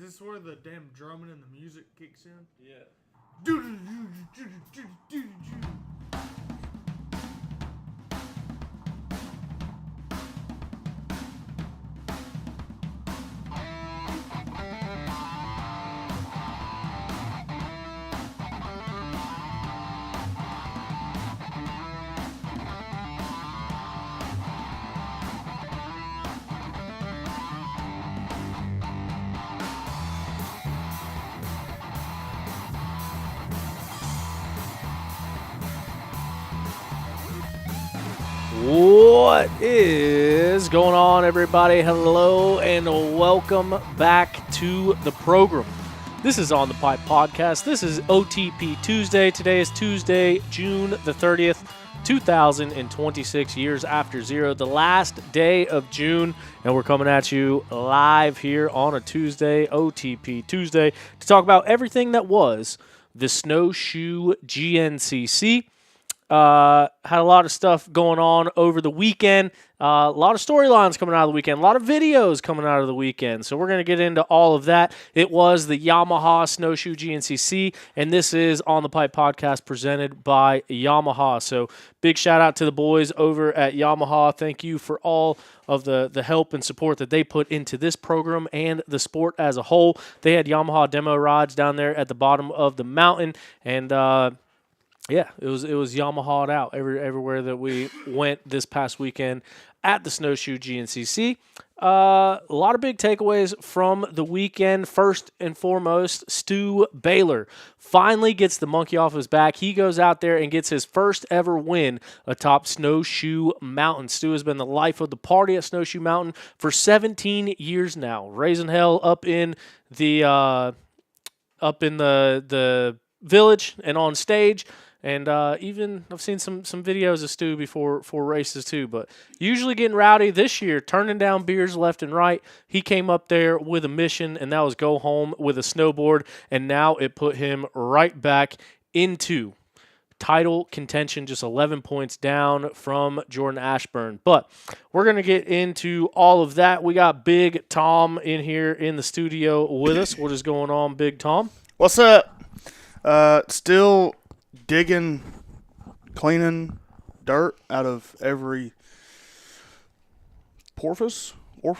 this where the damn drumming and the music kicks in? Yeah. What is going on, everybody? Hello and welcome back to the program. This is On the Pipe Podcast. This is OTP Tuesday. Today is Tuesday, June the 30th, 2026, years after zero, the last day of June, and we're coming at you live here on a Tuesday, OTP Tuesday, to talk about everything that was the Snowshoe GNCC. Had a lot of stuff going on over the weekend. A lot of storylines coming out of the weekend. A lot of videos coming out of the weekend. So we're going to get into all of that. It was the Yamaha Snowshoe GNCC, and this is On the Pipe Podcast presented by Yamaha. So big shout out to the boys over at Yamaha. Thank you for all of the help and support that they put into this program and the sport as a whole. They had Yamaha demo rides down there at the bottom of the mountain, and yeah, it was Yamaha'd out everywhere that we went this past weekend at the Snowshoe GNCC. A lot of big takeaways from the weekend. First and foremost, Stu Baylor finally gets the monkey off his back. He goes out there and gets his first ever win atop Snowshoe Mountain. Stu has been the life of the party at Snowshoe Mountain for 17 years now, raising hell up in the village and on stage. And even I've seen some videos of Stu before races too, but usually getting rowdy. This year, turning down beers left and right. He came up there with a mission, and that was go home with a snowboard, and now it put him right back into title contention, just 11 points down from Jordan Ashburn. But we're going to get into all of that. We got Big Tom in here in the studio with us. What is going on, Big Tom? What's up? Still digging, cleaning dirt out of every orifice. I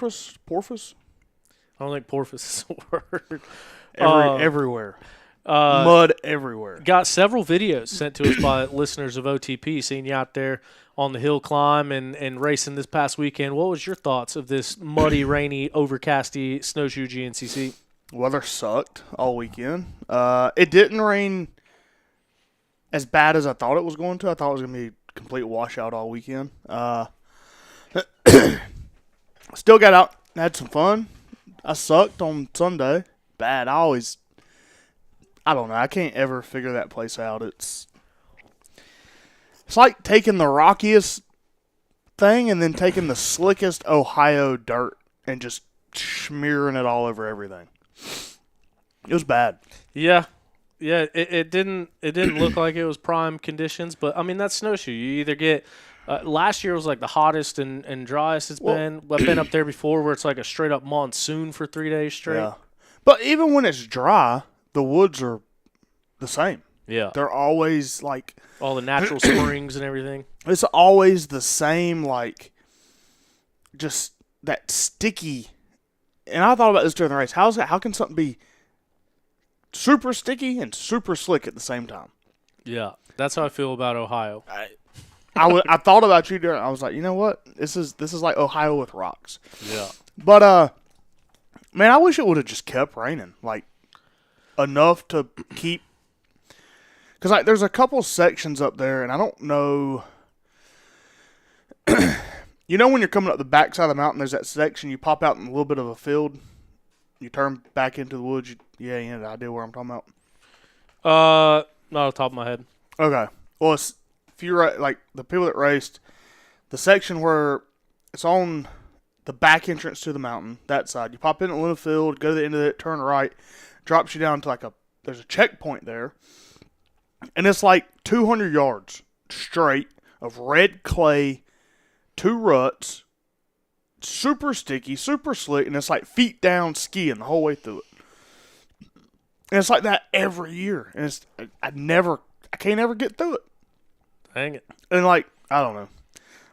don't think porpoise is a word. Everywhere. Mud everywhere. Got several videos sent to us by listeners of OTP, seeing you out there on the hill climb and racing this past weekend. What was your thoughts of this muddy, rainy, overcasty Snowshoe GNCC? Weather sucked all weekend. It didn't rain as bad as I thought it was going to. I thought it was going to be a complete washout all weekend. Still got out and had some fun. I sucked on Sunday. Bad. I don't know. I can't ever figure that place out. It's like taking the rockiest thing and then taking the slickest Ohio dirt and just smearing it all over everything. It was bad. Yeah. Yeah, it didn't look like it was prime conditions, but I mean that's Snowshoe. You either get last year was like the hottest and driest it's been. I've been up there before where it's like a straight up monsoon for 3 days straight. Yeah, but even when it's dry, the woods are the same. Yeah, they're always like all the natural springs and everything. It's always the same, like just that sticky. And I thought about this during the race. How can something be super sticky and super slick at the same time? Yeah, that's how I feel about Ohio. I thought about you during. I was like, you know what? This is like Ohio with rocks. Yeah. But man, I wish it would have just kept raining, like enough to keep. Because like, there's a couple sections up there, and I don't know. You know when you're coming up the backside of the mountain, there's that section you pop out in a little bit of a field. You turn back into the woods. You have an idea where I'm talking about? Not off the top of my head. Okay. Well, if you're like the people that raced, the section where it's on the back entrance to the mountain, that side, you pop in a little field, go to the end of it, turn right, drops you down to there's a checkpoint there, and it's like 200 yards straight of red clay, 2 ruts, super sticky, super slick, and it's like feet down skiing the whole way through it. And it's like that every year. And I can't ever get through it. Dang it. And like, I don't know.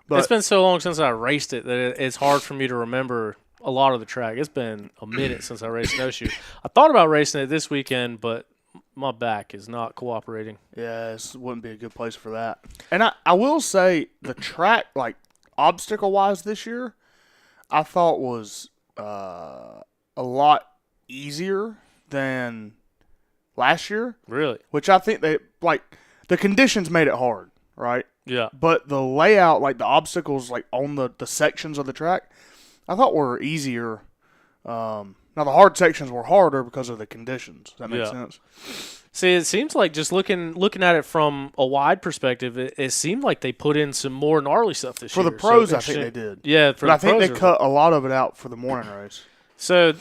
But it's been so long since I raced it that it's hard for me to remember a lot of the track. It's been a minute since I raced Snowshoe. I thought about racing it this weekend, but my back is not cooperating. Yeah, this wouldn't be a good place for that. And I will say the track, like obstacle-wise this year, I thought was a lot easier than last year. Really? Which I think the conditions made it hard, right? Yeah. But the layout, like the obstacles, like on the sections of the track, I thought were easier. Now the hard sections were harder because of the conditions. Does that make sense? See, it seems like just looking at it from a wide perspective, it seemed like they put in some more gnarly stuff this year. For the pros, I think they did. Yeah, but I think they cut a lot of it out for the morning race. So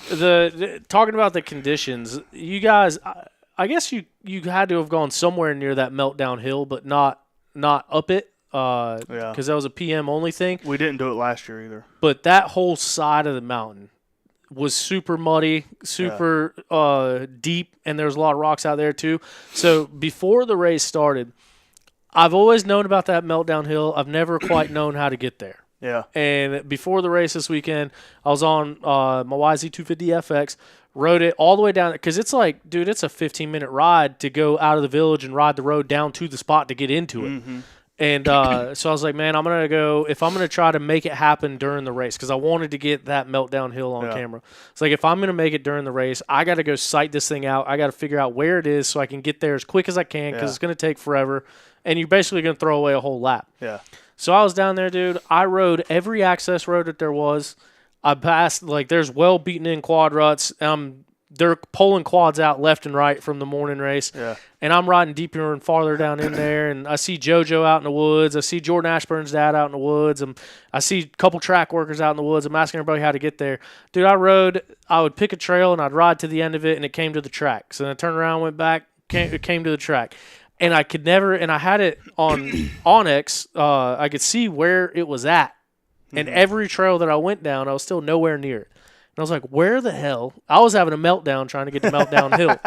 talking about the conditions, you guys, I guess you had to have gone somewhere near that meltdown hill, but not up it. Because that was a PM only thing. We didn't do it last year either. But that whole side of the mountain was super muddy, super deep, and there's a lot of rocks out there too. So before the race started, I've always known about that meltdown hill. I've never quite known how to get there. Yeah. And before the race this weekend, I was on my YZ250FX, rode it all the way down because it's like, dude, it's a 15-minute ride to go out of the village and ride the road down to the spot to get into it. Mm-hmm. And so I was like, man, I'm going to go – if I'm going to try to make it happen during the race because I wanted to get that meltdown hill on camera. It's like if I'm going to make it during the race, I got to go sight this thing out. I got to figure out where it is so I can get there as quick as I can because it's going to take forever. And you're basically going to throw away a whole lap. Yeah. So I was down there, dude. I rode every access road that there was. I passed – like there's well-beaten-in quad ruts. They're pulling quads out left and right from the morning race. Yeah. And I'm riding deeper and farther down in there. And I see JoJo out in the woods. I see Jordan Ashburn's dad out in the woods. I see a couple track workers out in the woods. I'm asking everybody how to get there. Dude, I would pick a trail and I'd ride to the end of it and it came to the track. So then I turned around, went back, it came to the track. And I could never, and I had it on Onyx. I could see where it was at. And every trail that I went down, I was still nowhere near it. And I was like, where the hell? I was having a meltdown trying to get to Meltdown Hill.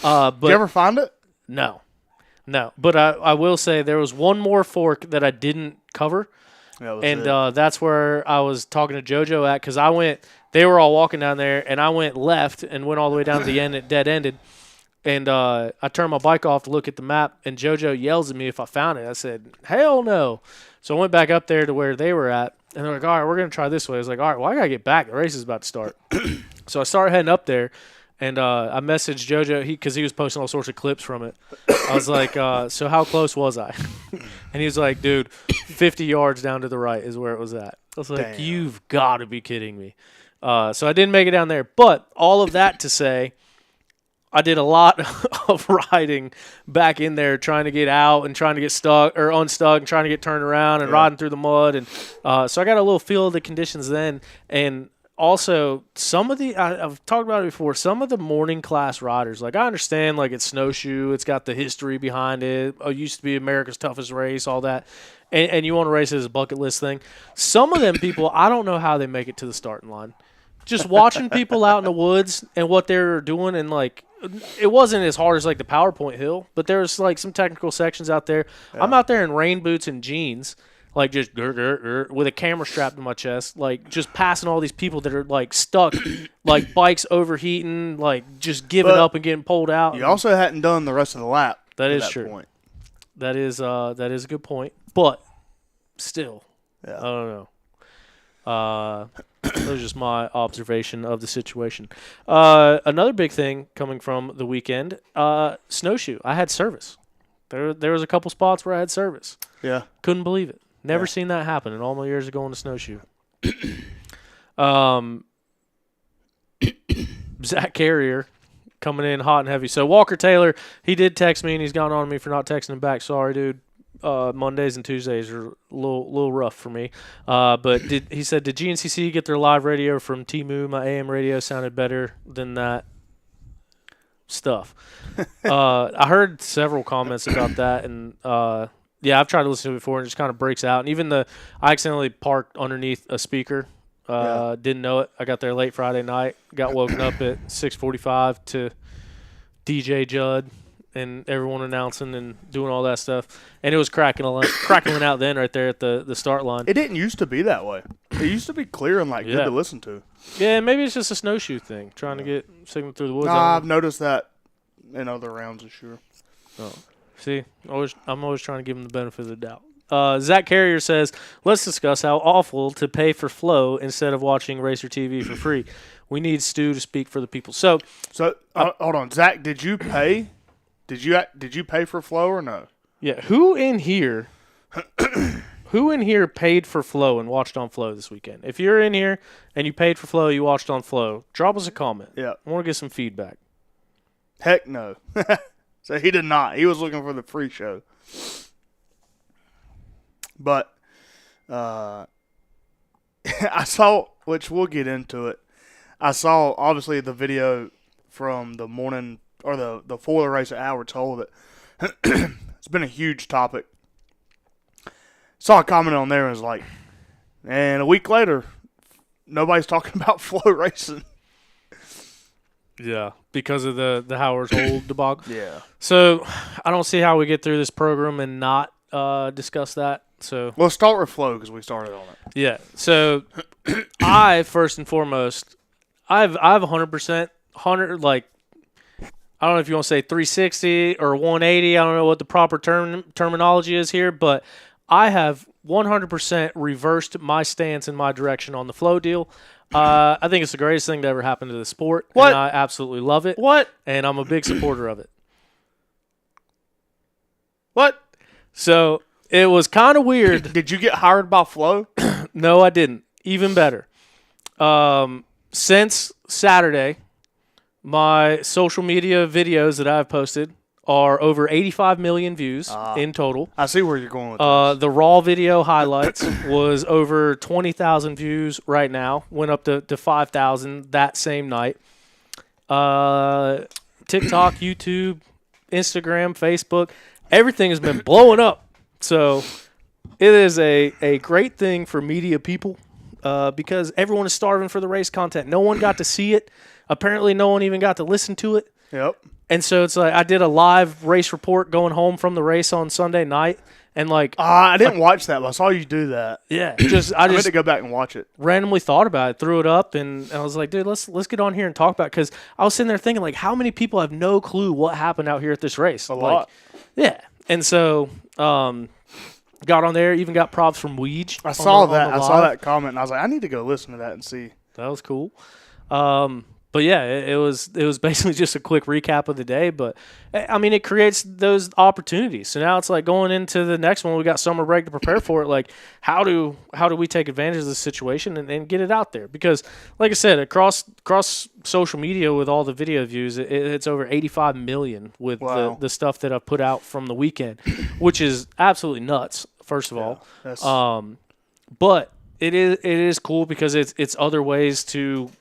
But did you ever find it? No. But I will say there was one more fork that I didn't cover. That's where I was talking to JoJo at because they were all walking down there, and I went left and went all the way down to the end. It dead-ended. And I turned my bike off to look at the map, and JoJo yells at me if I found it. I said, hell no. So I went back up there to where they were at. And they're like, all right, we're going to try this way. I was like, all right, well, I got to get back. The race is about to start. So I started heading up there, and I messaged JoJo because he was posting all sorts of clips from it. I was like, so how close was I? And he was like, dude, 50 yards down to the right is where it was at. I was like, you've got to be kidding me. So I didn't make it down there. But all of that to say, I did a lot of riding back in there, trying to get out and trying to get stuck or unstuck and trying to get turned around and riding through the mud. And so I got a little feel of the conditions then. And also some of I've talked about it before, some of the morning class riders, like I understand like it's Snowshoe, it's got the history behind it. It used to be America's toughest race, all that. And you want to race it as a bucket list thing. Some of them people, I don't know how they make it to the starting line. Just watching people out in the woods and what they're doing, and like it wasn't as hard as like the PowerPoint hill, but there's like some technical sections out there. Yeah. I'm out there in rain boots and jeans, like just with a camera strapped to my chest, like just passing all these people that are like stuck, like bikes overheating, like just giving up and getting pulled out. You also hadn't done the rest of the lap. That is true. Point. That is a good point, but still, I don't know. That was just my observation of the situation. Another big thing coming from the weekend, Snowshoe. I had service. There was a couple spots where I had service. Yeah. Couldn't believe it. Never seen that happen in all my years of going to Snowshoe. Zach Carrier coming in hot and heavy. So Walker Taylor, he did text me, and he's gone on me for not texting him back. Sorry, dude. Mondays and Tuesdays are a little rough for me. But he said, did GNCC get their live radio from Temu? My AM radio sounded better than that stuff. I heard several comments about that, and I've tried to listen to it before, and it just kind of breaks out. And even I accidentally parked underneath a speaker. Didn't know it. I got there late Friday night. Got woken up at 6:45 DJ Judd and everyone announcing and doing all that stuff. And it was crackling out then right there at the start line. It didn't used to be that way. It used to be clear and good to listen to. Yeah, maybe it's just a snowshoe thing, trying to get signal through the woods. Nah, I've noticed that in other rounds this year. Oh, see, I'm always trying to give him the benefit of the doubt. Zach Carrier says, let's discuss how awful to pay for Flow instead of watching Racer TV for free. We need Stu to speak for the people. So hold on, Zach. Did you pay? Did you pay for Flow or no? Yeah, who in here paid for Flow and watched on Flow this weekend? If you're in here and you paid for Flow, you watched on Flow, drop us a comment. Yeah, I want to get some feedback. Heck no. So he did not. He was looking for the free show. But I saw, which we'll get into it. I saw obviously the video from the morning or the foiler race at Howard Toll that it's been a huge topic. Saw a comment on there and was like, and a week later, nobody's talking about Flow racing. Yeah, because of the Howard Toll debacle. Yeah. So I don't see how we get through this program and not discuss that. So we'll start with Flow because we started on it. Yeah. So I first and foremost, I've 100%, I don't know if you want to say 360 or 180. I don't know what the proper terminology is here, but I have 100% reversed my stance in my direction on the Flow deal. I think it's the greatest thing to ever happen to the sport. What? And I absolutely love it. What? And I'm a big supporter of it. What? So it was kind of weird. Did you get hired by Flow? No, I didn't. Even better. Since Saturday, my social media videos that I've posted are over 85 million views in total. I see where you're going with this. The raw video highlights was over 20,000 views right now. Went up to 5,000 that same night. TikTok, YouTube, Instagram, Facebook, everything has been blowing up. So it is a great thing for media people because everyone is starving for the race content. No one got to see it. Apparently, no one even got to listen to it. Yep. And so it's like I did a live race report going home from the race on Sunday night, and I didn't watch that, but I saw you do that. Yeah, I meant to go back and watch it. Randomly thought about it, threw it up, and I was like, dude, let's get on here and talk about it because I was sitting there thinking how many people have no clue what happened out here at this race? A lot. Yeah, and so got on there, even got props from Weege. I saw that. I saw that comment, and I was like, I need to go listen to that and see. That was cool. But yeah, it was basically just a quick recap of the day. But I mean, it creates those opportunities. So now it's like going into the next one. We got summer break to prepare for it. Like, how do we take advantage of this situation and get it out there? Because, like I said, across social media with all the video views, it's over 85 million with the stuff that I've put out from the weekend, which is absolutely nuts. First of all, but it is cool because it's other ways to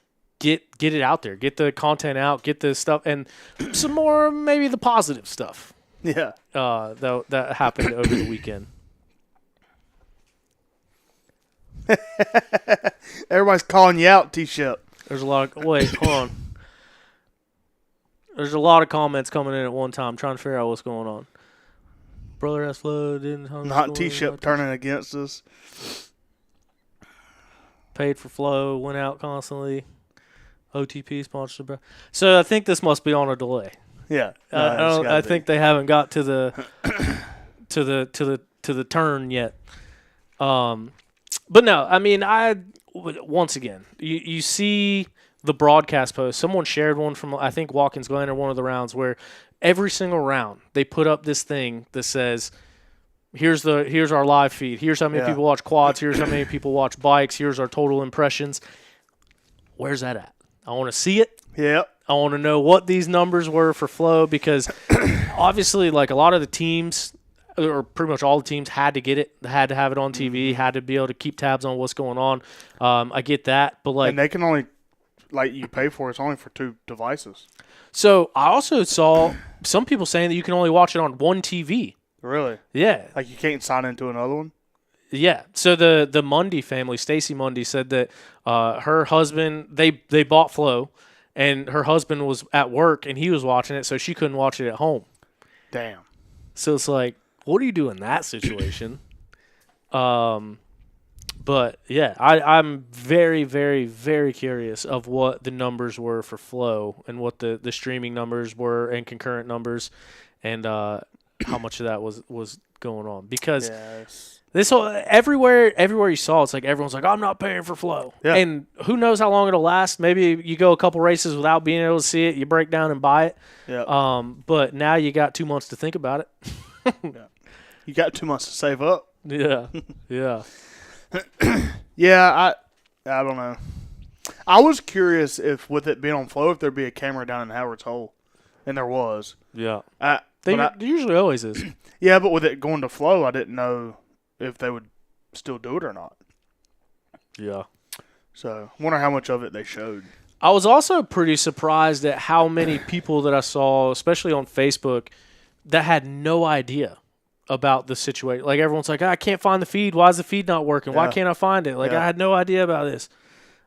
get it out there, get the content out, get the stuff, and some more maybe the positive stuff. Yeah. That happened over the weekend. Everybody's calling you out, T-Ship. There's a lot of hold on. There's a lot of comments coming in at one time, trying to figure out what's going on. Brother has Flow didn't. Not T-Ship turning against us. Paid for Flow, went out constantly. OTP sponsored. So I think this must be on a delay. Yeah, I think they haven't got to the to the turn yet. But no, I mean, once again, you see the broadcast post. Someone shared one from I think Watkins Glen or one of the rounds where every single round they put up this thing that says, Here's our live feed. Here's how many people watch quads. Here's how many people watch bikes. Here's our total impressions. Where's that at? I want to see it. Yep. I want to know what these numbers were for Flow because obviously, a lot of the teams, or pretty much all the teams, had to get it. They had to have it on TV. Had to be able to keep tabs on what's going on. I get that, but and they can only you pay for it's only for 2 devices. So I also saw some people saying that you can only watch it on one TV. Really? Yeah. You can't sign into another one? Yeah. So the Mundy family, Stacy Mundy, said that her husband, they bought Flow, and her husband was at work and he was watching it, so she couldn't watch it at home. Damn. So it's like, what do you do in that situation? But yeah, I'm very, very, very curious of what the numbers were for Flow and what the streaming numbers were and concurrent numbers, and how much of that was going on, because this whole everywhere you saw, it's like everyone's like, I'm not paying for Flow, and who knows how long it'll last. Maybe you go a couple races without being able to see it, you break down and buy it. But now you got 2 months to think about it. You got 2 months to save up. Yeah. Yeah, I don't know. I was curious if, with it being on Flow, if there'd be a camera down in Howard's Hole, and there was. Yeah. There usually always is. Yeah, but with it going to Flow, I didn't know if they would still do it or not. Yeah. So, I wonder how much of it they showed. I was also pretty surprised at how many people that I saw, especially on Facebook, that had no idea about the situation. Like, everyone's like, I can't find the feed. Why is the feed not working? Why can't I find it? Like, I had no idea about this.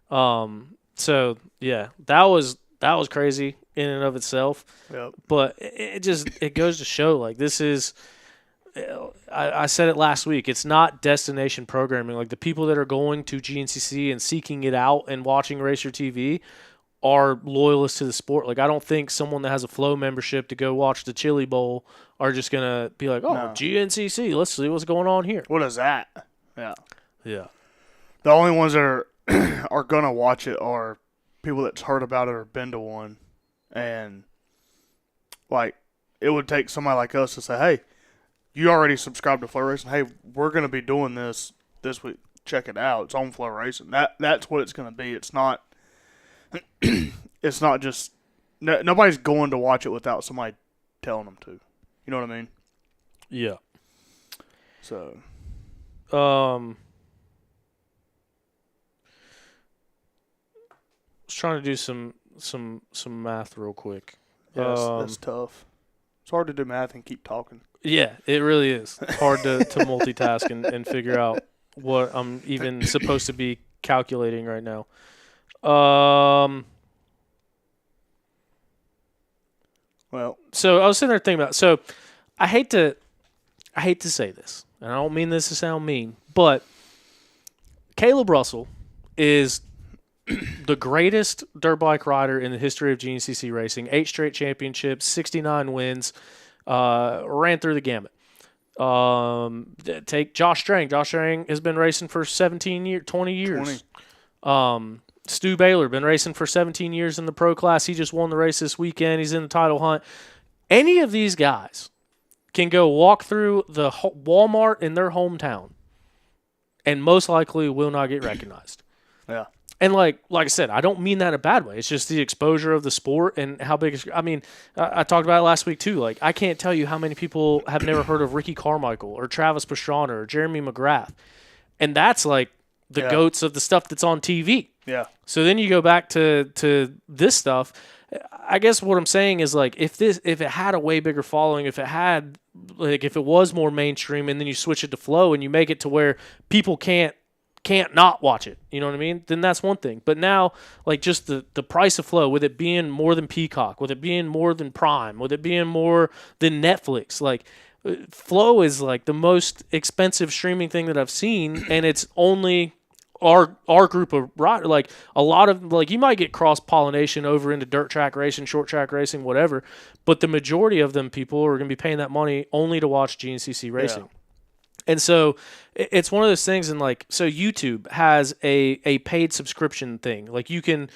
So yeah, that was crazy in and of itself. Yep. But it goes to show, like, this is, I said it last week, it's not destination programming. Like, the people that are going to GNCC and seeking it out and watching Racer TV are loyalists to the sport. Like, I don't think someone that has a Flow membership to go watch the Chili Bowl are just going to be like, GNCC, let's see what's going on here. What is that? Yeah. The only ones that are going to watch it are people that's heard about it or been to one. And, like, it would take somebody like us to say, hey, you already subscribed to Flow Racing. Hey, we're going to be doing this week. Check it out. It's on Flow Racing. That's what it's going to be. It's not just nobody's going to watch it without somebody telling them to. You know what I mean? Yeah. So, I was trying to do some math real quick. Yeah, that's tough. It's hard to do math and keep talking. Yeah, it really is. It's hard to multitask and figure out what I'm even supposed to be calculating right now. Well, so I was sitting there thinking about. So I hate to say this, and I don't mean this to sound mean, but Caleb Russell is the greatest dirt bike rider in the history of GNCC racing. 8 straight championships, 69 wins, ran through the gamut. Take Josh Strang. Josh Strang has been racing for 20 years. Stu Baylor, been racing for 17 years in the pro class. He just won the race this weekend. He's in the title hunt. Any of these guys can go walk through the Walmart in their hometown and most likely will not get recognized. Yeah. And like I said, I don't mean that in a bad way. It's just the exposure of the sport and how big it's – I mean, I talked about it last week too. Like, I can't tell you how many people have never heard of Ricky Carmichael or Travis Pastrana or Jeremy McGrath. And that's like the goats of the stuff that's on TV. Yeah. So then you go back to this stuff. I guess what I'm saying is, like, if it had a way bigger following, if it was more mainstream, and then you switch it to Flow and you make it to where people can't not watch it, you know what I mean? Then that's one thing. But now, like, just the price of Flow, with it being more than Peacock, with it being more than Prime, with it being more than Netflix, like, Flow is like the most expensive streaming thing that I've seen, and it's only our group of riders. Like, a lot of, like, you might get cross-pollination over into dirt track racing, short track racing, whatever, but the majority of them people are going to be paying that money only to watch GNCC racing. Yeah. And so it's one of those things, and like, so YouTube has a paid subscription thing. Like, you can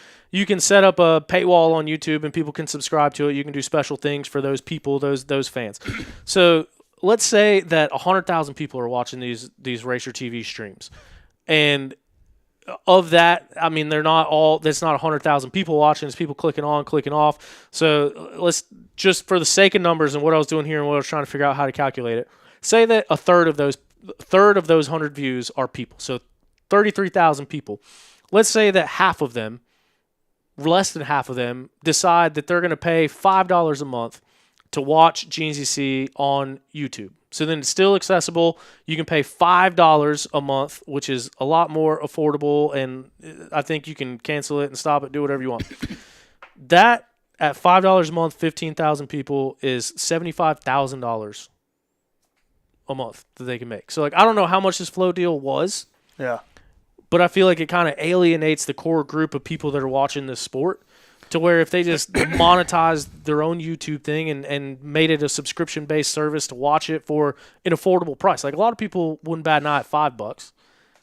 set up a paywall on YouTube and people can subscribe to it. You can do special things for those people, those fans. So let's say that 100,000 people are watching these Racer TV streams, and of that, I mean, they're not all. That's not 100,000 people watching. It's people clicking on, clicking off. So let's just, for the sake of numbers and what I was doing here and what I was trying to figure out how to calculate it, say that a third of those 100 views are people. So 33,000 people. Let's say that half of them, less than half of them, decide that they're going to pay $5 a month to watch GNCC on YouTube. So then it's still accessible. You can pay $5 a month, which is a lot more affordable, and I think you can cancel it and stop it, do whatever you want. That at $5 a month, 15,000 people is $75,000 a month that they can make. So like I don't know how much this Flow deal was. Yeah. But I feel like it kind of alienates the core group of people that are watching this sport to where if they just monetized their own YouTube thing and made it a subscription-based service to watch it for an affordable price. Like a lot of people wouldn't bat an eye at $5. But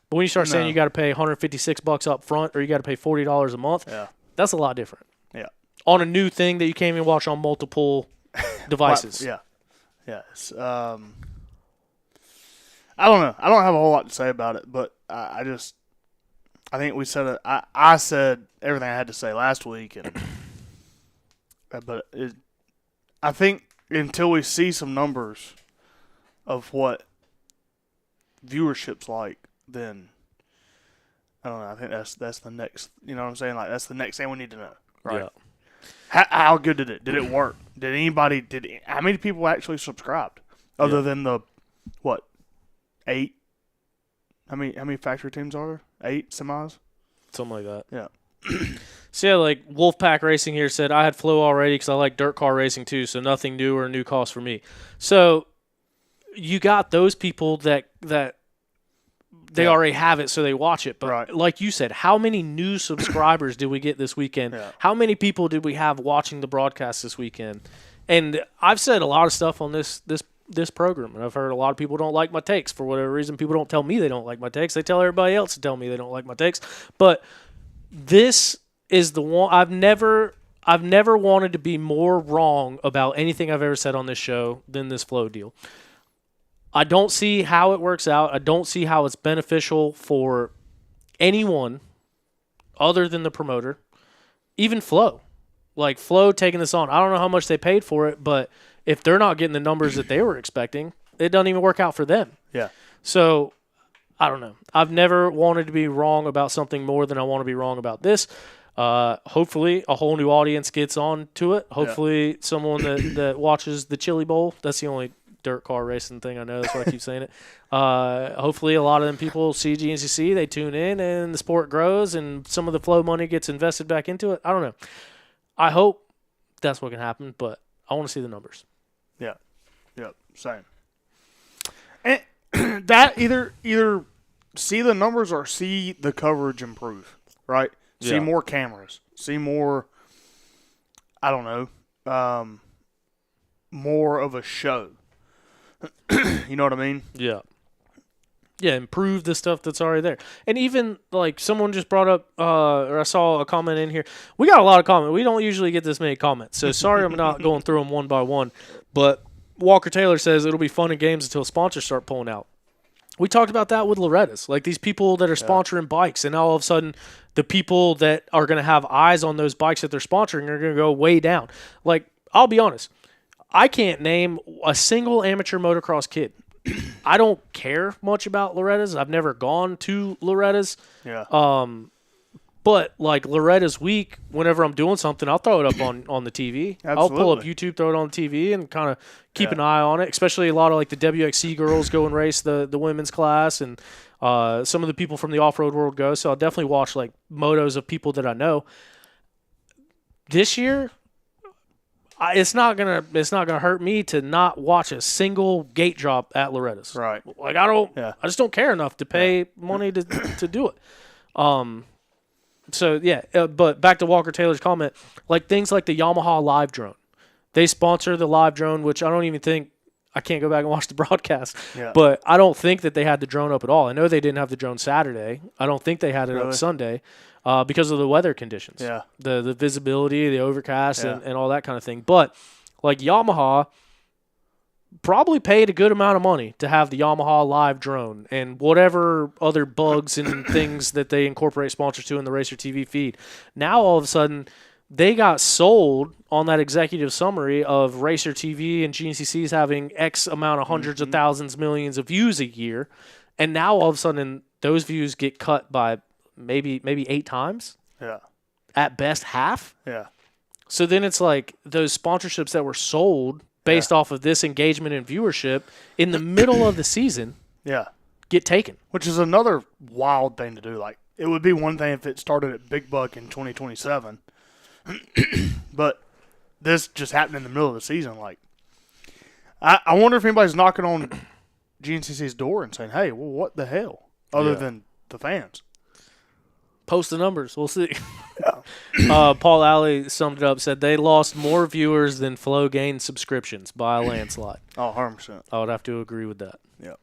when you start saying you got to pay $156 up front or you got to pay $40 a month, that's a lot different. Yeah. On a new thing that you can't even watch on multiple devices. Yeah. Yes. I don't know. I don't have a whole lot to say about it, but I think we said it. I said everything I had to say last week, but I think until we see some numbers of what viewership's like, then I don't know. I think that's the next. You know what I'm saying? Like that's the next thing we need to know, right? Yeah. How good did it? Did it work? How many people actually subscribed? Other than the what? 8. How many factory teams are there? 8 semis? Something like that. Yeah. So, yeah, like Wolfpack Racing here said, I had Flow already because I like dirt car racing too, so nothing new or new cost for me. So, you got those people that they already have it, so they watch it. But like you said, how many new subscribers did we get this weekend? Yeah. How many people did we have watching the broadcast this weekend? And I've said a lot of stuff on this program, and I've heard a lot of people don't like my takes for whatever reason. People don't tell me they don't like my takes. They tell everybody else to tell me they don't like my takes. But this is the one I've never wanted to be more wrong about anything I've ever said on this show than this Flow deal. I don't see how it works out. I don't see how it's beneficial for anyone other than the promoter, even Flow. Like Flow taking this on. I don't know how much they paid for it, but if they're not getting the numbers that they were expecting, it doesn't even work out for them. Yeah. So, I don't know. I've never wanted to be wrong about something more than I want to be wrong about this. Hopefully, a whole new audience gets on to it. Hopefully, someone that watches the Chili Bowl. That's the only dirt car racing thing I know. That's why I keep saying it. Hopefully, a lot of them people see GNCC, they tune in, and the sport grows, and some of the Flow money gets invested back into it. I don't know. I hope that's what can happen, but I want to see the numbers. Yeah. Yep. Same. And that either see the numbers or see the coverage improve, right? See more cameras. See more, I don't know, more of a show. You know what I mean? Yeah. Yeah, improve the stuff that's already there. And even, like, someone just brought up, or I saw a comment in here. We got a lot of comments. We don't usually get this many comments, so sorry I'm not going through them one by one. But Walker Taylor says it'll be fun in games until sponsors start pulling out. We talked about that with Loretta's. Like, these people that are sponsoring bikes, and now all of a sudden the people that are going to have eyes on those bikes that they're sponsoring are going to go way down. Like, I'll be honest. I can't name a single amateur motocross kid. I don't care much about Loretta's. I've never gone to Loretta's. Yeah. But like Loretta's week, whenever I'm doing something, I'll throw it up on the TV. Absolutely. I'll pull up YouTube, throw it on the TV, and kind of keep an eye on it. Especially a lot of like the WXC girls go and race the women's class, and some of the people from the off-road world go. So I'll definitely watch like motos of people that I know. This year, it's not gonna hurt me to not watch a single gate drop at Loretta's. Right. Like I just don't care enough to pay money to do it. So yeah, but back to Walker Taylor's comment, like things like the Yamaha live drone, they sponsor the live drone, which I don't even think I can't go back and watch the broadcast. Yeah. But I don't think that they had the drone up at all. I know they didn't have the drone Saturday. I don't think they had it up Sunday. Because of the weather conditions, the visibility, the overcast, and all that kind of thing. But like Yamaha probably paid a good amount of money to have the Yamaha live drone and whatever other bugs and things that they incorporate sponsors to in the Racer TV feed. Now all of a sudden they got sold on that executive summary of Racer TV and GNCC's having X amount of hundreds of thousands, millions of views a year, and now all of a sudden those views get cut by maybe 8 times. Yeah. At best, half. Yeah. So then it's like those sponsorships that were sold based off of this engagement and viewership in the middle of the season get taken. Which is another wild thing to do. Like, it would be one thing if it started at Big Buck in 2027. But this just happened in the middle of the season. Like, I wonder if anybody's knocking on GNCC's door and saying, "Hey, well, what the hell?" Other than the fans. Post the numbers. We'll see. Paul Alley summed it up, said they lost more viewers than Flow gained subscriptions by a landslide. Oh, 100%. I would have to agree with that. Yep.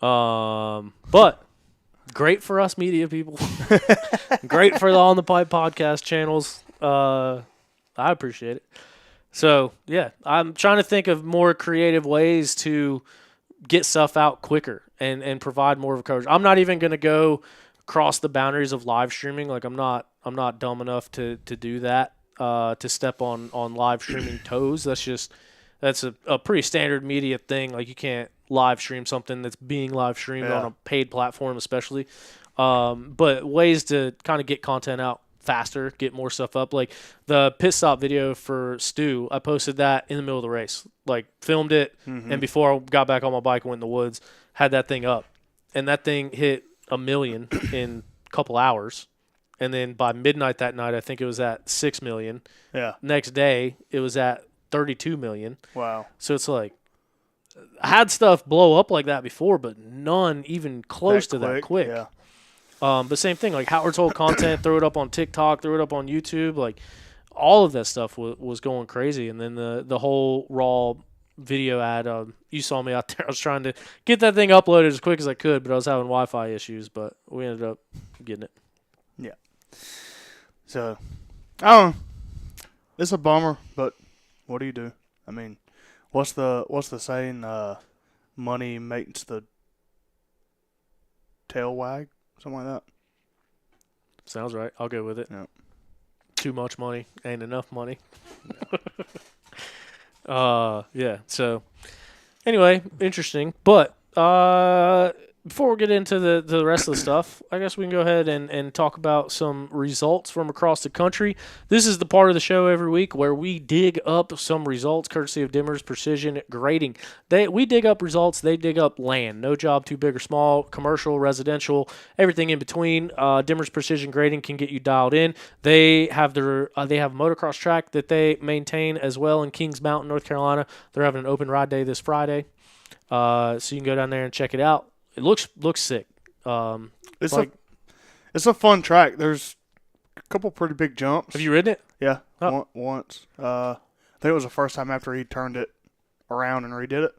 But great for us media people. Great for the On the Pipe podcast channels. I appreciate it. So, yeah, I'm trying to think of more creative ways to get stuff out quicker and provide more of a coverage. I'm not even going to go cross the boundaries of live streaming. Like, I'm not dumb enough to do that, to step on live streaming toes. That's a pretty standard media thing. Like, you can't live stream something that's being live streamed on a paid platform, especially. But ways to kind of get content out faster, get more stuff up. Like the pit stop video for Stu, I posted that in the middle of the race. Like, filmed it, and before I got back on my bike and went in the woods, had that thing up. And that thing hit 1 million in a couple hours. And then by midnight that night, I think it was at 6 million. Yeah. Next day, it was at 32 million. Wow. So it's like, I had stuff blow up like that before, but none even close to that quick. Yeah. But same thing, like Howard's whole content, throw it up on TikTok, throw it up on YouTube, like all of that stuff was going crazy. And then the whole raw video ad, you saw me out there. I was trying to get that thing uploaded as quick as I could, but I was having Wi-Fi issues, but we ended up getting it. Yeah. So, I don't know. It's a bummer, but what do you do? I mean, what's the saying? Money makes the tail wag, something like that. Sounds right. I'll go with it. Yeah. Too much money ain't enough money. Yeah. So, anyway, interesting. But before we get into the rest of the stuff, I guess we can go ahead and talk about some results from across the country. This is the part of the show every week where we dig up some results courtesy of Dimmer's Precision Grading. We dig up results, they dig up land. No job too big or small, commercial, residential, everything in between. Dimmer's Precision Grading can get you dialed in. They have a motocross track that they maintain as well in Kings Mountain, North Carolina. They're having an open ride day this Friday. So you can go down there and check it out. It looks sick. It's a fun track. There's a couple pretty big jumps. Have you ridden it? Yeah, Oh. once. I think it was the first time after he turned it around and redid it.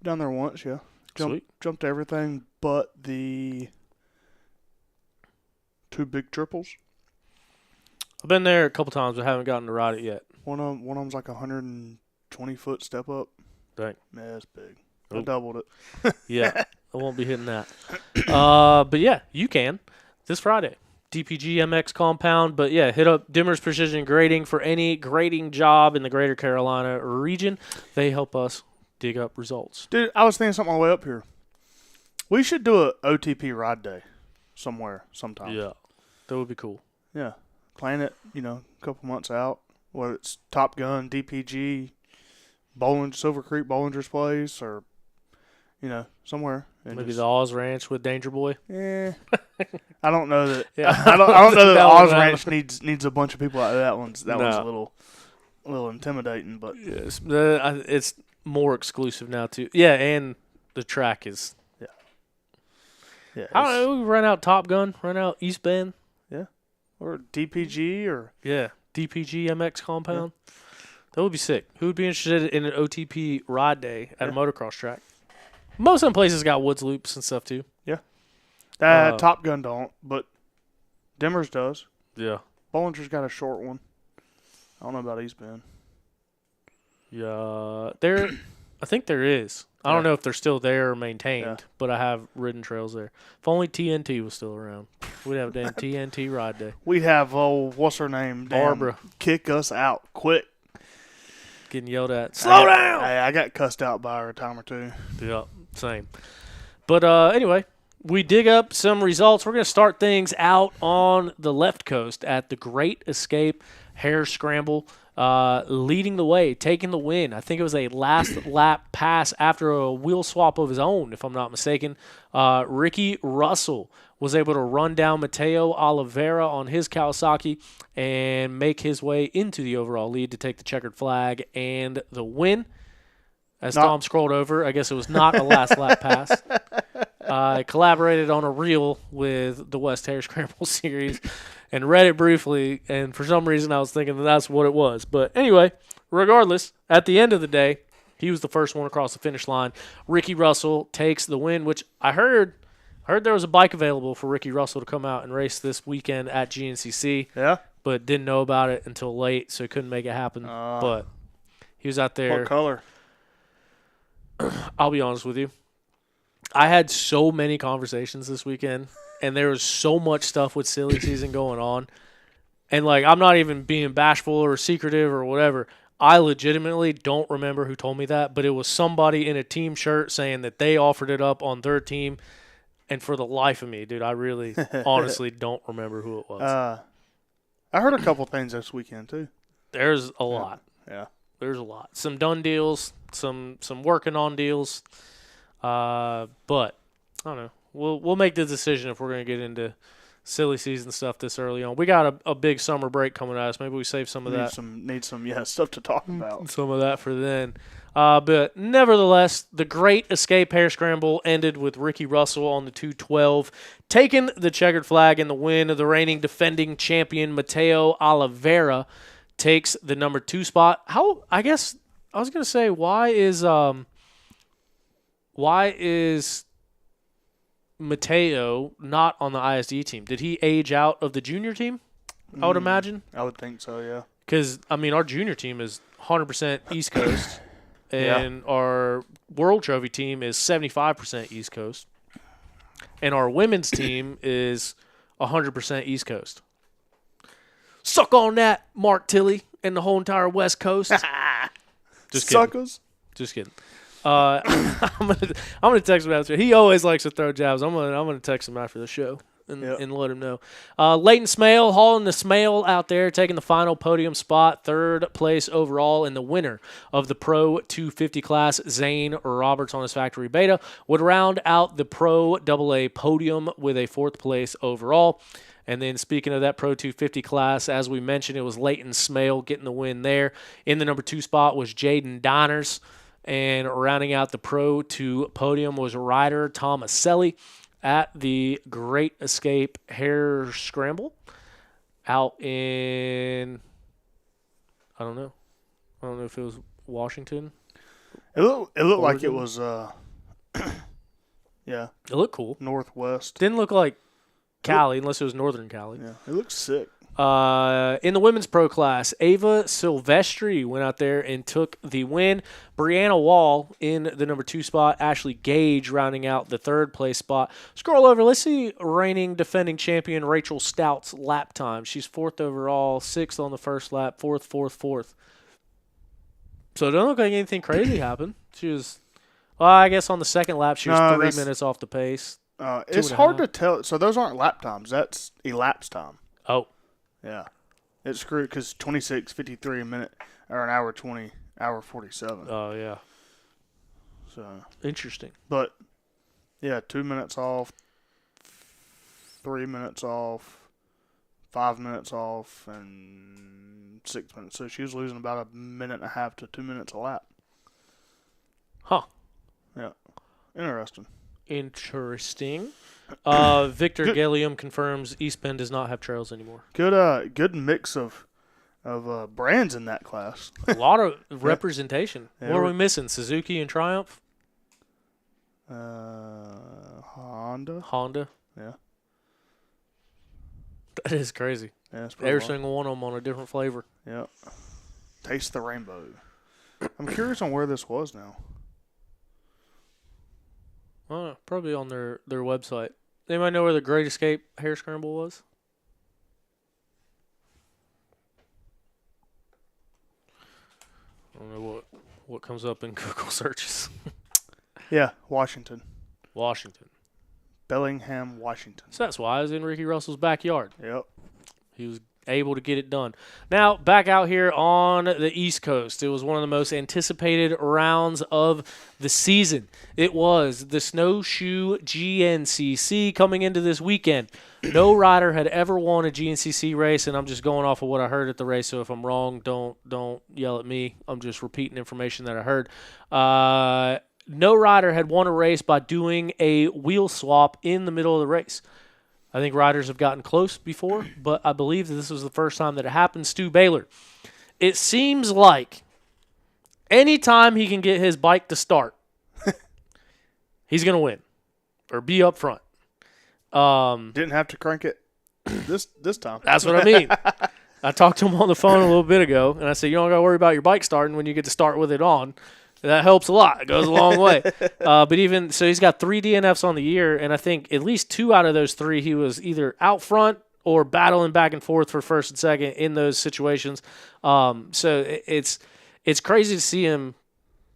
Down there once, yeah. Jumped everything but the 2 big triples. I've been there a couple times, but haven't gotten to ride it yet. One of them's like 120-foot step up. Dang. Yeah, it's big. Oh. I doubled it. Yeah, I won't be hitting that. But yeah, you can this Friday. DPG MX compound. But yeah, hit up Dimmer's Precision Grading for any grading job in the Greater Carolina region. They help us dig up results. Dude, I was thinking something on the way up here. We should do a OTP ride day somewhere sometime. Yeah, that would be cool. Yeah. Plan it, a couple months out. Whether it's Top Gun, DPG, Silver Creek, Bollinger's Place, or somewhere. Maybe the Oz Ranch with Danger Boy. Yeah, I don't know that. Yeah. I don't know that That Oz one, Ranch needs a bunch of people out. That one's a No. little intimidating, but Yes, it's more exclusive now too. Yeah, and the track is. yeah, I don't know. We run out Top Gun, run out East Bend. or DPG or DPG MX compound. Yeah. That would be sick. Who would be interested in an OTP ride day at a motocross track? Most of them places got woods loops and stuff too. Yeah. Top Gun don't, but Dimmer's does. Yeah. Bollinger's got a short one. I don't know about East Bend. Yeah, I think there is. I don't know if they're still there or maintained, but I have ridden trails there. If only TNT was still around, we'd have a damn TNT ride day. We'd have what's her name? Barbara. Kick us out quick. Getting yelled at. Slow down! I got cussed out by her a time or two. Yeah, same. But anyway, we dig up some results. We're going to start things out on the left coast at the Great Escape Hare Scramble. leading the way, taking the win. I think it was a last lap pass after a wheel swap of his own, if I'm not mistaken. Ricky Russell was able to run down Mateo Oliveira on his Kawasaki and make his way into the overall lead to take the checkered flag and the win. As Tom scrolled over, I guess it was not a last lap pass. I collaborated on a reel with the West Hare Scramble series and read it briefly, and for some reason I was thinking that's what it was. But anyway, regardless, at the end of the day, he was the first one across the finish line. Ricky Russell takes the win, which I heard there was a bike available for Ricky Russell to come out and race this weekend at GNCC. Yeah? But didn't know about it until late, so he couldn't make it happen. But he was out there. What color? I'll be honest with you. I had so many conversations this weekend, and there was so much stuff with silly season going on. And, like, I'm not even being bashful or secretive or whatever. I legitimately don't remember who told me that, but it was somebody in a team shirt saying that they offered it up on their team. And for the life of me, dude, I really honestly don't remember who it was. I heard a couple things this weekend, too. There's a lot. Yeah. There's a lot. Some done deals, some working on deals. But I don't know. We'll make the decision if we're going to get into silly season stuff this early on. We got a big summer break coming at us. Maybe we save some of that. Need some stuff to talk about. Some of that for then. But nevertheless, the Great Escape Hare Scramble ended with Ricky Russell on the 212, taking the checkered flag in the win. The reigning defending champion Mateo Oliveira takes the number 2 spot. I guess I was going to say, why is Mateo not on the ISD team? Did he age out of the junior team? I would imagine. I would think so, yeah. Because, I mean, our junior team is 100% East Coast, and our World Trophy team is 75% East Coast, and our women's team is 100% East Coast. Suck on that, Mark Tilley, and the whole entire West Coast. Just kidding. Suckers. Just kidding. I'm gonna text him after. He always likes to throw jabs. I'm gonna text him after the show and let him know. Leighton Smale hauling the Smale out there, taking the final podium spot, 3rd place overall, and the winner of the Pro 250 class, Zane Roberts on his Factory Beta, would round out the Pro AA podium with a 4th place overall. And then speaking of that Pro 250 class, as we mentioned, it was Leighton Smale getting the win there. In the number 2 spot was Jaden Diners. And rounding out the Pro 2 podium was Ryder Tomaselli at the Great Escape Hare Scramble out in, I don't know if it was Washington. It looked like it was, yeah. It looked cool. Northwest. Didn't look like Cali, unless it was Northern Cali. Yeah, it looks sick. In the women's pro class, Ava Silvestri went out there and took the win. Brianna Wall in the number 2 spot. Ashley Gage rounding out the 3rd place spot. Scroll over. Let's see reigning defending champion Rachel Stout's lap time. She's 4th overall, 6th on the first lap, 4th. So it doesn't look like anything crazy happened. She was, well, I guess on the second lap she was 3 minutes off the pace. It's hard to tell. So those aren't lap times. That's elapsed time. Oh. Yeah. It's screwed because 26:53 a minute, or an hour 20, hour 47. Oh, yeah. So interesting. But, yeah, 2 minutes off, 3 minutes off, 5 minutes off, and 6 minutes. So she was losing about 1.5 to 2 minutes a lap. Huh. Yeah. Interesting. Victor Gilliam confirms East Bend does not have trails anymore. Good mix of brands in that class. A lot of representation. Yeah, what are we missing? Suzuki and Triumph? Honda. Yeah. That is crazy. Yeah, every single one of them on a different flavor. Yeah. Taste the rainbow. I'm curious on where this was now. Probably on their website. Anybody know where the Great Escape Hare Scramble was? I don't know what comes up in Google searches. Yeah, Washington. Washington. Bellingham, Washington. So that's why I was in Ricky Russell's backyard. Yep. He was able to get it done. Now, back out here on the East Coast, it was one of the most anticipated rounds of the season. It was the Snowshoe GNCC coming into this weekend. No rider had ever won a GNCC race, and I'm just going off of what I heard at the race, so if I'm wrong, don't yell at me. I'm just repeating information that I heard. No rider had won a race by doing a wheel swap in the middle of the race. I think riders have gotten close before, but I believe that this was the first time that it happened. Stu Baylor. It seems like anytime he can get his bike to start, he's going to win or be up front. Didn't have to crank it this time. That's what I mean. I talked to him on the phone a little bit ago, and I said, you don't got to worry about your bike starting when you get to start with it on. That helps a lot. It goes a long way. But even so, he's got 3 DNFs on the year, and I think at least 2 out of those 3 he was either out front or battling back and forth for first and second in those situations. So it's crazy to see him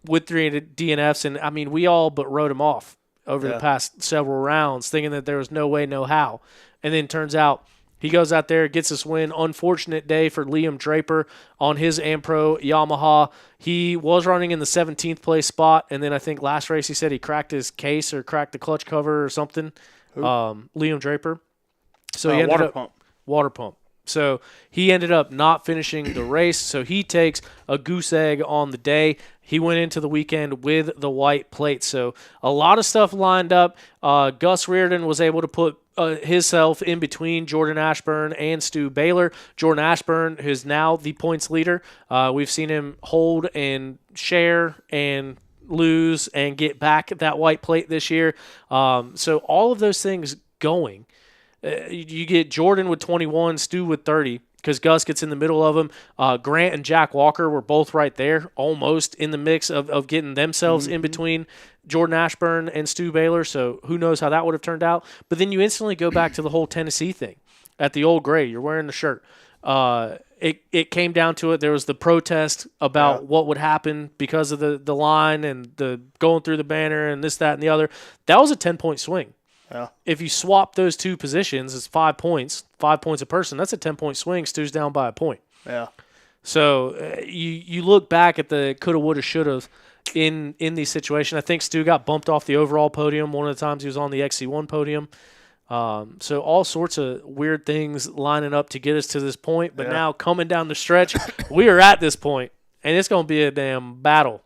with 3 DNFs, and I mean we all but wrote him off over the past several rounds, thinking that there was no way, no how, and then turns out. He goes out there, gets this win. Unfortunate day for Liam Draper on his Ampro Yamaha. He was running in the 17th place spot, and then I think last race he said he cracked his case or cracked the clutch cover or something. Liam Draper. So he ended up water pump. So he ended up not finishing the race. So he takes a goose egg on the day. He went into the weekend with the white plate. So a lot of stuff lined up. Gus Reardon was able to put himself in between Jordan Ashburn and Stu Baylor. Jordan Ashburn is now the points leader. We've seen him hold and share and lose and get back that white plate this year. So all of those things going. You get Jordan with 21, Stu with 30, because Gus gets in the middle of them. Grant and Jack Walker were both right there, almost in the mix of getting themselves in between Jordan Ashburn and Stu Baylor, so who knows how that would have turned out. But then you instantly go back to the whole Tennessee thing. At the Old Gray, you're wearing the shirt. It came down to it. There was the protest about what would happen because of the line and the going through the banner and this, that, and the other. That was a 10-point swing. Yeah. If you swap those 2 positions, it's 5 points. 5 points a person. That's a 10-point swing. Stu's down by a point. Yeah. So you look back at the coulda, woulda, shoulda in these situations. I think Stu got bumped off the overall podium one of the times he was on the XC1 podium. So all sorts of weird things lining up to get us to this point. But now coming down the stretch, we are at this point, and it's going to be a damn battle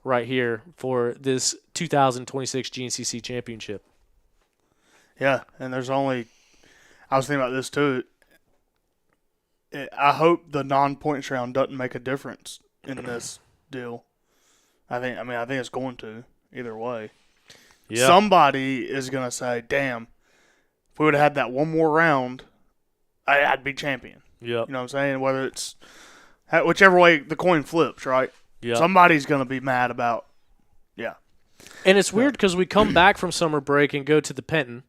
right here for this 2026 GNCC championship. Yeah, and there's only – I was thinking about this too. I hope the non-points round doesn't make a difference in this deal. I think it's going to either way. Yeah. Somebody is going to say, damn, if we would have had that one more round, I'd be champion. Yep. You know what I'm saying? Whether it's – whichever way the coin flips, right? Yep. Somebody's going to be mad about – yeah. And it's weird because we come back from summer break and go to the Penton.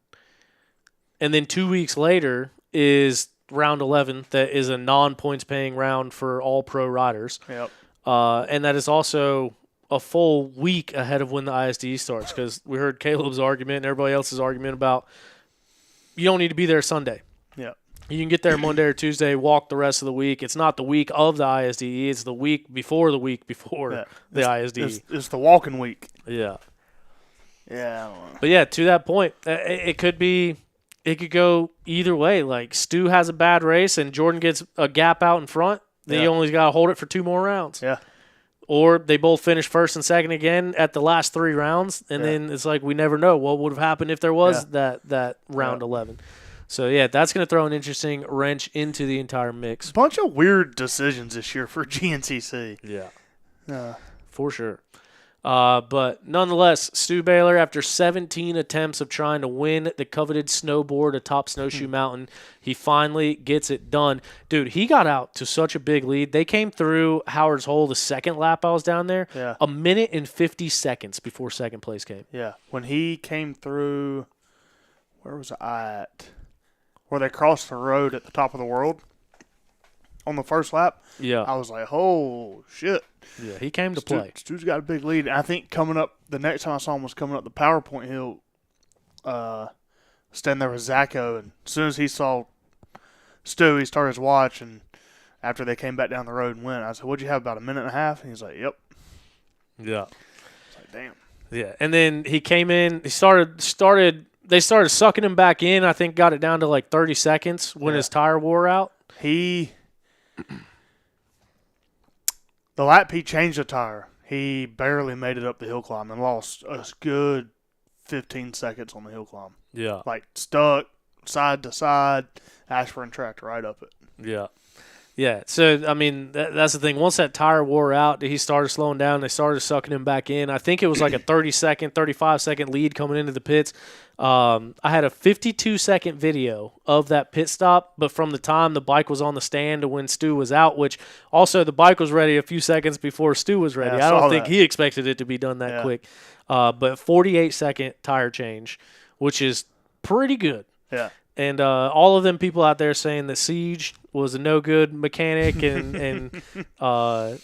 And then 2 weeks later is round 11 that is a non-points paying round for all pro riders. Yep. And that is also a full week ahead of when the ISDE starts because we heard Caleb's argument and everybody else's argument about you don't need to be there Sunday. Yeah. You can get there Monday or Tuesday, walk the rest of the week. It's not the week of the ISDE. It's the week before the the ISDE. It's the walking week. Yeah. Yeah, I don't know. But, yeah, to that point, it could be – it could go either way. Like, Stu has a bad race and Jordan gets a gap out in front. Then you only got to hold it for 2 more rounds. Yeah. Or they both finish first and second again at the last 3 rounds, and then it's like we never know what would have happened if there was that round 11. So, yeah, that's going to throw an interesting wrench into the entire mix. Bunch of weird decisions this year for GNCC. Yeah. For sure. But nonetheless, Stu Baylor, after 17 attempts of trying to win the coveted snowboard atop Snowshoe Mountain, he finally gets it done. Dude, he got out to such a big lead. They came through Howard's Hole the second lap I was down there. Yeah. 1 minute and 50 seconds before second place came. Yeah. When he came through, where was I at? Where they crossed the road at the top of the world on the first lap. Yeah. I was like, oh, shit. Yeah, he came to play. Stu's got a big lead. And I think coming up, the next time I saw him was coming up the PowerPoint hill, standing there with Zacho. And as soon as he saw Stu, he started his watch, and after they came back down the road and went, I said, "What'd you have, about a minute and a half?" And he's like, "Yep." Yeah. It's like, damn. Yeah, and then he came in. They started sucking him back in. I think got it down to like 30 seconds when his tire wore out. The lap he changed the tire, he barely made it up the hill climb and lost a good 15 seconds on the hill climb. Yeah. Like stuck side to side, Ashburn tracked right up it. Yeah. Yeah. So, I mean, that's the thing. Once that tire wore out, he started slowing down. They started sucking him back in. I think it was like a 35-second lead coming into the pits. I had a 52-second video of that pit stop, but from the time the bike was on the stand to when Stu was out, which also the bike was ready a few seconds before Stu was ready. Yeah, I don't think he expected it to be done that quick. But 48-second tire change, which is pretty good. Yeah. And all of them people out there saying that Siege was a no-good mechanic and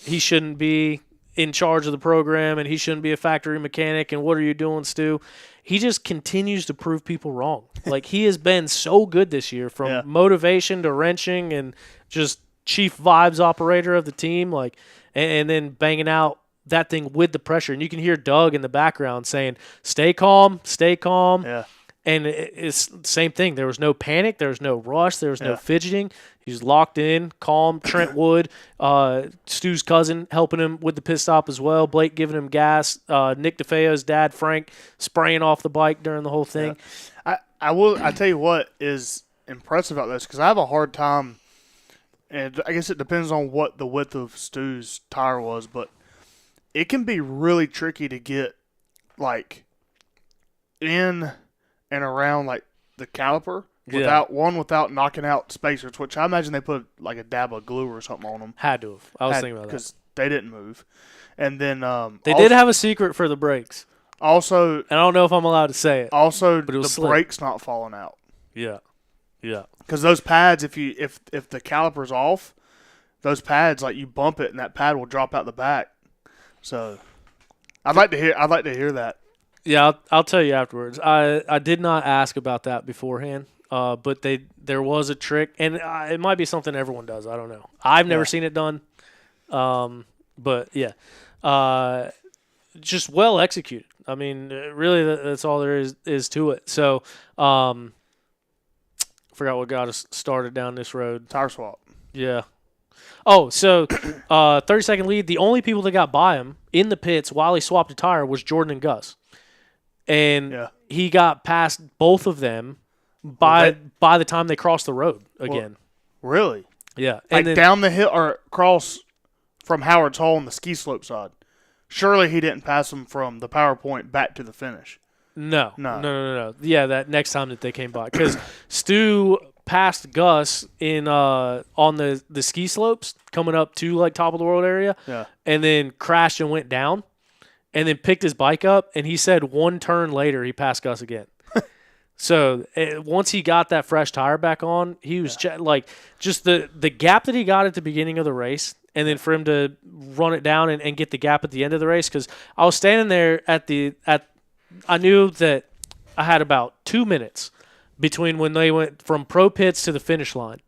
he shouldn't be in charge of the program and he shouldn't be a factory mechanic and what are you doing, Stu? He just continues to prove people wrong. Like, he has been so good this year from motivation to wrenching and just chief vibes operator of the team, like, and then banging out that thing with the pressure. And you can hear Doug in the background saying, stay calm, stay calm. Yeah. And it's the same thing. There was no panic. There was no rush. There was no fidgeting. He was locked in, calm. Trent Wood, Stu's cousin, helping him with the pit stop as well. Blake giving him gas. Nick DeFeo's dad, Frank, spraying off the bike during the whole thing. Yeah. I tell you what is impressive about this, because I have a hard time, and I guess it depends on what the width of Stu's tire was, but it can be really tricky to get, like, in and around like the caliper without knocking out spacers, which I imagine they put like a dab of glue or something on them. Had to have. I was thinking about that because they didn't move. And then they did have a secret for the brakes. Also, and I don't know if I'm allowed to say it. Also, but the brakes not falling out. Yeah, yeah. Because those pads, if the caliper's off, those pads, like, you bump it and that pad will drop out the back. So I'd like to hear that. Yeah, I'll tell you afterwards. I did not ask about that beforehand, but there was a trick, and it might be something everyone does. I don't know. I've never seen it done, but yeah, just well executed. I mean, really, that's all there is to it. So, forgot what got us started down this road. Tire swap. Yeah. Oh, so 30-second lead. The only people that got by him in the pits while he swapped a tire was Jordan and Gus. And he got past both of them by the time they crossed the road again. Well, really? Yeah. Like, then, down the hill or across from Howard's Hole on the ski slope side. Surely he didn't pass him from the power point back to the finish. No. Yeah, that next time that they came by. Because Stu passed Gus in on the ski slopes coming up to like top of the world area. Yeah. And then crashed and went down. And then picked his bike up, and he said one turn later he passed Gus again. So once he got that fresh tire back on, he was just the gap that he got at the beginning of the race, and then for him to run it down and get the gap at the end of the race. Because I was standing there I knew that I had about 2 minutes between when they went from pro pits to the finish line.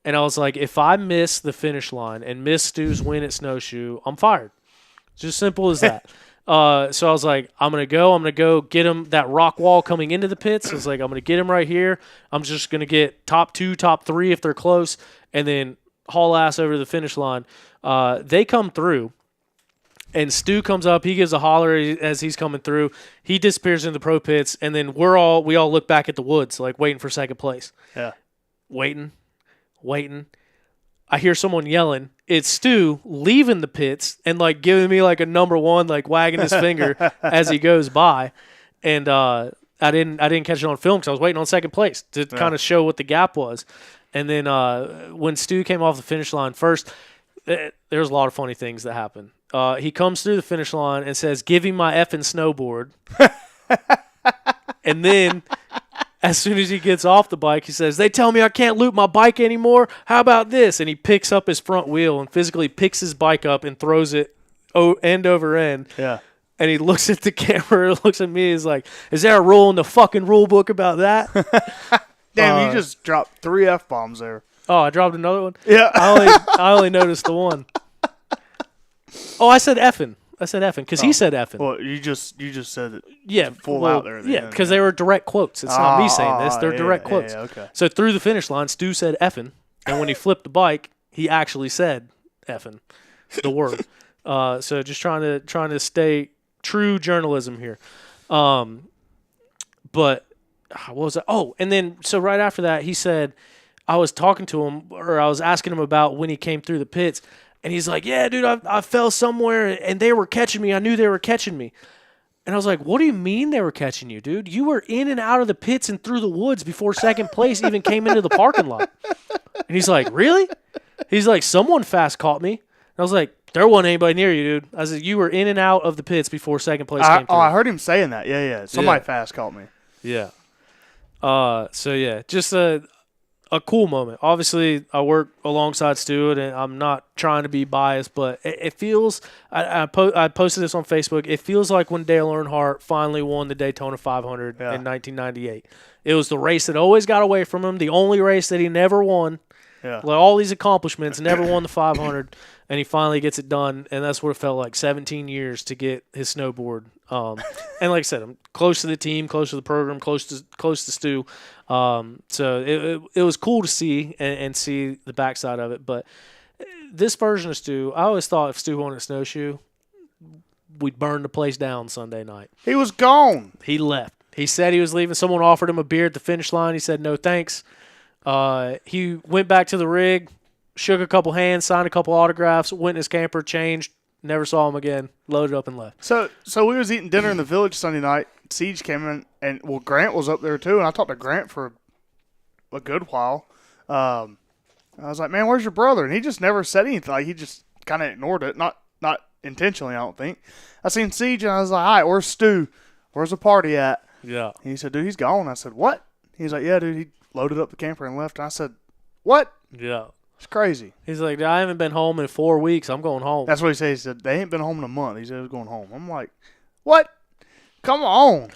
And I was like, if I miss the finish line and miss Stu's win at Snowshoe, I'm fired. It's just simple as that. So I was like, I'm going to go get him that rock wall coming into the pits. I was like, I'm going to get him right here. I'm just going to get top 2, top 3 if they're close, and then haul ass over to the finish line. They come through, and Stu comes up. He gives a holler as he's coming through. He disappears into the pro pits, and then we all look back at the woods, like waiting for second place. Yeah. Waiting. I hear someone yelling. It's Stu leaving the pits and like giving me like a number one, like wagging his finger as he goes by. And I didn't catch it on film because I was waiting on second place to kind of show what the gap was. And then when Stu came off the finish line first, there's a lot of funny things that happen. He comes through the finish line and says, "Give him my effing snowboard." And then as soon as he gets off the bike, he says, "They tell me I can't loop my bike anymore. How about this?" And he picks up his front wheel and physically picks his bike up and throws it end over end. Yeah. And he looks at the camera, looks at me, he's like, "Is there a rule in the fucking rule book about that?" Damn, you just dropped 3 F-bombs there. Oh, I dropped another one? Yeah. I only noticed the one. Oh, I said effing. Because he said effing. Well, you just said it. Yeah, full out there. Yeah, because they were direct quotes. It's not me saying this; they're direct quotes. Yeah, okay. So through the finish line, Stu said effing, and when he flipped the bike, he actually said effing, the word. So just trying to stay true journalism here. But what was it? Oh, and then so right after that, he said, I was talking to him, or I was asking him about when he came through the pits. And he's like, yeah, dude, I fell somewhere, and they were catching me. I knew they were catching me. And I was like, what do you mean they were catching you, dude? You were in and out of the pits and through the woods before second place even came into the parking lot. And he's like, really? He's like, someone fast caught me. And I was like, there wasn't anybody near you, dude. I said, you were in and out of the pits before second place came through. Oh, I heard him saying that. Yeah. Somebody fast caught me. Yeah. So, yeah, just a cool moment. Obviously, I work alongside Stuart, and I'm not trying to be biased, but it feels I posted this on Facebook. It feels like when Dale Earnhardt finally won the Daytona 500 in 1998. It was the race that always got away from him, the only race that he never won. Yeah. Like all these accomplishments, never won the 500, and he finally gets it done, and that's what it felt like, 17 years to get his snowboard. And like I said, I'm close to the team, close to the program, close to Stu. So it was cool to see and see the backside of it. But this version of Stu, I always thought if Stu won at Snowshoe, we'd burn the place down Sunday night. He was gone. He left. He said he was leaving. Someone offered him a beer at the finish line. He said, no, thanks. He went back to the rig, shook a couple hands, signed a couple autographs, went in his camper, changed, never saw him again, loaded up and left. So we was eating dinner in the village Sunday night. Siege came in, and Grant was up there too, and I talked to Grant for a good while. I was like, man, where's your brother? And he just never said anything. Like, he just kind of ignored it, not intentionally, I don't think. I seen Siege, and I was like, all right, where's Stu? Where's the party at? Yeah. And he said, dude, he's gone. I said, what? He's like, yeah, dude, he loaded up the camper and left. And I said, what? Yeah. It's crazy. He's like, I haven't been home in 4 weeks. I'm going home. That's what he said. He said, they ain't been home in a month. He said he was going home. I'm like, what? Come on.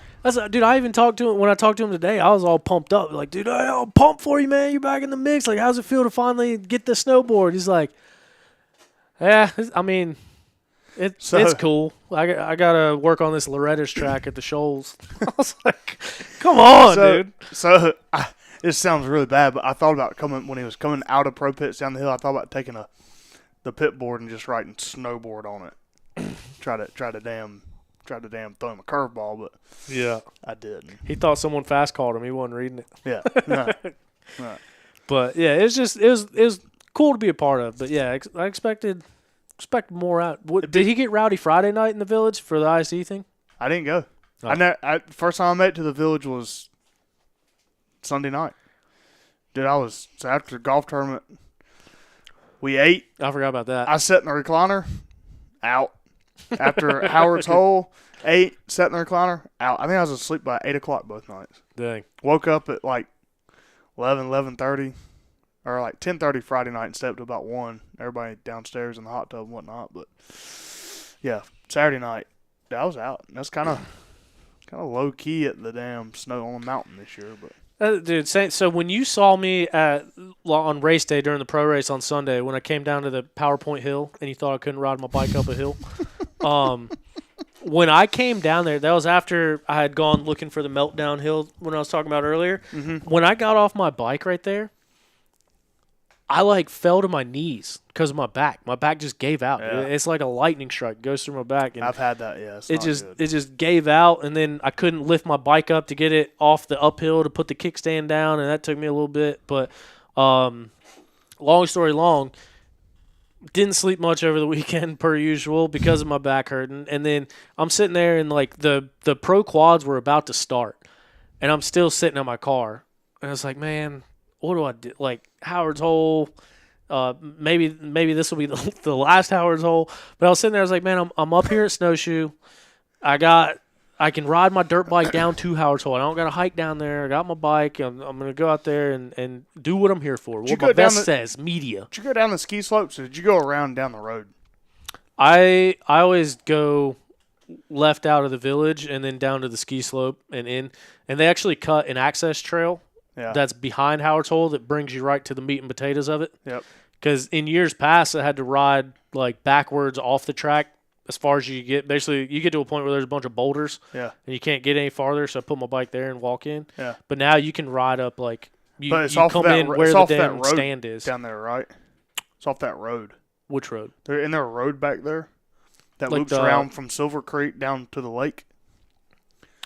Dude, I even talked to him. When I talked to him today, I was all pumped up. Like, dude, I'm pumped for you, man. You're back in the mix. Like, how's it feel to finally get the snowboard? He's like, yeah, I mean, it's cool. I got to work on this Loretta's track at the Shoals. I was like, come on, dude. So, this sounds really bad, but I thought about when he was coming out of Pro Pits down the hill, I thought about taking the pit board and just writing snowboard on it. try to damn throw him a curveball, but yeah, I didn't. He thought someone fast called him. He wasn't reading it. Yeah. No. But yeah, it was cool to be a part of. But yeah, I expected more out. Did he get rowdy Friday night in the village for the IC thing? I didn't go. Oh. First time I made it to the village was Sunday night. Dude, so after the golf tournament, we ate. I forgot about that. I sat in the recliner, out. After Howard's hole, ate, sat in the recliner, out. I think I was asleep by 8 o'clock both nights. Dang. Woke up at like 11:30, or like 10:30 Friday night and slept to about 1. Everybody downstairs in the hot tub and whatnot. But, yeah, Saturday night, I was out. That's kind of low-key at the damn snow on the mountain this year. But dude, so when you saw me on race day during the pro race on Sunday, when I came down to the PowerPoint hill and you thought I couldn't ride my bike up a hill, when I came down there, that was after I had gone looking for the meltdown hill when I was talking about earlier. Mm-hmm. When I got off my bike right there, I fell to my knees because of my back. My back just gave out. Yeah. It's like a lightning strike goes through my back. And I've had that. Yeah, it just gave out, and then I couldn't lift my bike up to get it off the uphill to put the kickstand down, and that took me a little bit. But long story long, didn't sleep much over the weekend per usual because of my back hurting. And then I'm sitting there, and the pro quads were about to start, and I'm still sitting in my car, and I was like, man, what do I do? Like Howard's hole. Maybe this will be the last Howard's hole. But I was sitting there. I was like, man, I'm up here at Snowshoe. I can ride my dirt bike down to Howard's hole. I don't got to hike down there. I got my bike. I'm going to go out there and do what I'm here for. What my vest says, media. Did you go down the ski slopes, or did you go around down the road? I always go left out of the village and then down to the ski slope and in. And they actually cut an access trail that's behind Howard's Hole that brings you right to the meat and potatoes of it. Yep. Because in years past, I had to ride like backwards off the track as far as you get. Basically, you get to a point where there's a bunch of boulders, Yeah. and you can't get any farther. So I put my bike there and walk in. Yeah. But now you can ride up like you off come that, in where it's the off that damn road stand is. down there, right? It's off that road. Which road? Isn't there a road back there that Like loops around from Silver Creek down to the lake?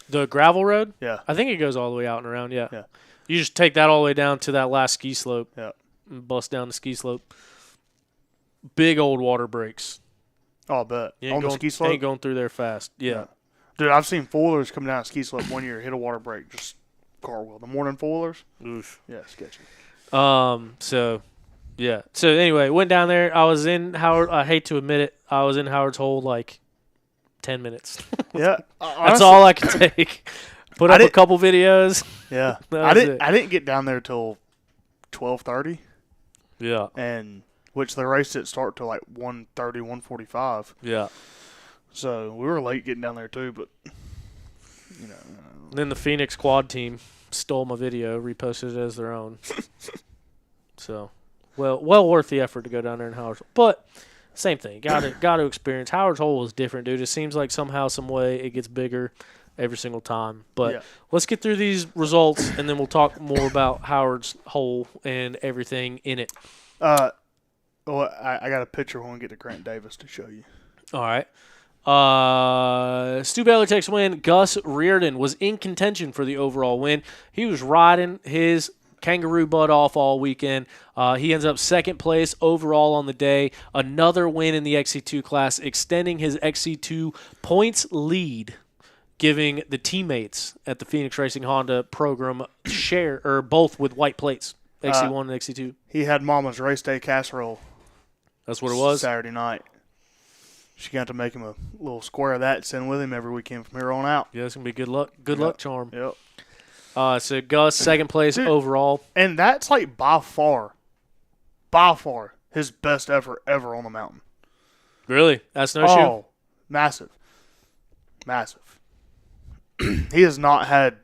The gravel road? Yeah. I think it goes all the way out and around. Yeah. Yeah. You just take that all the way down to that last ski slope. Yeah. And bust down the ski slope. Big old water breaks. Oh, I bet. You ain't On going, the ski slope? ain't going through there fast. Yeah. Dude, I've seen foilers come down a ski slope one year, hit a water break, just cartwheel. The morning foilers? Oof. Yeah, sketchy. So, yeah. So, anyway, went down there. I was in Howard. I hate to admit it. I was in Howard's Hole like 10 minutes. Yeah. That's all I could take. Put up a couple videos. Yeah. I didn't get down there till 12:30. Yeah. And which the race didn't start till like 1:30, 1:45. Yeah. So we were late getting down there too, but Then the Phoenix quad team stole my video, reposted it as their own. So, well worth the effort to go down there in Howard's Hole. But same thing, got to experience. Howard's Hole is different, dude. It seems like somehow, some way, it gets bigger every single time. But let's get through these results, and then we'll talk more about Howard's Hole and everything in it. Well, I got a picture when we get to Grant Davis to show you. All right. Stu Baylor takes win. Gus Reardon was in contention for the overall win. He was riding his kangaroo butt off all weekend. He ends up second place overall on the day. Another win in the XC2 class, extending his XC2 points lead, giving the teammates at the Phoenix Racing Honda program both with white plates, XC1 and XC2. He had Mama's race day casserole. That's what it was? Saturday night. She got to make him a little square of that and send with him every weekend from here on out. Yeah, it's going to be good luck charm. Yep. So Gus, second place overall. And that's like by far, his best effort ever on the mountain. Really? That's no shoe? Oh, massive. He has not had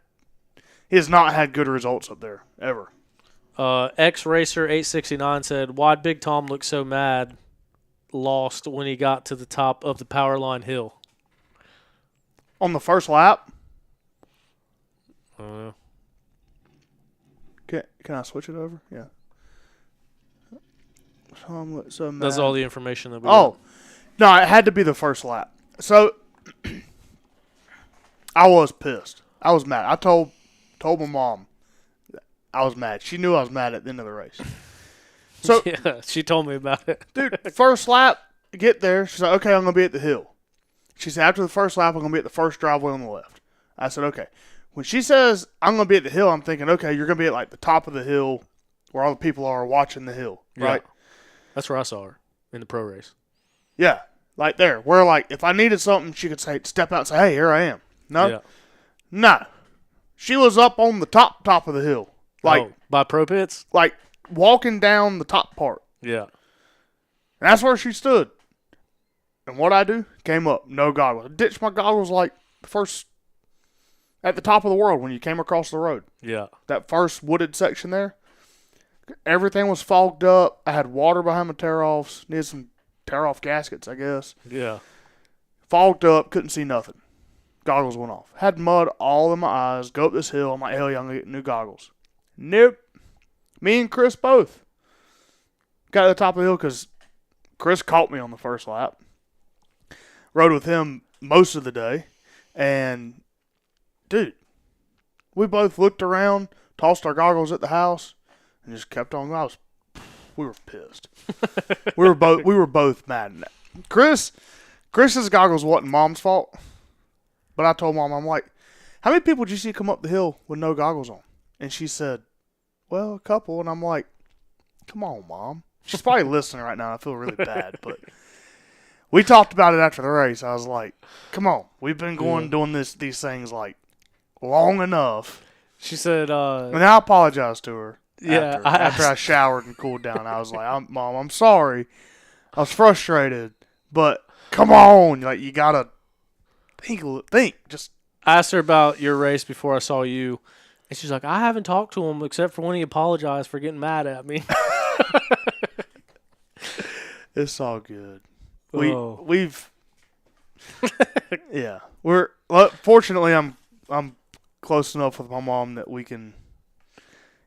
good results up there, ever. X-Racer 869 said, why'd Big Tom look so mad lost when he got to the top of the Powerline Hill? On the first lap? I don't know. Can I switch it over? Yeah. Tom looked so mad. That's all the information that we got. No, it had to be the first lap. So, I was pissed. I was mad. I told my mom I was mad. She knew I was mad at the end of the race. So yeah, she told me about it. Dude, first lap, get there. She's like, okay, I'm going to be at the hill. She said, after the first lap, I'm going to be at the first driveway on the left. I said, okay. When she says, I'm going to be at the hill, I'm thinking, okay, you're going to be at like the top of the hill where all the people are watching the hill, right? Yeah. That's where I saw her in the pro race. Yeah, like there. Where like if I needed something, she could say, step out and say, hey, here I am. No. She was up on the top of the hill. Like by pro pits? Like walking down the top part. Yeah. And that's where she stood. And what I do? Came up. No goggles. I ditched my goggles like the first at the top of the world when you came across the road. Yeah. That first wooded section there. Everything was fogged up. I had water behind my tear-offs. Needed some tear-off gaskets, I guess. Yeah. Fogged up. Couldn't see nothing. Goggles went off. Had mud all in my eyes. Go up this hill. I'm like, hell yeah, I'm going to get new goggles. Nope. Me and Chris both got to the top of the hill because Chris caught me on the first lap. Rode with him most of the day. And, dude, we both looked around, tossed our goggles at the house, and just kept on going. We were pissed. we were both mad. Chris's goggles wasn't Mom's fault. But I told Mom, I'm like, how many people did you see come up the hill with no goggles on? And she said, well, a couple. And I'm like, come on, Mom. She's probably listening right now. I feel really bad. But we talked about it after the race. I was like, come on. We've been doing these things like long enough. She said, and I apologized to her. Yeah. After I showered and cooled down. I was like, Mom, I'm sorry. I was frustrated. But come on. Like, you got to think. Just I asked her about your race before I saw you, And she's like, I haven't talked to him except for when he apologized for getting mad at me. It's all good. Oh. We've yeah. Fortunately I'm close enough with my mom that we can,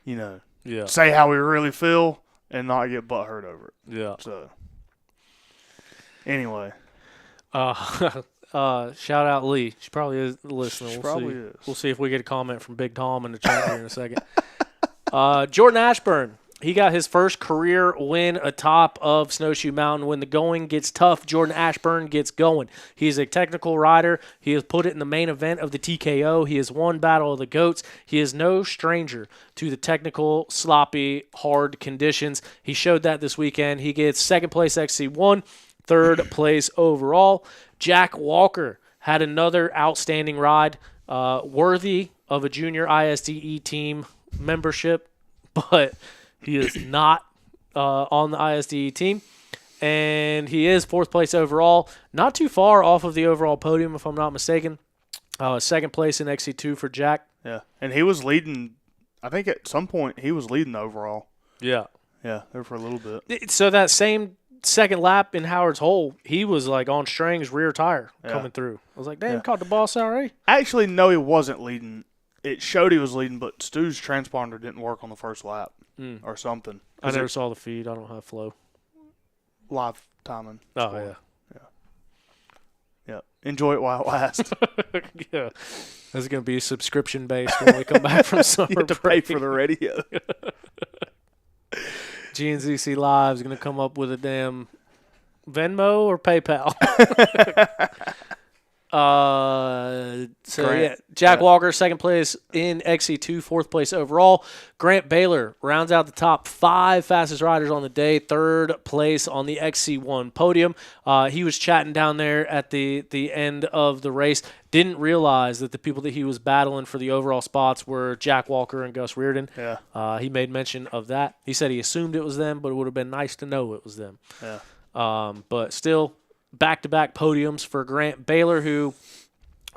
say how we really feel and not get butthurt over it. Yeah. So anyway. Shout out Lee. She probably is listening. She probably is. We'll see if we get a comment from Big Tom in the chat here in a second. Jordan Ashburn. He got his first career win atop of Snowshoe Mountain. When the going gets tough, Jordan Ashburn gets going. He's a technical rider. He has put it in the main event of the TKO. He has won Battle of the Goats. He is no stranger to the technical, sloppy, hard conditions. He showed that this weekend. He gets second place XC1, third place overall. Jack Walker had another outstanding ride, worthy of a junior ISDE team membership, but he is not on the ISDE team, and he is fourth place overall. Not too far off of the overall podium, if I'm not mistaken. Second place in XC2 for Jack. Yeah, and he was leading. I think at some point he was leading the overall. Yeah. Yeah, there for a little bit. So that same second lap in Howard's Hole, he was like on Strang's rear tire coming through. I was like, damn, caught the boss already? Actually, no, he wasn't leading. It showed he was leading, but Stu's transponder didn't work on the first lap or something. I never saw the feed. I don't have flow. Live timing. Oh, yeah. Yeah. Enjoy it while it lasts. Yeah. This is going to be subscription-based when we come back from summer You have to break. pay for the radio. GNCC Live is going to come up with a damn Venmo or PayPal. Jack Walker, second place in XC2, fourth place overall. Grant Baylor rounds out the top 5 fastest riders on the day, third place on the XC1 podium. He was chatting down there at the end of the race. Didn't realize that the people that he was battling for the overall spots were Jack Walker and Gus Reardon. Yeah. He made mention of that. He said he assumed it was them, but it would have been nice to know it was them. Yeah. But still, back-to-back podiums for Grant Baylor, who,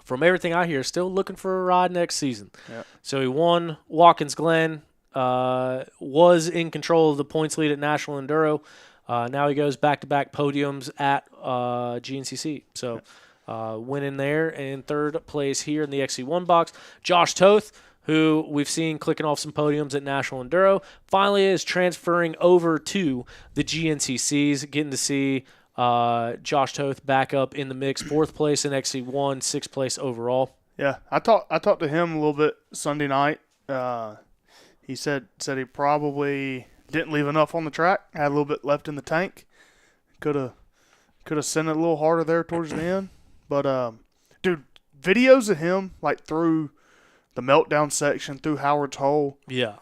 from everything I hear, is still looking for a ride next season. Yep. So he won Watkins Glen, was in control of the points lead at National Enduro. Now he goes back-to-back podiums at GNCC. So winning there and third place here in the XC1 box. Josh Toth, who we've seen clicking off some podiums at National Enduro, finally is transferring over to the GNCCs, getting to see Josh Toth back up in the mix, fourth place in XC1, sixth place overall. Yeah, I talked to him a little bit Sunday night. He said he probably didn't leave enough on the track, had a little bit left in the tank. Could have sent it a little harder there towards the end. But dude, videos of him like through the meltdown section, through Howard's Hole. Yeah.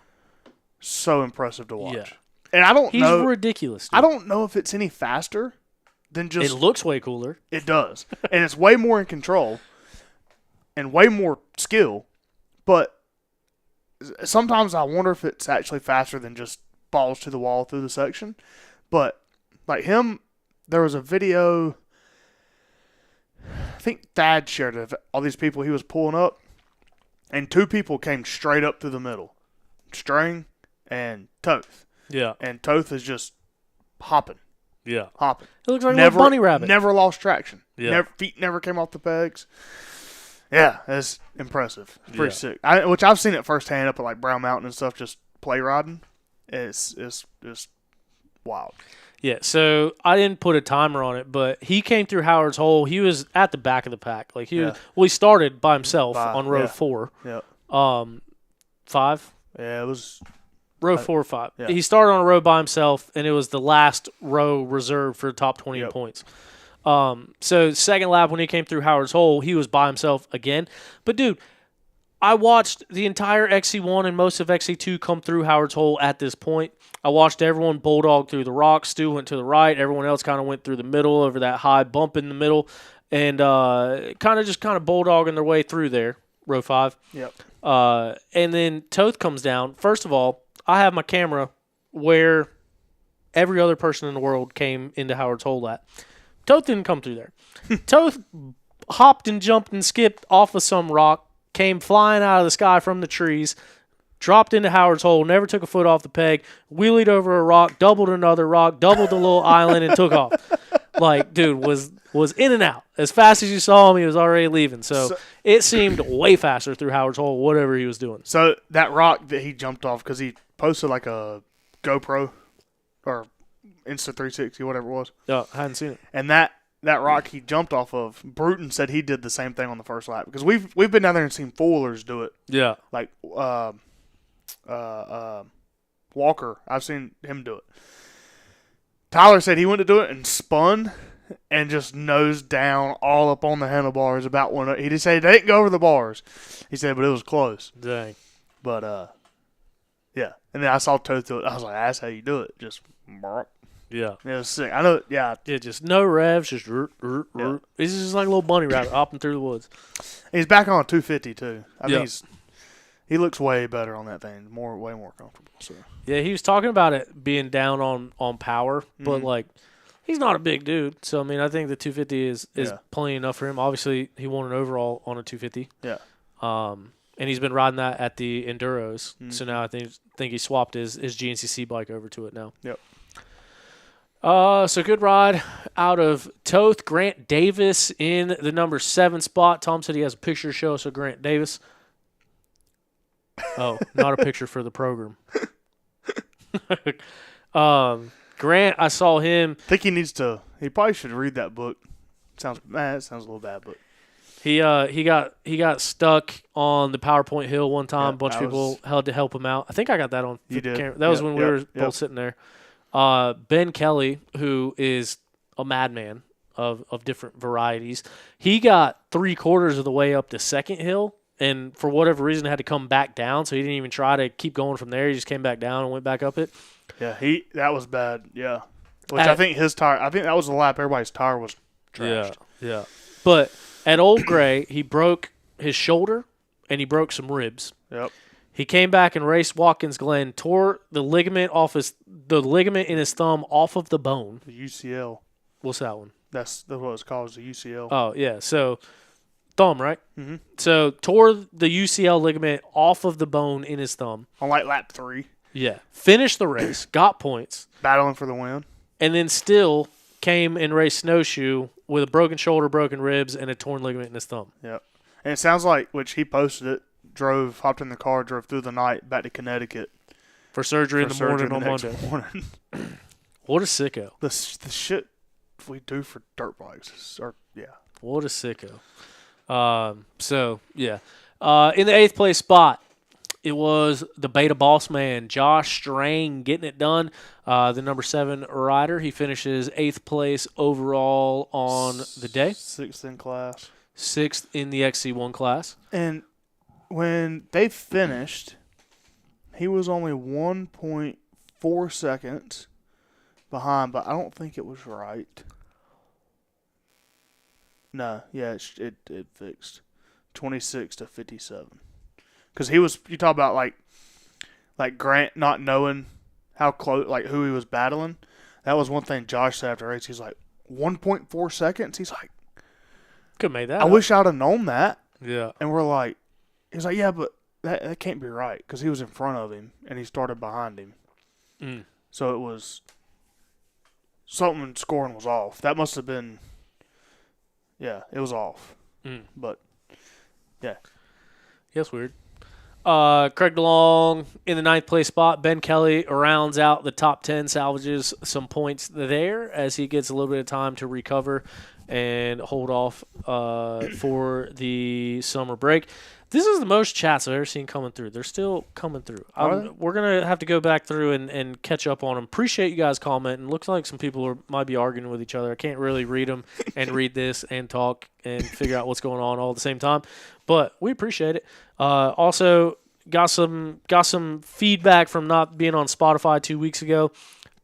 So impressive to watch. Yeah. And I don't know. He's ridiculous, dude. I don't know if it's any faster than just. It looks way cooler. It does. And it's way more in control and way more skill. But sometimes I wonder if it's actually faster than just balls to the wall through the section. But like him, there was a video. I think Thad shared it. All these people he was pulling up. And 2 people came straight up through the middle. String and Toth. Yeah. And Toth is just hopping. Yeah. Hopping. It looks like a little bunny rabbit. Never lost traction. Yeah. Feet never came off the pegs. Yeah, that's impressive. It's pretty Yeah. sick. Which I've seen it firsthand up at like Brown Mountain and stuff, just play riding. It's wild. Yeah, so I didn't put a timer on it, but he came through Howard's Hole. He was at the back of the pack. Like he started by himself on row 4. Yeah. 5. Yeah, it was row 4 or 5. Yeah. He started on a row by himself, and it was the last row reserved for the top 20 points. So second lap when he came through Howard's Hole, he was by himself again. But dude, I watched the entire XC1 and most of XC2 come through Howard's Hole at this point. I watched everyone bulldog through the rocks. Stu went to the right. Everyone else kind of went through the middle over that high bump in the middle and kind of bulldogging their way through there, row 5. Yep. And then Toth comes down. First of all, I have my camera where every other person in the world came into Howard's Hole at. Toth didn't come through there. Toth hopped and jumped and skipped off of some rock came flying out of the sky from the trees, dropped into Howard's hole, never took a foot off the peg, wheelied over a rock, doubled another rock, doubled the little island, and took off. Like, dude, was in and out. As fast as you saw him, he was already leaving. So it seemed way faster through Howard's hole, whatever he was doing. So that rock that he jumped off, because he posted like a GoPro or Insta360, whatever it was. Oh, I hadn't seen it. And that rock he jumped off of, Bruton said he did the same thing on the first lap. Because we've been down there and seen foolers do it. Yeah. Like Walker, I've seen him do it. Tyler said he went to do it and spun and just nosed down all up on the handlebars about one. He just said they didn't go over the bars. He said, but it was close. Dang. But, yeah. And then I saw Toad do it. I was like, that's how you do it. Just, yeah. It was sick. I know, yeah. Yeah, just no revs, just He's just like a little bunny rabbit hopping through the woods. He's back on a 250 too. I think he looks way better on that thing. Way more comfortable. So. Yeah, he was talking about it being down on power, but like he's not a big dude. So I mean, I think the 250 is plenty enough for him. Obviously, he won an overall on a 250. Yeah. And he's been riding that at the Enduros. So now I think he swapped his GNCC bike over to it now. Yep. So good ride out of Toth. Grant Davis in the number 7 spot. Tom said he has a picture to show us of Grant Davis. Oh, not a picture for the program. Grant, I saw him. I think he probably should read that book. It sounds a little bad, but he got stuck on the PowerPoint hill one time. A bunch of people had to help him out. I think I got that on camera. That was when we were both sitting there. Ben Kelly, who is a madman of different varieties, he got 3/4 of the way up the second hill, and for whatever reason had to come back down. So he didn't even try to keep going from there. He just came back down and went back up it. Yeah, that was bad. Yeah, I think his tire. I think that was the lap. Everybody's tire was trashed. Yeah. But at Old Gray, he broke his shoulder and he broke some ribs. Yep. He came back and raced Watkins Glen, tore the ligament in his thumb off of the bone. The UCL. What's that one? That's what it's called, the UCL. Oh, yeah. So, thumb, right? Mm-hmm. So, tore the UCL ligament off of the bone in his thumb. On like lap 3. Yeah. Finished the race, got points. Battling for the win. And then still came and raced Snowshoe with a broken shoulder, broken ribs, and a torn ligament in his thumb. Yep. And it sounds like, which he posted it, hopped in the car, drove through the night back to Connecticut. For surgery in the morning on Monday. What a sicko. The shit we do for dirt bikes. What a sicko. So, yeah. In the 8th place spot, it was the Beta Boss Man, Josh Strang, getting it done. The number 7 rider. He finishes 8th place overall on the day. 6th in class. 6th in the XC1 class. And when they finished, he was only 1.4 seconds behind, but I don't think it was right. No, yeah, it fixed 26 to 57. Because you talk about like Grant not knowing how close, like who he was battling. That was one thing Josh said after the race. He's like 1.4 seconds. He's like, could have made that. I wish I'd have known that. Yeah, and we're like. He's like, yeah, but that can't be right because he was in front of him and he started behind him. So it was something scoring was off. That must have been, it was off. But, yeah. That's weird. Craig DeLong in the 9th place spot. Ben Kelly rounds out the top 10, salvages some points there as he gets a little bit of time to recover and hold off for the summer break. This is the most chats I've ever seen coming through. They're still coming through. We're going to have to go back through and catch up on them. Appreciate you guys commenting. Looks like some people might be arguing with each other. I can't really read them and read this and talk and figure out what's going on all at the same time. But we appreciate it. Also, got some feedback from not being on Spotify 2 weeks ago.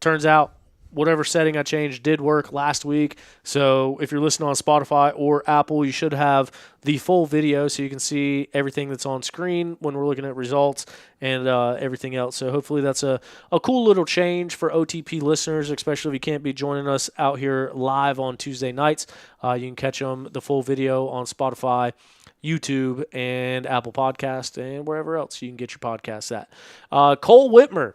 Turns out whatever setting I changed did work last week. So if you're listening on Spotify or Apple, you should have the full video so you can see everything that's on screen when we're looking at results and everything else. So hopefully that's a cool little change for OTP listeners, especially if you can't be joining us out here live on Tuesday nights. You can catch the full video on Spotify, YouTube and Apple Podcast and wherever else you can get your podcasts at. Cole Whitmer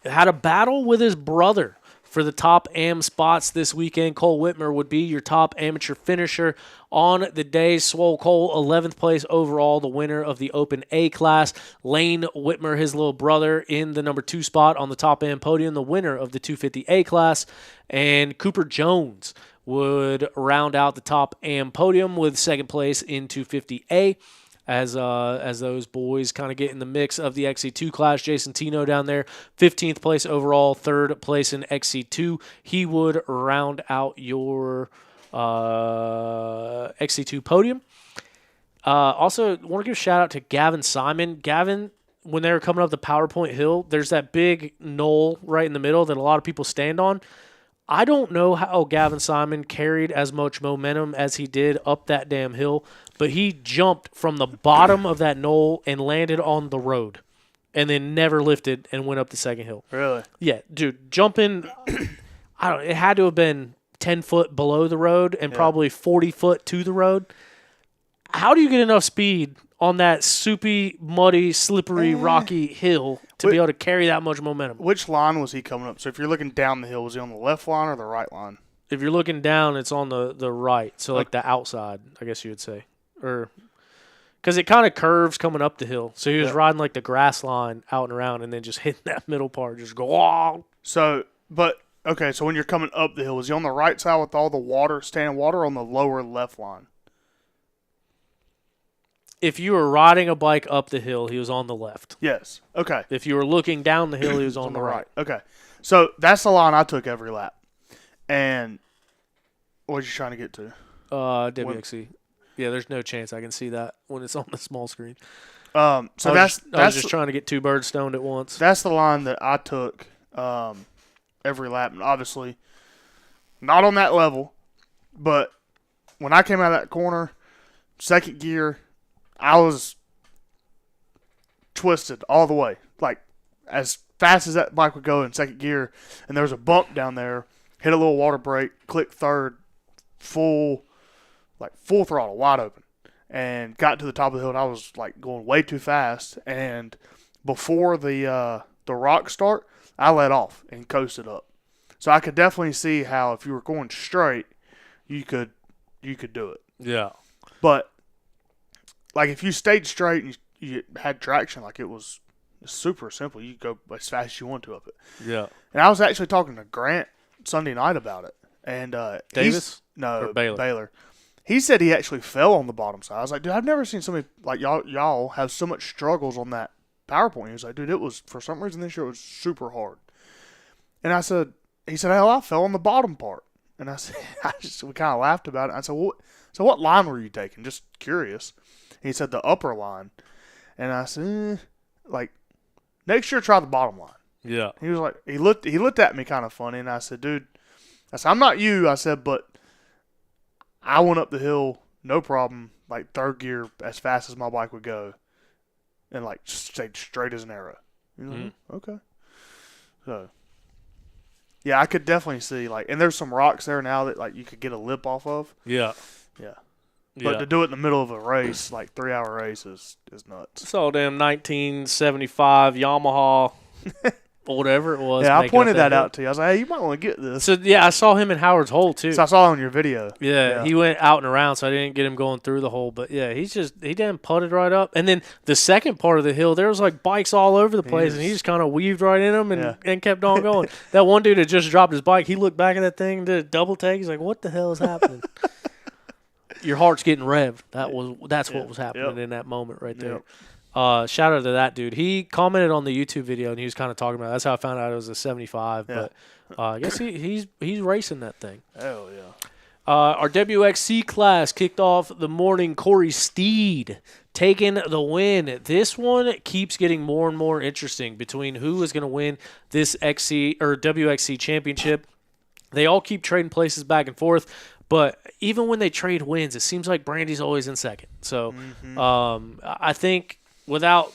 had a battle with his brother for the top AM spots this weekend. Cole Whitmer would be your top amateur finisher on the day. Swole Cole, 11th place overall, the winner of the Open A class. Lane Whitmer, his little brother, in the number 2 spot on the top AM podium, the winner of the 250 A class. And Cooper Jones would round out the top AM podium with 2nd place in 250A. As those boys kind of get in the mix of the XC2 class. Jason Tino down there, 15th place overall, 3rd place in XC2. He would round out your XC2 podium. Also, want to give a shout out to Gavin Simon. Gavin, when they were coming up the PowerPoint Hill, there's that big knoll right in the middle that a lot of people stand on. I don't know how Gavin Simon carried as much momentum as he did up that damn hill, but he jumped from the bottom of that knoll and landed on the road and then never lifted and went up the second hill. Really? Yeah, dude, jumping, it had to have been 10 foot below the road and probably 40 foot to the road. How do you get enough speed on that soupy, muddy, slippery, rocky hill to be able to carry that much momentum? Which line was he coming up? So if you're looking down the hill, was he on the left line or the right line? If you're looking down, it's on the right, so like the outside, I guess you would say. Or because it kind of curves coming up the hill. So he was riding like the grass line out and around and then just hitting that middle part, just go, oh. So, okay, so when you're coming up the hill, is he on the right side with all the water, standing water, or on the lower left line? If you were riding a bike up the hill, he was on the left. Yes. Okay. If you were looking down the hill, he was on the right. Okay. So that's the line I took every lap. And what was you trying to get to? WXC. Yeah, there's no chance I can see that when it's on the small screen. I was just trying to get 2 birds stoned at once. That's the line that I took every lap. And obviously, not on that level, but when I came out of that corner, second gear, I was twisted all the way, like as fast as that bike would go in second gear. And there was a bump down there, hit a little water brake, clicked third, full throttle, wide open, and got to the top of the hill. And I was like going way too fast. And before the rock start, I let off and coasted up. So I could definitely see how if you were going straight, you could do it. Yeah, but like if you stayed straight and you had traction, like it was super simple. You could go as fast as you want to up it. Yeah. And I was actually talking to Grant Sunday night about it. And Davis? No, Baylor. Baylor. He said he actually fell on the bottom side. I was like, dude, I've never seen somebody like y'all have so much struggles on that PowerPoint. He was like, dude, it was, for some reason this year it was super hard. And he said, hell, I fell on the bottom part. And I said, we kind of laughed about it. I said, what line were you taking? Just curious. He said the upper line. And I said, next year try the bottom line. Yeah. He was like, he looked at me kind of funny, and I said, dude, I'm not you. I said, but I went up the hill, no problem, like third gear as fast as my bike would go, and like stayed straight as an arrow. You know, okay. So, yeah, I could definitely see and there's some rocks there now that like you could get a lip off of. Yeah. Yeah. But to do it in the middle of a race, like 3-hour race, is nuts. It's all damn 1975 Yamaha, or whatever it was. Yeah, I pointed that out to you. I was like, hey, you might want to get this. So, yeah, I saw him in Howard's Hole, too. So I saw it on your video. Yeah, he went out and around, so I didn't get him going through the hole. But, yeah, he damn putted right up. And then the second part of the hill, there was, bikes all over the place, and he just kind of weaved right in them and kept on going. That one dude had just dropped his bike. He looked back at that thing, did a double take. He's like, what the hell is happening? Your heart's getting revved. That's what was happening in that moment right there. Shout out to that dude. He commented on the YouTube video and he was kind of talking about it. That's how I found out it was a 75. Yeah. But I guess he's racing that thing. Hell yeah. Our WXC class kicked off the morning. Corey Steed taking the win. This one keeps getting more and more interesting between who is going to win this XC or WXC championship. They all keep trading places back and forth. But even when they trade wins, it seems like Brandy's always in second. So I think without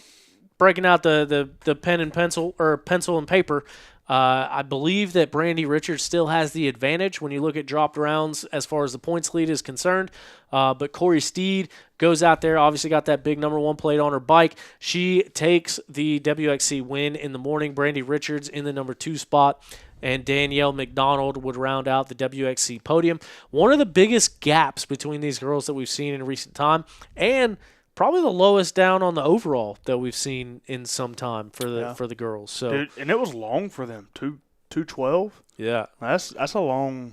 breaking out the pen and pencil or pencil and paper, I believe that Brandy Richards still has the advantage when you look at dropped rounds as far as the points lead is concerned. But Corey Steed goes out there, obviously got that big number 1 plate on her bike. She takes the WXC win in the morning. Brandy Richards in the number 2 spot. And Danielle McDonald would round out the WXC podium. One of the biggest gaps between these girls that we've seen in recent time, and probably the lowest down on the overall that we've seen in some time for the girls. So, dude, and it was long for them. 2:12. Yeah, that's a long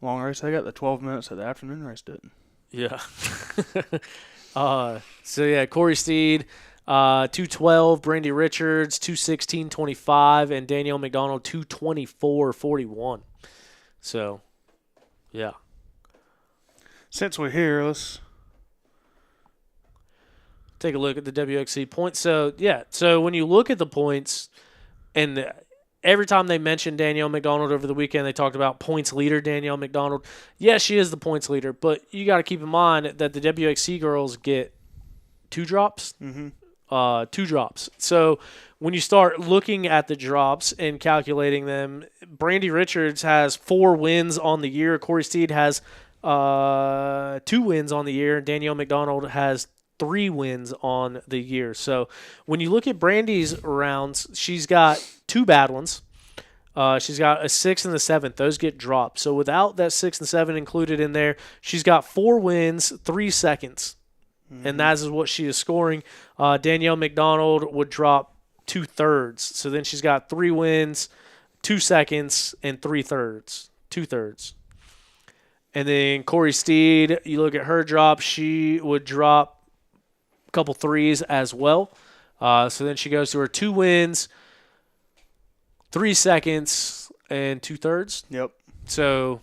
race. They got the 12 minutes that the afternoon race didn't. Yeah. So yeah, Corey Steed, 2:12. Brandy Richards, 2:16.25, and Danielle McDonald, 2:24.41. So, yeah. Since we're here, let's take a look at the WXC points. So, yeah. So, when you look at the points, and every time they mentioned Danielle McDonald over the weekend, they talked about points leader Danielle McDonald. Yes, she is the points leader, but you got to keep in mind that the WXC girls get 2 drops. Mm-hmm. 2 drops. So, when you start looking at the drops and calculating them, Brandy Richards has 4 wins on the year. Corey Steed has 2 wins on the year. Danielle McDonald has 3 wins on the year. So when you look at Brandy's rounds, she's got 2 bad ones. She's got a 6th and the 7th. Those get dropped. So without that 6 and 7 included in there, she's got 4 wins, 3 seconds. Mm-hmm. And that is what she is scoring. Danielle McDonald would drop 2/3. So then she's got 3 wins, 2 seconds, and 3/3. 2/3. And then Corey Steed, you look at her drop, she would drop couple 3s as well. So then she goes to her 2 wins, 3 seconds, and 2/3. Yep. So,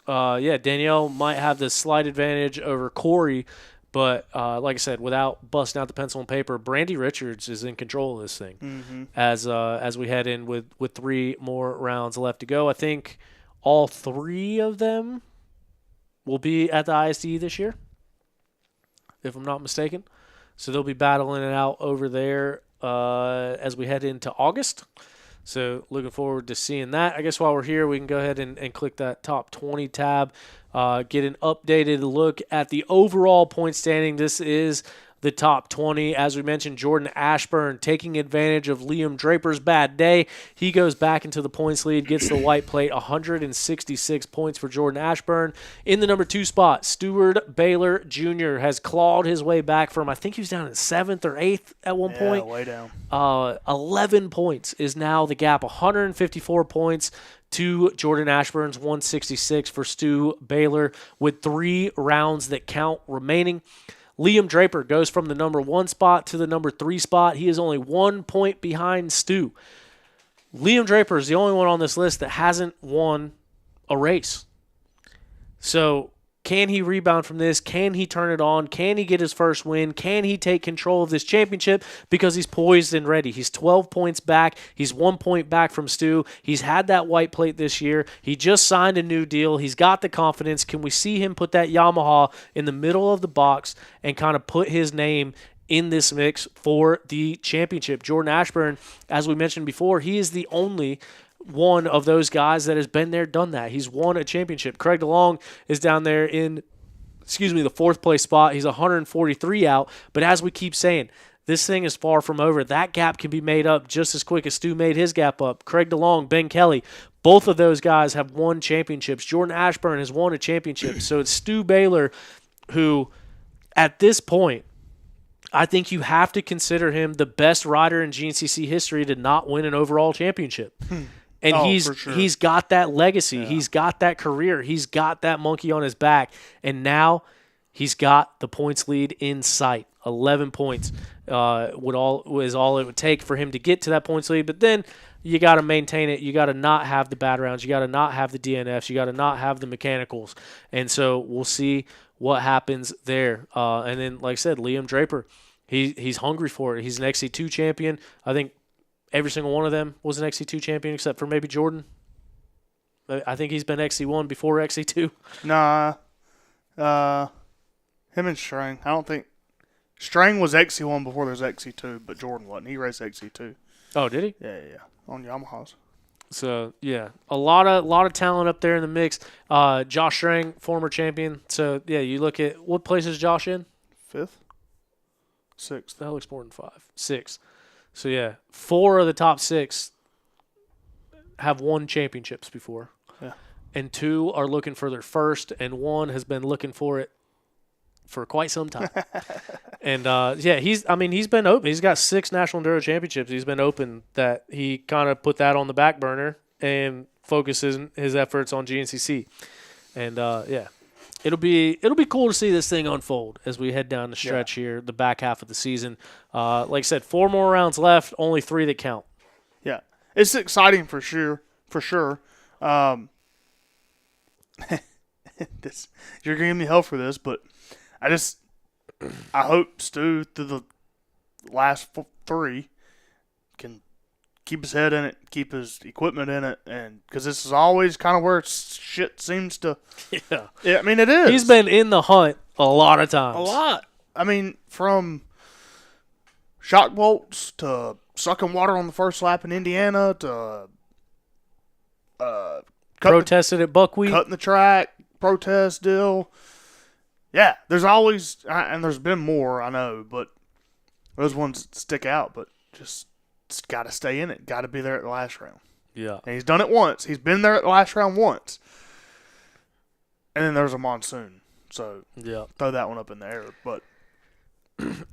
Danielle might have the slight advantage over Corey, but like I said, without busting out the pencil and paper, Brandy Richards is in control of this thing as we head in with 3 more rounds left to go. I think all 3 of them will be at the ISD this year, if I'm not mistaken. So they'll be battling it out over there as we head into August. So looking forward to seeing that. I guess while we're here, we can go ahead and click that top 20 tab, get an updated look at the overall point standing. This is the top 20. As we mentioned, Jordan Ashburn taking advantage of Liam Draper's bad day. He goes back into the points lead, gets the white plate, 166 points for Jordan Ashburn. In the number 2 spot, Stewart Baylor Jr. has clawed his way back from, I think he was down in 7th or 8th at one point. Yeah, way down. 11 points is now the gap, 154 points to Jordan Ashburn's 166 for Stu Baylor with 3 rounds that count remaining. Liam Draper goes from the number 1 spot to the number 3 spot. He is only 1 point behind Stu. Liam Draper is the only one on this list that hasn't won a race. So can he rebound from this? Can he turn it on? Can he get his first win? Can he take control of this championship? Because he's poised and ready. He's 12 points back. He's 1 point back from Stu. He's had that white plate this year. He just signed a new deal. He's got the confidence. Can we see him put that Yamaha in the middle of the box and kind of put his name in this mix for the championship? Jordan Ashburn, as we mentioned before, he is the only one of those guys that has been there, done that. He's won a championship. Craig DeLong is down there in, the 4th place spot. He's 143 out. But as we keep saying, this thing is far from over. That gap can be made up just as quick as Stu made his gap up. Craig DeLong, Ben Kelly, both of those guys have won championships. Jordan Ashburn has won a championship. So it's Stu Baylor who, at this point, I think you have to consider him the best rider in GNCC history to not win an overall championship. And he's got that legacy. Yeah. He's got that career. He's got that monkey on his back. And now he's got the points lead in sight. 11 points was all it would take for him to get to that points lead. But then you got to maintain it. You got to not have the bad rounds. You got to not have the DNFs. You got to not have the mechanicals. And so we'll see what happens there. And then, like I said, Liam Draper, he's hungry for it. He's an XC2 champion. I think every single one of them was an XC2 champion except for maybe Jordan. I think he's been XC1 before XC2. Nah. Him and Strang. I don't think. Strang was XC1 before there's XC2, but Jordan wasn't. He raced XC2. Oh, did he? Yeah, on Yamahas. So yeah, a lot of talent up there in the mix. Josh Strang, former champion. So yeah, you look at what place is Josh in? 5th, 6th. That looks more than 5, 6. So yeah, 4 of the top 6 have won championships before. Yeah. And 2 are looking for their first, and 1 has been looking for it for quite some time. And yeah, he's been open. He's got 6 national enduro championships. He's been open that he kind of put that on the back burner and focuses his efforts on GNCC. And yeah, it'll be cool to see this thing unfold as we head down the stretch here, the back half of the season. Like I said, 4 more rounds left, only 3 that count. Yeah, it's exciting for sure. You're giving me hell for this, but I hope Stu through the last 3 can keep his head in it, keep his equipment in it, and because this is always kind of where shit seems to. Yeah, I mean it is. He's been in the hunt a lot of times. A lot. I mean, from shock bolts to sucking water on the first lap in Indiana to protested at Buckwheat, cutting the track, protest deal. Yeah, there's always, and there's been more, I know, but those ones stick out. But just got to stay in it. Got to be there at the last round. Yeah. And he's done it once. He's been there at the last round once. And then there's a monsoon. So yeah, throw that one up in the air. But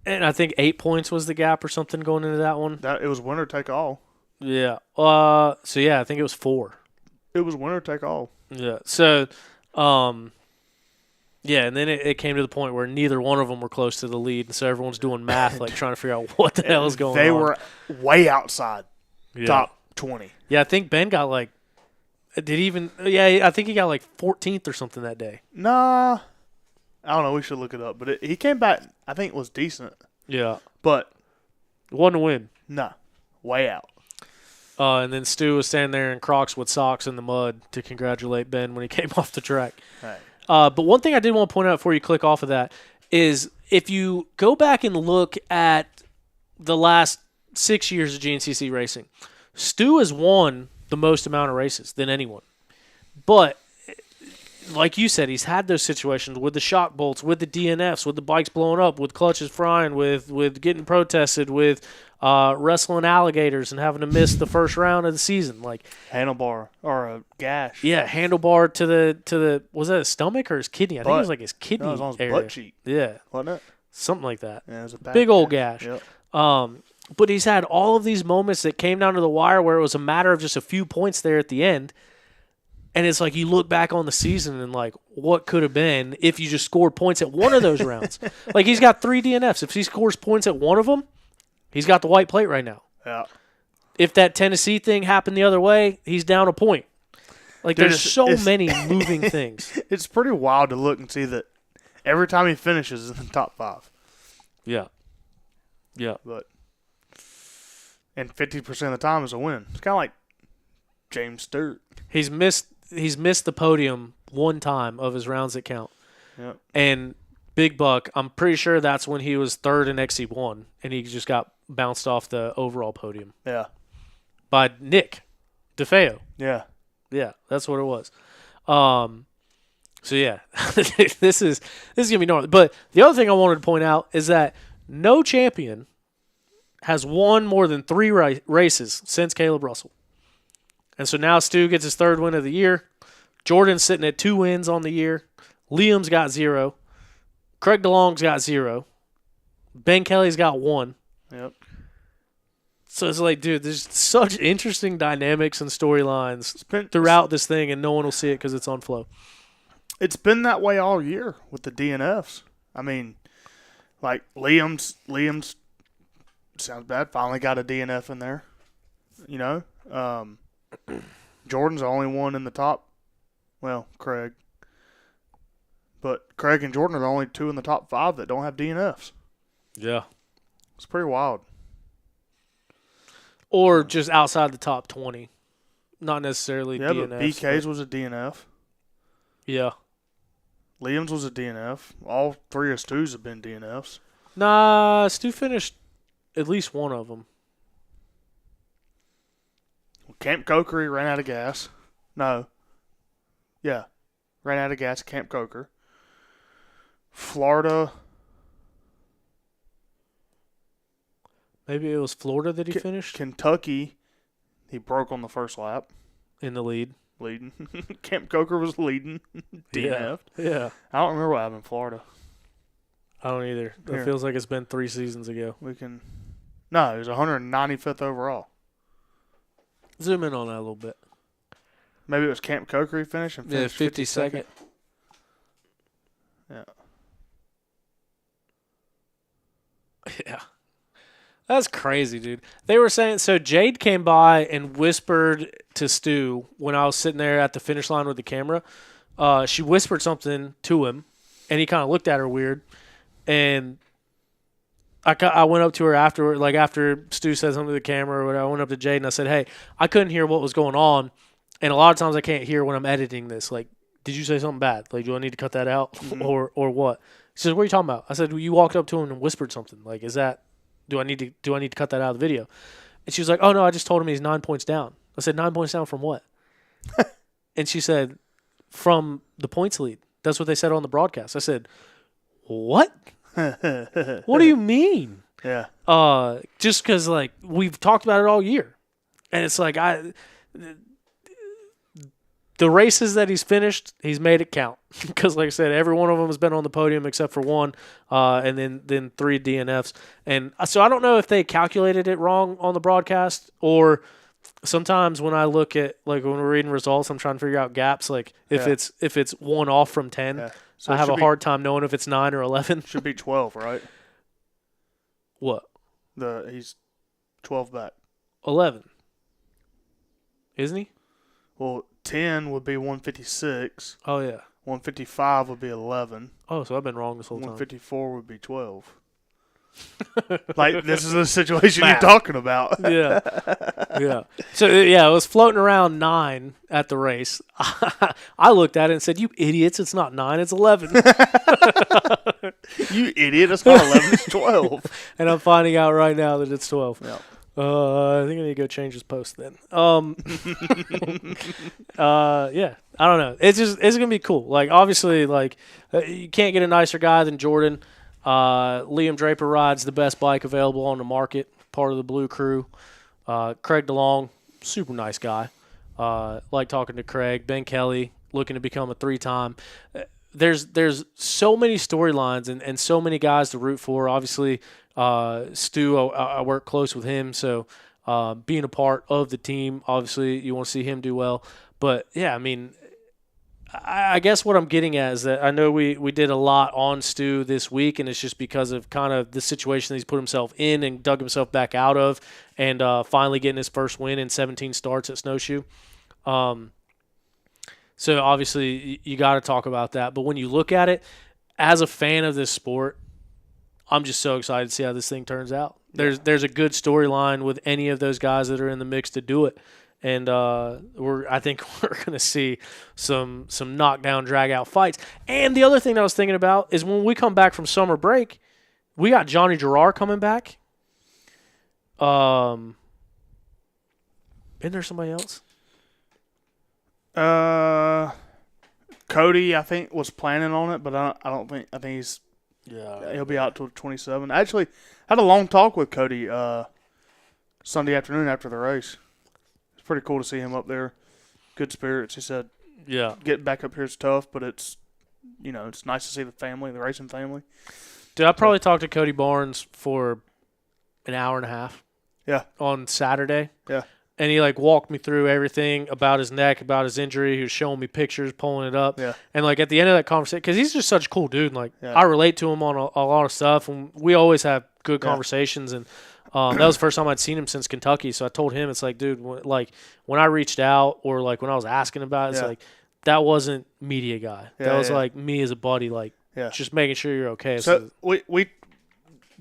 and I think 8 points was the gap or something going into that one. It was winner take all. Yeah. So yeah, I think it was 4. It was winner take all. Yeah. So, yeah, and then it came to the point where neither one of them were close to the lead, and so everyone's doing math, like trying to figure out what the hell is going on. They were way outside top 20. Yeah, I think Ben got like, I think he got like 14th or something that day. Nah, I don't know. We should look it up. But he came back, I think it was decent. Yeah. But it wasn't a win. Nah, way out. And then Stu was standing there in Crocs with socks in the mud to congratulate Ben when he came off the track. Hey. But one thing I did want to point out before you click off of that is if you go back and look at the last 6 years of GNCC racing, Stu has won the most amount of races than anyone. But like you said, he's had those situations with the shock bolts, with the DNFs, with the bikes blowing up, with clutches frying, with getting protested, with wrestling alligators and having to miss the first round of the season. Like handlebar or a gash. Yeah, handlebar to the was that his stomach or his kidney? I think it was like his kidney. No, it was on his area. butt cheek. Yeah. Wasn't it? Something like that. Yeah, it was a big old gash. Yep. But he's had all of these moments that came down to the wire where it was a matter of just a few points there at the end. And it's like you look back on the season and like what could have been if you just scored points at one of those rounds. Like he's got 3 DNFs. If he scores points at one of them, he's got the white plate right now. Yeah. If that Tennessee thing happened the other way, he's down a point. Like there's so many moving things. It's pretty wild to look and see that every time he finishes in the top 5. Yeah. Yeah. And 50% of the time is a win. It's kind of like James Stewart. He's missed the podium one time of his rounds that count. Yep. And Big Buck, I'm pretty sure that's when he was 3rd in XC1, and he just got bounced off the overall podium. Yeah. By Nick DeFeo. Yeah. Yeah, that's what it was. So yeah, this is gonna be normal. But the other thing I wanted to point out is that no champion has won more than 3 races since Caleb Russell. And so now Stu gets his 3rd win of the year. Jordan's sitting at 2 wins on the year. Liam's got 0. Craig DeLong's got 0. Ben Kelly's got 1. Yep. So it's like, dude, there's such interesting dynamics and storylines throughout this thing, and no one will see it because it's on Flow. It's been that way all year with the DNFs. I mean, like Liam's sounds bad. Finally got a DNF in there. You know, Jordan's the only one in the top. Well, Craig. But Craig and Jordan are the only 2 in the top 5 that don't have DNFs. Yeah. It's pretty wild. Or just outside the top 20. Not necessarily DNFs. Yeah, but BK's was a DNF. Yeah. Liam's was a DNF. All 3 of Stu's have been DNFs. Nah, Stu finished at least one of them. Camp Coker, he ran out of gas. No. Yeah. Ran out of gas at Camp Coker. Florida. Maybe it was Florida that he finished? Kentucky, he broke on the first lap. In the lead. Leading. Camp Coker was leading. DNF. Yeah. I don't remember what happened in Florida. I don't either. It feels like it's been 3 seasons ago. No, it was 195th overall. Zoom in on that a little bit. Maybe it was Camp Coker he finished and finished 52nd. Yeah. Yeah. That's crazy, dude. They were saying, so Jade came by and whispered to Stu when I was sitting there at the finish line with the camera. She whispered something to him, and he kind of looked at her weird. And I went up to her after, like after Stu said something to the camera or whatever. I went up to Jade and I said, hey, I couldn't hear what was going on. And a lot of times I can't hear when I'm editing this. Like, did you say something bad? Like, do I need to cut that out or what? She says, what are you talking about? I said, well, you walked up to him and whispered something. Like, is that... Do I need to cut that out of the video? And she was like, oh, no, I just told him he's 9 points down. I said, 9 points down from what? And she said, from the points lead. That's what they said on the broadcast. I said, what? What do you mean? Yeah. Just because, like, we've talked about it all year. And it's like, the races that he's finished, he's made it count. Because, like I said, every one of them has been on the podium except for one, and then 3 DNFs. And so I don't know if they calculated it wrong on the broadcast, or sometimes when I look at, like, when we're reading results, I'm trying to figure out gaps. Like, if it's 1 off from 10, so I have a hard time knowing if it's 9 or 11. Should be 12, right? What? He's 12 back. 11. Isn't he? Well, 10 would be 156. Oh, yeah. 155 would be 11. Oh, so I've been wrong this whole time. 154 would be 12. Like, this is the situation you're talking about. Yeah. Yeah. So, yeah, it was floating around 9 at the race. I looked at it and said, you idiots, it's not 9, it's 11. You idiot, it's not 11, it's 12. And I'm finding out right now that it's 12. Yeah. I think I need to go change his post then. Yeah, I don't know. It's gonna be cool. Like, obviously, like, you can't get a nicer guy than Jordan. Liam Draper rides the best bike available on the market. Part of the Blue Crew. Craig DeLong, super nice guy. Like talking to Craig. Ben Kelly, looking to become a 3-time. There's so many storylines and so many guys to root for. Obviously, Stu, I work close with him, so being a part of the team, obviously you want to see him do well. But, yeah, I mean, I guess what I'm getting at is that I know we did a lot on Stu this week, and it's just because of kind of the situation that he's put himself in and dug himself back out of, and finally getting his first win in 17 starts at Snowshoe. So, obviously, you got to talk about that. But when you look at it, as a fan of this sport, I'm just so excited to see how this thing turns out. There's a good storyline with any of those guys that are in the mix to do it. And I think we're going to see some knockdown, drag-out fights. And the other thing that I was thinking about is when we come back from summer break, we got Johnny Gerard coming back. Isn't there somebody else? Cody, I think, was planning on it, but I think he's he'll be out till 27. I actually had a long talk with Cody Sunday afternoon after the race. It's pretty cool to see him up there. Good spirits. He said, "Yeah, getting back up here is tough, but it's it's nice to see the family, the racing family." Dude, I probably talked to Cody Barnes for an hour and a half. Yeah, on Saturday. Yeah. And he, like, walked me through everything about his neck, about his injury. He was showing me pictures, pulling it up. Yeah. And, like, at the end of that conversation, because he's just such a cool dude. And, like, I relate to him on a lot of stuff. And we always have good conversations. And that was the first time I'd seen him since Kentucky. So I told him, it's like, dude, when I reached out or, like, when I was asking about it, it's like, that wasn't media guy. That was, like, me as a buddy, like, just making sure you're okay. So we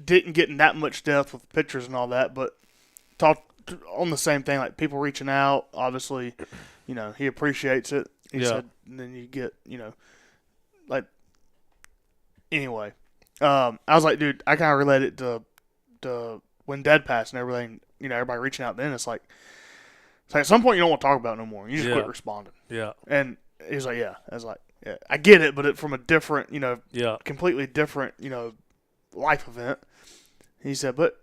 didn't get in that much depth with pictures and all that, but talked on the same thing, like people reaching out. Obviously, he appreciates it. He said, and then you get, like, anyway. I was like, dude, I kind of related to when Dad passed and everything. Everybody reaching out. Then it's like It's like at some point you don't want to talk about it no more. You just Yeah. quit responding. Yeah. And he was like, yeah. I was like, yeah, I get it, but from a different, Yeah. completely different, life event. He said, but,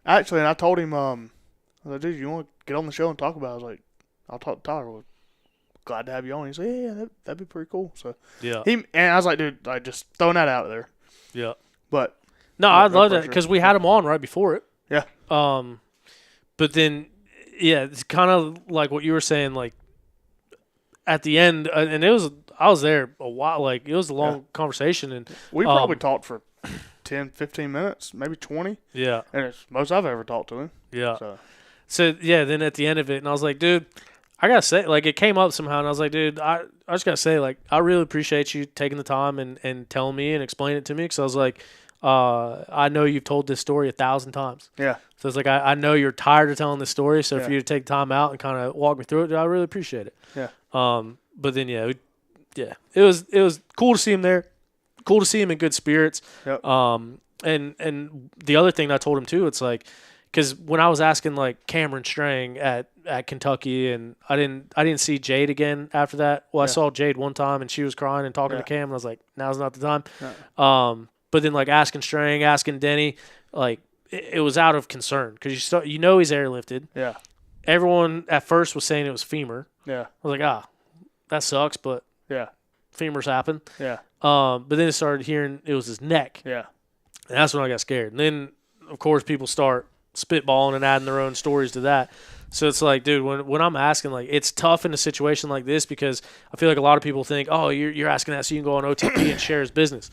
actually, and I told him, I was like, dude, you want to get on the show and talk about it? I was like, I'll talk to Tyler. Well, glad to have you on. He said, yeah, that'd be pretty cool. So Yeah. and I was like, dude, like, just throwing that out there. Yeah. But no, no, I no love that pressure. because we had him on right before it. Yeah. But then, yeah, it's kind of like what you were saying, like at the end, and I was there a while, like it was a long conversation, and we probably talked for 10, 15 minutes, maybe 20. yeah, And it's most I've ever talked to him. yeah. So Yeah, then at the end of it, and I was like, dude, I gotta say, like it came up somehow, and I was like, dude, I just gotta say, like, I really appreciate you taking the time and telling me and explaining it to me, because I was like, I know you've told this story 1,000 times. yeah, So it's like I know you're tired of telling this story, so Yeah. for you to take time out and kind of walk me through it, I really appreciate it. yeah, But then it was cool to see him there, cool to see him in good spirits. Yep. And the other thing I told him too, it's like, because when I was asking like Cameron Strang at Kentucky, and I didn't see Jade again after that. Well, I Yeah. saw Jade one time and she was crying and talking Yeah. to Cam, and I was like, now's not the time. No. But then like asking Strang, asking Denny, like it was out of concern because he's airlifted. yeah, Everyone at first was saying it was femur. yeah, I was like, that sucks, but yeah, femurs happen. yeah, But then I started hearing it was his neck, yeah, and that's when I got scared. And then, of course, people start spitballing and adding their own stories to that. So it's like, dude, when I'm asking, like, it's tough in a situation like this because I feel like a lot of people think, oh, you're asking that so you can go on OTP and share his business.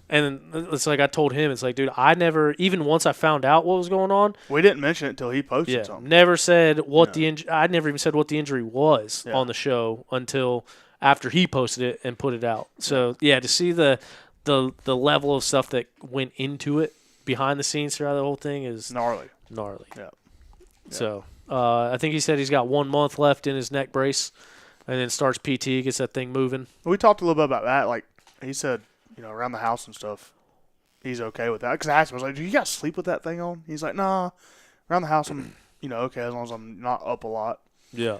And it's like I told him, it's like, dude, I never, even once I found out what was going on, we didn't mention it until he posted something. never said what No. I never even said what the injury was Yeah. on the show until after he posted it and put it out. So yeah, to see the level of stuff that went into it behind the scenes throughout the whole thing is Gnarly. Yeah. So I think he said he's got 1 month left in his neck brace, and then starts PT, gets that thing moving. We talked a little bit about that. Like he said, around the house and stuff, he's okay with that. Because I asked him, I was like, "Do you guys sleep with that thing on?" He's like, "Nah, around the house I'm, okay, as long as I'm not up a lot." Yeah.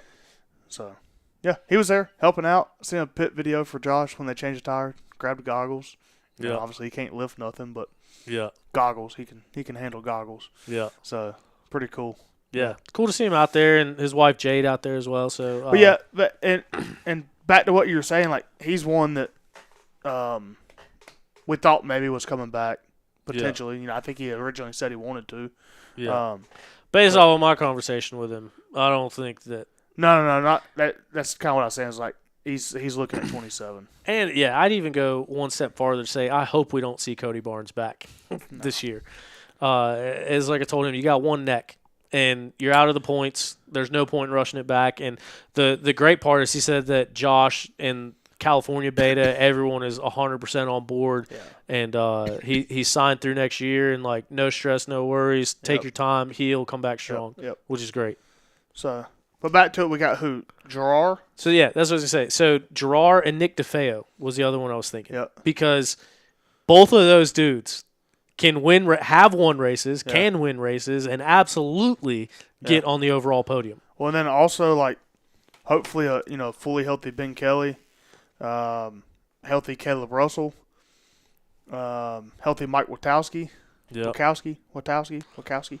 So, yeah, he was there helping out. Seen a pit video for Josh when they changed the tire. Grabbed the goggles. You know, Yeah. obviously he can't lift nothing, but Yeah. goggles he can handle goggles. Yeah. So pretty cool. Yeah. Cool to see him out there, and his wife Jade out there as well. So But yeah, and back to what you were saying, like he's one that we thought maybe was coming back potentially. I think he originally said he wanted to. yeah. Based off of my conversation with him, I don't think that. No, not that. That's kind of what I was saying. Is like he's looking at 27. And yeah, I'd even go one step farther to say I hope we don't see Cody Barnes back this year. As like I told him, you got one neck and you're out of the points. There's no point in rushing it back. And the great part is he said that Josh and California Beta, everyone is 100% on board. Yeah. And he signed through next year, and like no stress, no worries. Take Yep. your time, heal, come back strong, Yep. which is great. So, but back to it, we got who? Gerard. So yeah, that's what I was gonna say. So Gerard and Nick DeFeo was the other one I was thinking. Yep. Because both of those dudes can have won races, Yeah. can win races, and absolutely get on the overall podium. Well, and then also like hopefully a fully healthy Ben Kelly, healthy Caleb Russell, healthy Mike Wachowski. Yeah. Wachowski.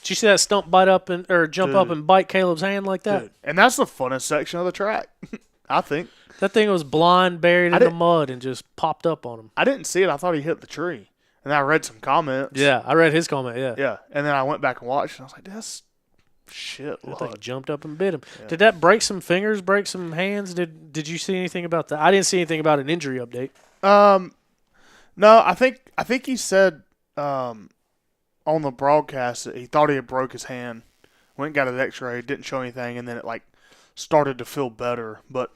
Did you see that stump bite up or jump up Dude. and bite Caleb's hand like that? Dude. And that's the funnest section of the track, I think. That thing was blind, buried in the didn't- mud, and just popped up on him. I didn't see it. I thought he hit the tree. And I read some comments. Yeah, I read his comment. Yeah. Yeah. And then I went back and watched, and I was like, that's shit. That thing Luck. jumped up and bit him. Yeah. Did that break some fingers, break some hands? Did you see anything about that? I didn't see anything about an injury update. No, I think he said on the broadcast that he thought he had broke his hand. Went and got an X-ray, didn't show anything, and then it like started to feel better. But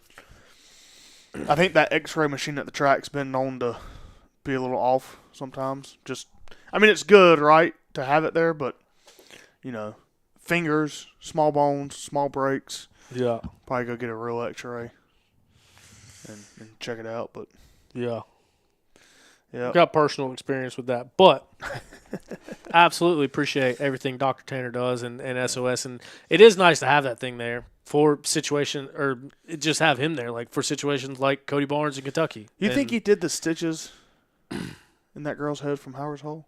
I think that X-ray machine at the track's been known to be a little off sometimes. It's good, right, to have it there, but fingers, small bones, small breaks. Yeah. Probably go get a real X-ray and check it out. But Yeah. Yeah. Got personal experience with that, but absolutely appreciate everything Dr. Tanner does and SOS, and it is nice to have that thing there for situation, or just have him there, like for situations like Cody Barnes in Kentucky. You think he did the stitches in that girl's head from Howard's Hole?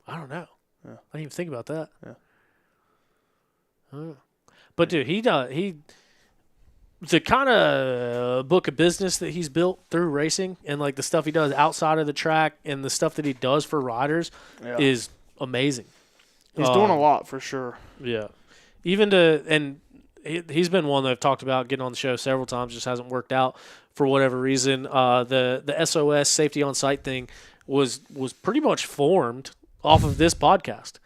I don't know. Yeah. I didn't even think about that. Yeah. But dude, the kind of book of business that he's built through racing and like the stuff he does outside of the track and the stuff that he does for riders is amazing. He's doing a lot for sure. Yeah. He's been one that I've talked about getting on the show several times, just hasn't worked out for whatever reason. The SOS safety on site thing was pretty much formed off of this podcast.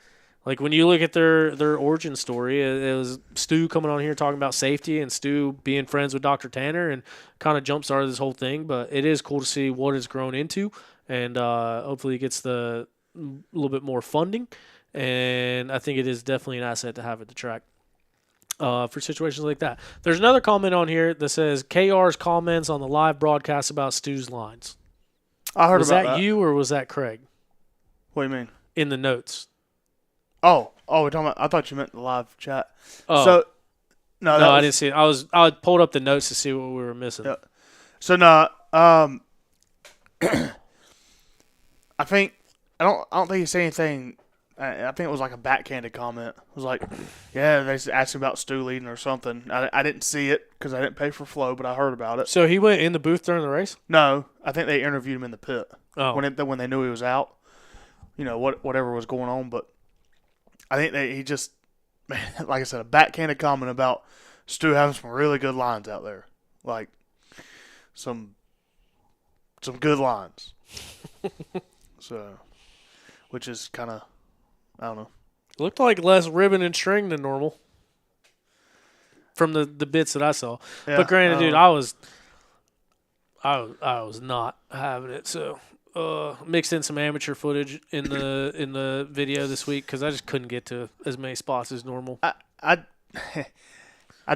Like when you look at their origin story, it was Stu coming on here talking about safety and Stu being friends with Dr. Tanner and kind of jump-started this whole thing. But it is cool to see what it's grown into, and hopefully it gets a little bit more funding. And I think it is definitely an asset to have at the track for situations like that. There's another comment on here that says KR's comments on the live broadcast about Stu's lines. I heard was about that. Was that you or was that Craig? What do you mean? In the notes. Oh, we're talking about. I thought you meant the live chat. Oh. So, no, I didn't see it. I pulled up the notes to see what we were missing. Yeah. So no, I don't think he said anything. I think it was like a backhanded comment. It was like, yeah, they asked him about Stu leading or something. I didn't see it because I didn't pay for flow, but I heard about it. So he went in the booth during the race? No, I think they interviewed him in the pit. Oh. When they knew he was out. You know, whatever was going on, but I think he just, man, like I said, a backhanded comment about Stu having some really good lines out there. Like, some good lines. So, which is kind of, I don't know. Looked like less ribbon and string than normal from the bits that I saw. Yeah, but granted, dude, I was not having it. So mixed in some amateur footage in the video this week because I just couldn't get to as many spots as normal. I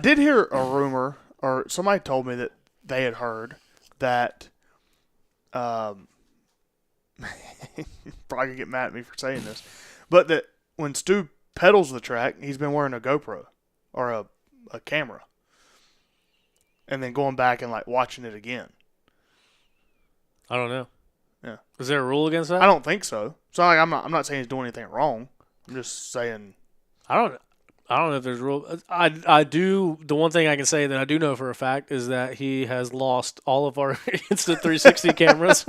did hear a rumor, or somebody told me that they had heard that. Probably gonna get mad at me for saying this, but that when Stu pedals the track, he's been wearing a GoPro or a camera, and then going back and like watching it again. I don't know. Yeah, is there a rule against that? I don't think so. So like, I'm not saying he's doing anything wrong. I'm just saying. I don't know if there's a rule. I do. The one thing I can say that I do know for a fact is that he has lost all of our Instant 360 cameras.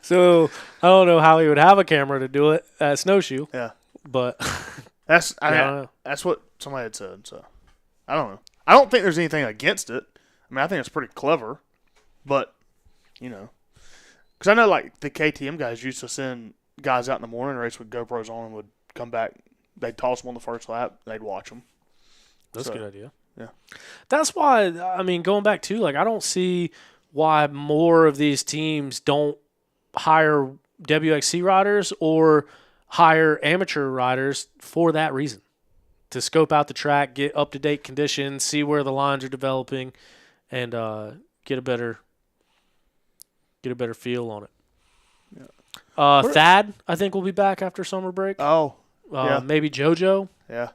So I don't know how he would have a camera to do it at Snowshoe. Yeah, but that's what somebody had said. So I don't know. I don't think there's anything against it. I mean, I think it's pretty clever, but you know, because I know like the KTM guys used to send guys out in the morning race with GoPros on and would come back. They'd toss them on the first lap. They'd watch them. That's a good idea. Yeah, that's why. I mean, going back to like, I don't see why more of these teams don't hire WXC riders or hire amateur riders for that reason, to scope out the track, get up-to-date conditions, see where the lines are developing, and get a better feel on it. Yeah. Thad, I think, will be back after summer break. Oh, yeah. Maybe JoJo. Yeah.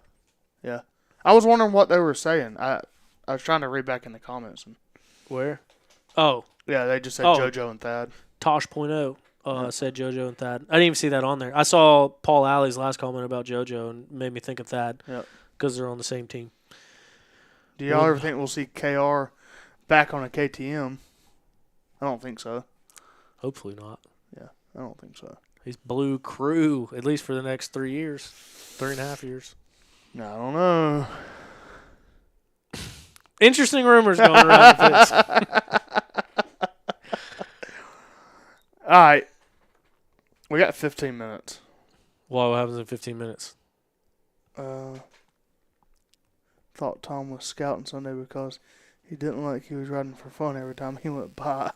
I was wondering what they were saying. I was trying to read back in the comments. Where? Oh. Yeah, they just said JoJo and Thad. Tosh.0 said JoJo and Thad. I didn't even see that on there. I saw Paul Alley's last comment about JoJo and made me think of Thad because they're on the same team. Do y'all ever think we'll see KR back on a KTM? I don't think so. Hopefully not. Yeah, I don't think so. He's Blue Crew, at least for the next 3 years. 3.5 years. No, I don't know. Interesting rumors going around the pits. All right. We got 15 minutes. What happens in 15 minutes? Thought Tom was scouting Sunday because he didn't like he was riding for fun every time he went by.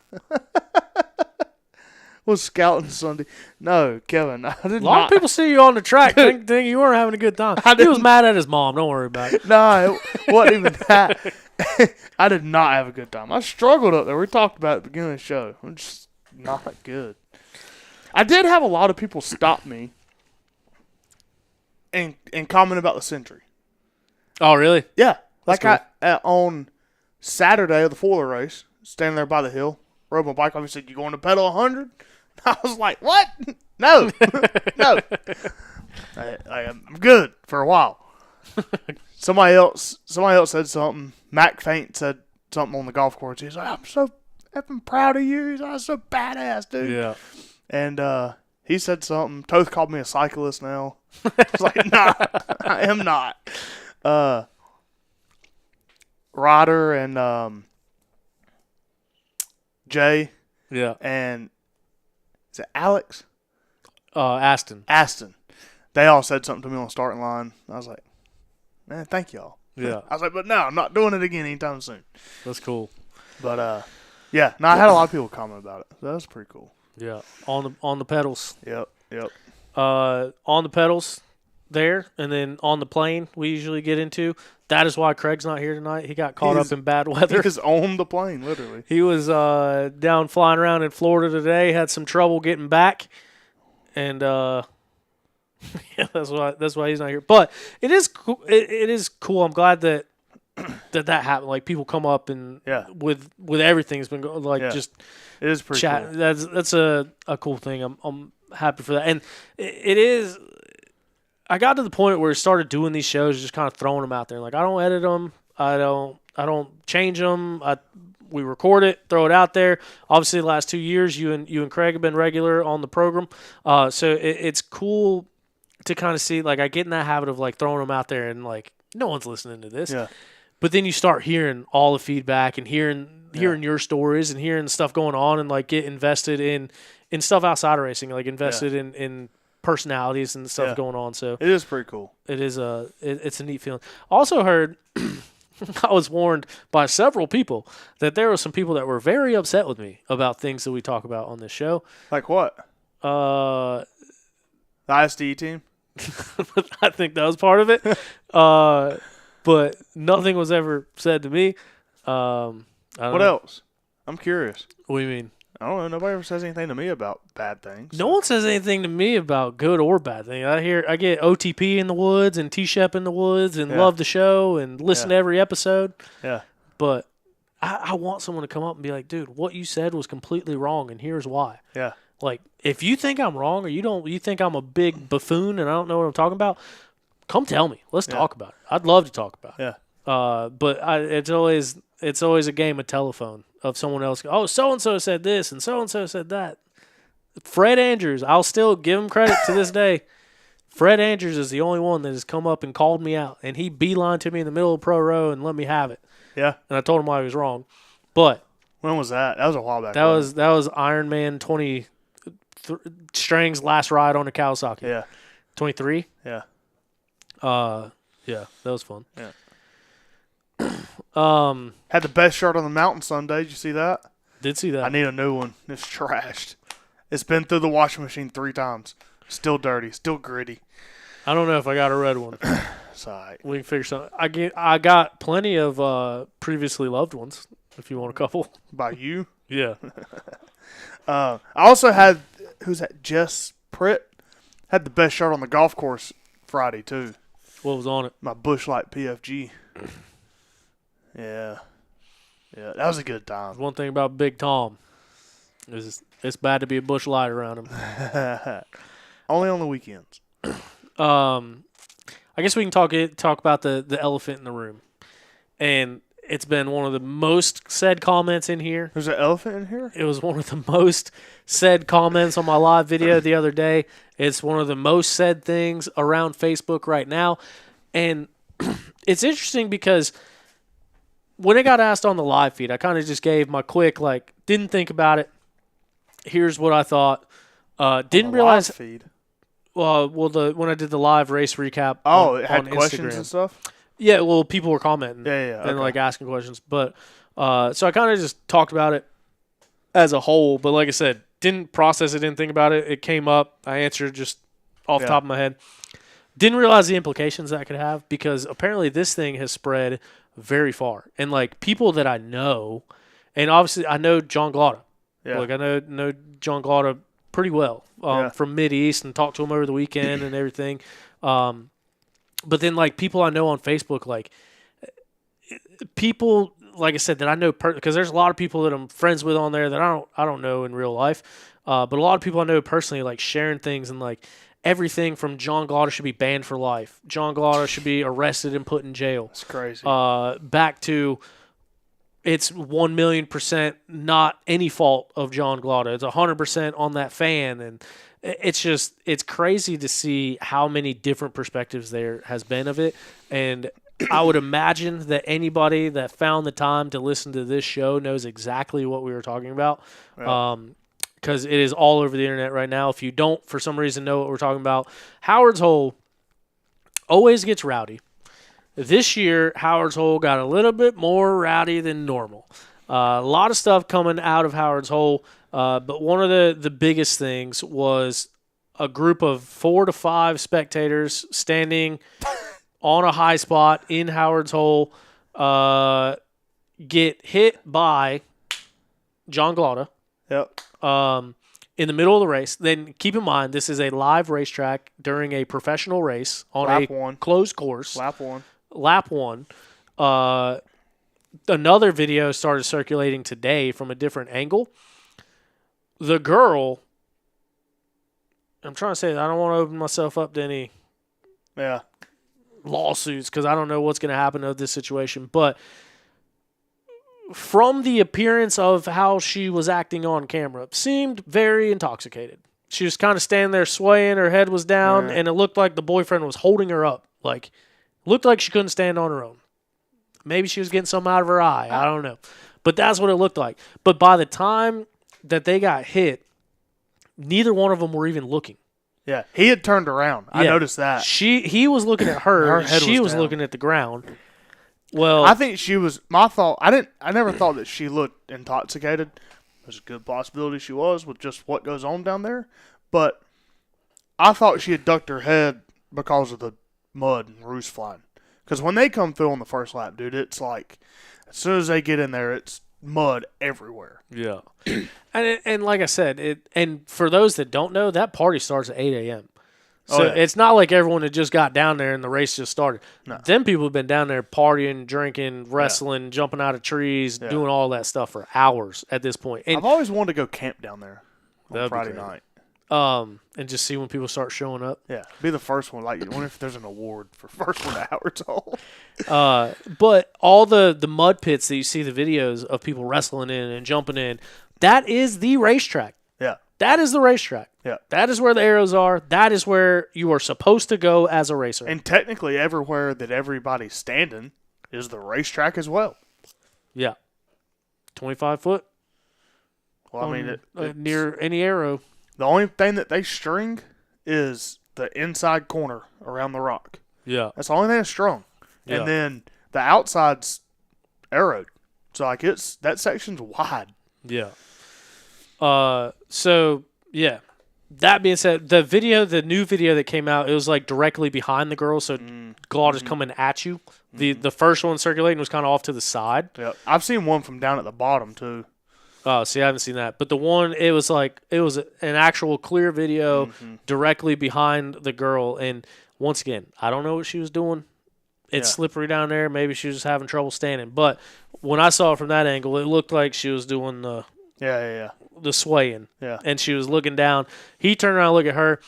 Was scouting Sunday. No, Kevin, I did not. A lot of people see you on the track think you weren't having a good time. He was mad at his mom. Don't worry about it. No, it wasn't even that. I did not have a good time. I struggled up there. We talked about it at the beginning of the show. I'm just not good. I did have a lot of people stop me and comment about the Century. Oh, really? Yeah. Like cool. on Saturday of the Fuller race, standing there by the hill, rode my bike off. He said, "You going to pedal 100?" I was like, "What? No, no. I'm good for a while." Somebody else said something. Mac Faint said something on the golf course. He's like, "I'm so effing proud of you. He's like, "I'm so badass, dude." Yeah. And he said something. Toth called me a cyclist now. I was like, "Nah, I am not." Ryder and Jay. Yeah. And is it Alex? Aston. They all said something to me on the starting line. I was like, "Man, thank y'all." Yeah. I was like, "But no, I'm not doing it again anytime soon." That's cool. But yeah, no, I had a lot of people comment about it. So that was pretty cool. Yeah. On the pedals. Yep. On the pedals there, and then on the plane we usually get into. That is why Craig's not here tonight. He got caught up in bad weather. He was on the plane, literally. He was down flying around in Florida today. Had some trouble getting back, and yeah, that's why he's not here. But it is cool. It is cool. I'm glad that happened. Like people come up and with everything's been going like just it is pretty chat. cool. That's a cool thing. I'm happy for that, and it is. I got to the point where I started doing these shows, just kind of throwing them out there. Like I don't edit them, I don't change them. We record it, throw it out there. Obviously, the last 2 years, you and Craig have been regular on the program, so it's cool to kind of see. Like I get in that habit of like throwing them out there, and like no one's listening to this. Yeah. But then you start hearing all the feedback and hearing your stories and hearing stuff going on, and like get invested in stuff outside of racing, like invested in personalities and stuff going on. So it is pretty cool. It is it's a neat feeling. Also heard I was warned by several people that there were some people that were very upset with me about things that we talk about on this show. Like what? The ISDE team? I think that was part of it. But nothing was ever said to me. What else? I'm curious. What do you mean? I don't know. Nobody ever says anything to me about bad things. No one says anything to me about good or bad things. I get OTP in the woods and T-Shep in the woods and love the show and listen to every episode. Yeah. But I want someone to come up and be like, dude, what you said was completely wrong, and here's why. Yeah. Like, if you think I'm wrong or you think I'm a big buffoon and I don't know what I'm talking about, come tell me. Let's talk about it. I'd love to talk about it. Yeah. But it's always a game of telephone of someone else. Oh, so-and-so said this and so-and-so said that. Fred Andrews, I'll still give him credit to this day. Fred Andrews is the only one that has come up and called me out, and he beelined to me in the middle of pro row and let me have it. Yeah. And I told him why he was wrong. But when was that? That was a while back. That was Iron Man 20 Strang's last ride on a Kawasaki. Yeah. 23? Yeah. Yeah, that was fun. Yeah. Had the best shirt on the mountain Sunday. Did you see that? Did see that. I need a new one. It's trashed. It's been through the washing machine 3 times. Still dirty. Still gritty. I don't know if I got a red one. It's all right. We can figure something. I got plenty of previously loved ones. If you want a couple. By you? Yeah. I also had who's that? Jess Pritt had the best shirt on the golf course Friday too. What was on it? My Busch Light PFG. Yeah, that was a good time. One thing about Big Tom is it's bad to be a Busch Light around him. Only on the weekends. I guess we can talk about the elephant in the room, and it's been one of the most said comments in here. There's an elephant in here? It was one of the most said comments on my live video the other day. It's one of the most said things around Facebook right now. And it's interesting because when it got asked on the live feed, I kind of just gave my quick, didn't think about it. Here's what I thought. Didn't realize. Live feed. When I did the live race recap. It had on questions Instagram. And stuff? Yeah, well, people were commenting. Yeah. And asking questions. But so I kind of just talked about it as a whole. But like I said, didn't process it, didn't think about it. It came up. I answered just off the top of my head. Didn't realize the implications that could have because apparently this thing has spread very far. And people that I know, and obviously I know John Glotta. Yeah. I know John Glotta pretty well Yeah. from Mideast and talked to him over the weekend and everything. But then, like, people I know on Facebook, like, people, like I said, that I know because there's a lot of people that I'm friends with on there that I don't know in real life. But a lot of people I know personally, like, sharing things and, like, everything from John Glaude should be banned for life. John Glaude should be arrested and put in jail. It's crazy. Back to it's 1,000,000% not any fault of John Glaude. It's 100% on that fan. And it's crazy to see how many different perspectives there has been of it. And I would imagine that anybody that found the time to listen to this show knows exactly what we were talking about. Yeah. Because it is all over the internet right now. If you don't, for some reason, know what we're talking about, Howard's Hole always gets rowdy. This year, Howard's Hole got a little bit more rowdy than normal. A lot of stuff coming out of Howard's Hole, but one of the biggest things was a group of 4 to 5 spectators standing on a high spot in Howard's Hole get hit by John Glaude. Yep. In the middle of the race. Then keep in mind, this is a live racetrack during a professional race on Lap a one. closed course. Lap 1. Another video started circulating today from a different angle. The girl, I'm trying to say, I don't want to open myself up to any lawsuits because I don't know what's going to happen to this situation, but from the appearance of how she was acting on camera, seemed very intoxicated. She was kind of standing there swaying, her head was down, and it looked like the boyfriend was holding her up. Like, looked like she couldn't stand on her own. Maybe she was getting something out of her eye. I don't know. But that's what it looked like. But by the time that they got hit, neither one of them were even looking. Yeah, he had turned around. I noticed that. He was looking at her. Her head she was was down. looking at the ground. Well, I think she was. My thought. I never thought that she looked intoxicated. There's a good possibility she was with just what goes on down there. But I thought she had ducked her head because of the mud and roost flying. Because when they come through on the first lap, dude, it's like as soon as they get in there, it's mud everywhere. Yeah. and like I said, and for those that don't know, that party starts at 8 a.m. So it's not like everyone had just got down there and the race just started. No. Them people have been down there partying, drinking, wrestling, jumping out of trees, doing all that stuff for hours at this point. And I've always wanted to go camp down there on Friday night. And just see when people start showing up. Yeah, be the first one. Like, I wonder if there's an award for first one to Howard's Hole. But all the mud pits that you see the videos of people wrestling in and jumping in, that is the racetrack. Yeah. That is the racetrack. Yeah. That is where the arrows are. That is where you are supposed to go as a racer. And technically everywhere that everybody's standing is the racetrack as well. Yeah. 25 foot. Well, I mean, near any arrow. The only thing that they string is the inside corner around the rock. Yeah. That's the only thing that's strung. Yeah. And then the outside's arrowed. So, like, that section's wide. Yeah. So, yeah. That being said, the new video that came out, it was like directly behind the girl, so Glaude is coming at you. The first one circulating was kind of off to the side. Yeah. I've seen one from down at the bottom, too. Oh, see, I haven't seen that. But the one, it was an actual clear video directly behind the girl. And once again, I don't know what she was doing. It's slippery down there. Maybe she was just having trouble standing. But when I saw it from that angle, it looked like she was doing the swaying. Yeah. And she was looking down. He turned around and looked at her.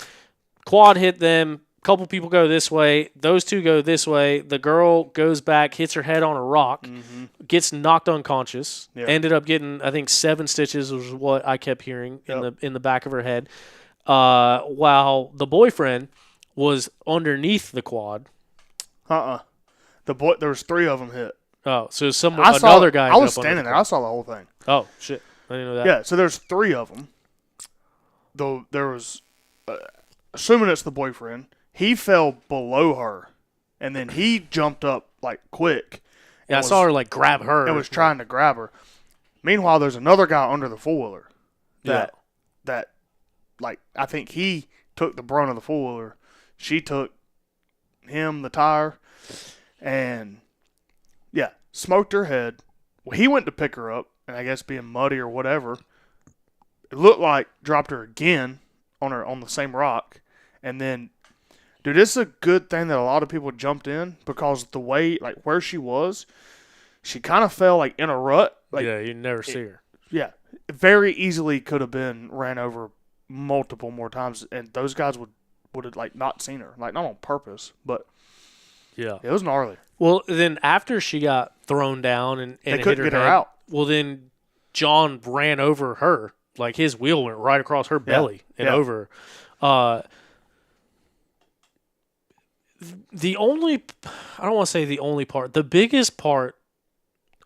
Quad hit them. Couple people go this way. Those two go this way. The girl goes back, hits her head on a rock, gets knocked unconscious. Yeah. Ended up getting, I think, 7 stitches was what I kept hearing in the back of her head. While the boyfriend was underneath the quad. There was 3 of them hit. Oh, so another guy. I was standing there. I saw the whole thing. Oh shit! I didn't know that. Yeah. So there's 3 of them. Though there was, assuming it's the boyfriend. He fell below her, and then he jumped up like quick. Yeah, I saw her like grab her. And was trying to grab her. Meanwhile, there's another guy under the 4-wheeler. That, like, I think he took the brunt of the 4-wheeler. She took him, the tire, and smoked her head. Well, he went to pick her up, and I guess being muddy or whatever, it looked like dropped her again on the same rock, and then, dude, this is a good thing that a lot of people jumped in because the way like where she was, she kind of fell like in a rut. Like, yeah, you never see her. Yeah, it very easily could have been ran over multiple more times, and those guys would have like not seen her, like not on purpose, but yeah, it was gnarly. Well, then after she got thrown down and They hit couldn't her get her head, out. well, then John ran over her. Like his wheel went right across her belly and over. The only, I don't want to say the only part, the biggest part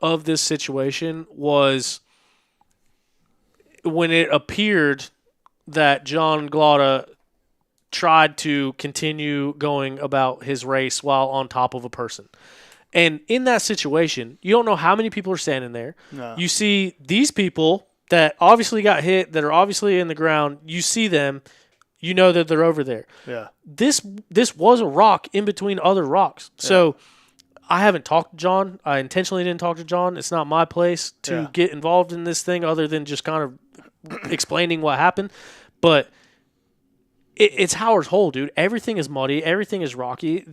of this situation was when it appeared that John Glada tried to continue going about his race while on top of a person. And in that situation, you don't know how many people are standing there. No. You see these people that obviously got hit, that are obviously in the ground. You see them. You know that they're over there. Yeah. This was a rock in between other rocks. So I haven't talked to John. I intentionally didn't talk to John. It's not my place to get involved in this thing other than just kind of explaining what happened. But it's Howard's Hole, dude. Everything is muddy. Everything is rocky.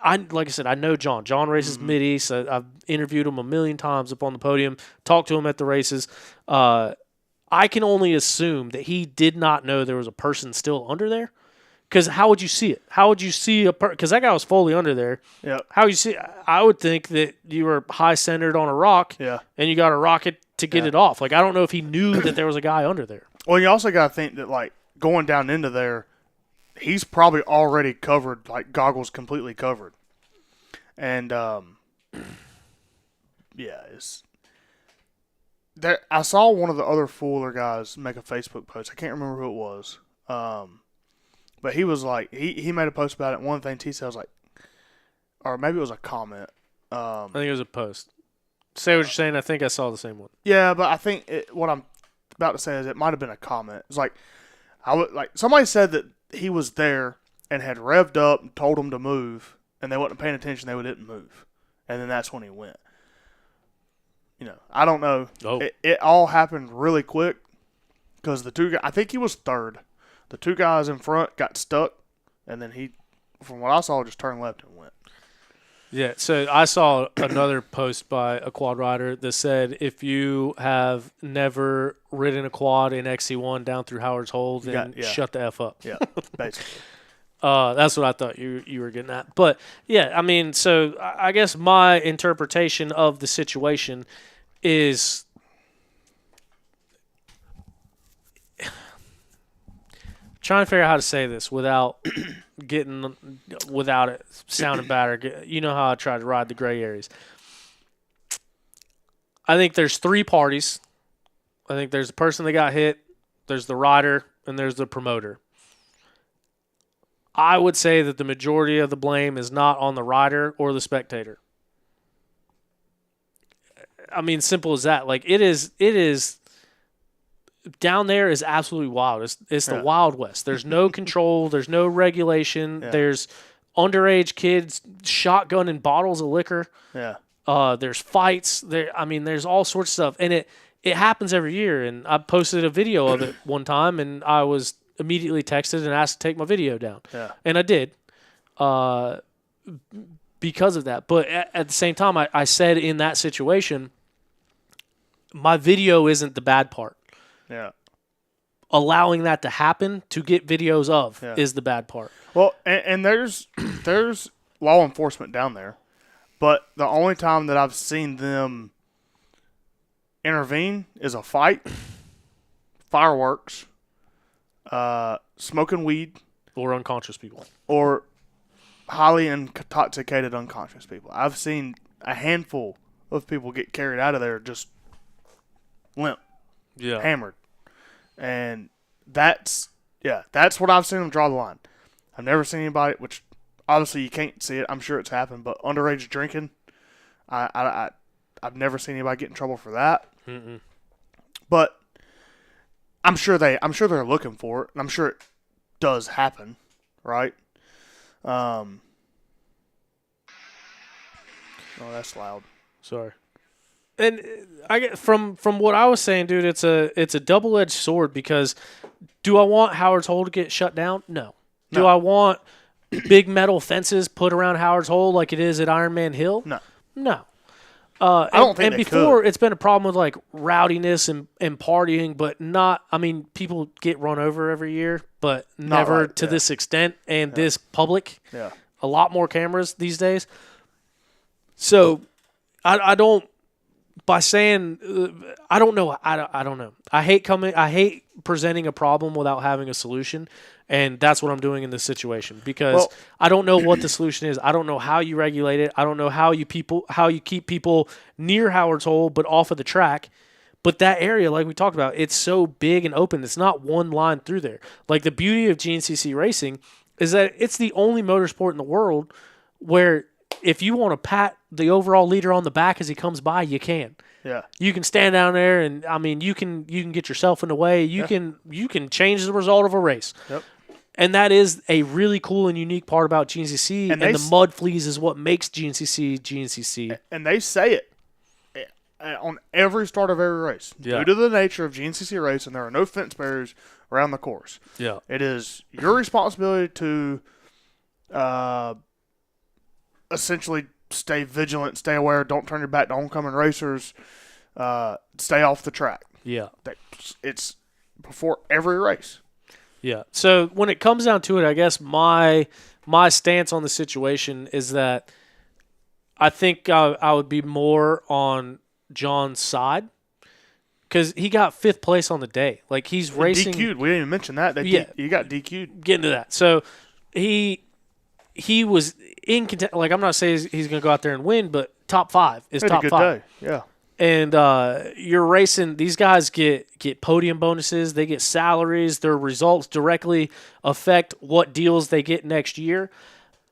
Like I said, I know John. John races Mid-East. I've interviewed him a million times up on the podium, talked to him at the races. I can only assume that he did not know there was a person still under there. Because how would you see it? How would you see a person? Because that guy was fully under there. Yeah. How you see? I would think that you were high centered on a rock. Yeah. And you got a rocket to get it off. Like I don't know if he knew that there was a guy under there. Well, you also got to think that like going down into there, he's probably already covered, like goggles completely covered, and it's. There, I saw one of the other Fuller guys make a Facebook post. I can't remember who it was. But he was like, he made a post about it. One thing T-Cell was like, or maybe it was a comment. I think it was a post. Say what you're saying. I think I saw the same one. Yeah, but I think what I'm about to say is it might have been a comment. It's like, somebody said that he was there and had revved up and told him to move, and they wasn't paying attention. They didn't move, and then that's when he went. You know, I don't know. Oh. It all happened really quick because the two guys, I think he was third. The two guys in front got stuck, and then he, from what I saw, just turned left and went. Yeah, so I saw another post by a quad rider that said, if you have never ridden a quad in XC1 down through Howard's Hole, then shut the F up. Yeah, basically. That's what I thought you were getting at. But, yeah, I mean, so I guess my interpretation of the situation is trying to figure out how to say this without without it sounding bad. Or you know how I try to ride the gray areas. I think there's three parties. I think there's the person that got hit, there's the rider, and there's the promoter. I would say that the majority of the blame is not on the rider or the spectator. I mean, simple as that. Like it is down there is absolutely wild. It's the Wild West. There's no control. There's no regulation. Yeah. There's underage kids shotgunning bottles of liquor. Yeah. There's fights. There's all sorts of stuff, and it happens every year. And I posted a video of it one time, and I was immediately texted and asked to take my video down. Yeah. And I did, because of that. But at the same time, I said in that situation, my video isn't the bad part. Yeah. Allowing that to happen, to get videos of, is the bad part. Well, and there's law enforcement down there, but the only time that I've seen them intervene is a fight, fireworks, smoking weed, or unconscious people, or highly intoxicated unconscious people. I've seen a handful of people get carried out of there just limp, hammered, and that's what I've seen them draw the line. I've never seen anybody, which obviously you can't see it. I'm sure it's happened, but underage drinking, I've never seen anybody get in trouble for that. Mm-mm. But I'm sure they're looking for it, and I'm sure it does happen, right? Oh, that's loud. Sorry. And I get from what I was saying, dude, it's a double-edged sword because do I want Howard's Hole to get shut down? No. Do I want big metal fences put around Howard's Hole like it is at Iron Man Hill? No. I don't think and they before could. It's been a problem with like rowdiness and partying, but not. I mean, people get run over every year, but never to this extent and this public. Yeah. A lot more cameras these days. So I don't. By saying I don't know. I don't know. I hate presenting a problem without having a solution. And that's what I'm doing in this situation because I don't know what the solution is. I don't know how you regulate it. I don't know how you keep people near Howard's Hole but off of the track. But that area, like we talked about, it's so big and open. It's not one line through there. Like the beauty of GNCC racing is that it's the only motorsport in the world where if you want to pat the overall leader on the back as he comes by, you can. Yeah. You can stand down there and I mean you can get yourself in the way. You can change the result of a race. Yep. And that is a really cool and unique part about GNCC, and the mud fleas is what makes GNCC GNCC. And they say it on every start of every race. Yeah. Due to the nature of GNCC racing, there are no fence barriers around the course. Yeah. It is your responsibility to essentially stay vigilant, stay aware, don't turn your back to oncoming racers, stay off the track. Yeah. It's before every race. Yeah. So when it comes down to it, I guess my stance on the situation is that I think I would be more on John's side because he got 5th place on the day. Like he's racing. DQ'd. We didn't even mention that. You got DQ'd. Get into that. So he was in contention. Like I'm not saying he's going to go out there and win, but top 5 is top 5. Day. Yeah. And you're racing. These guys get podium bonuses. They get salaries. Their results directly affect what deals they get next year.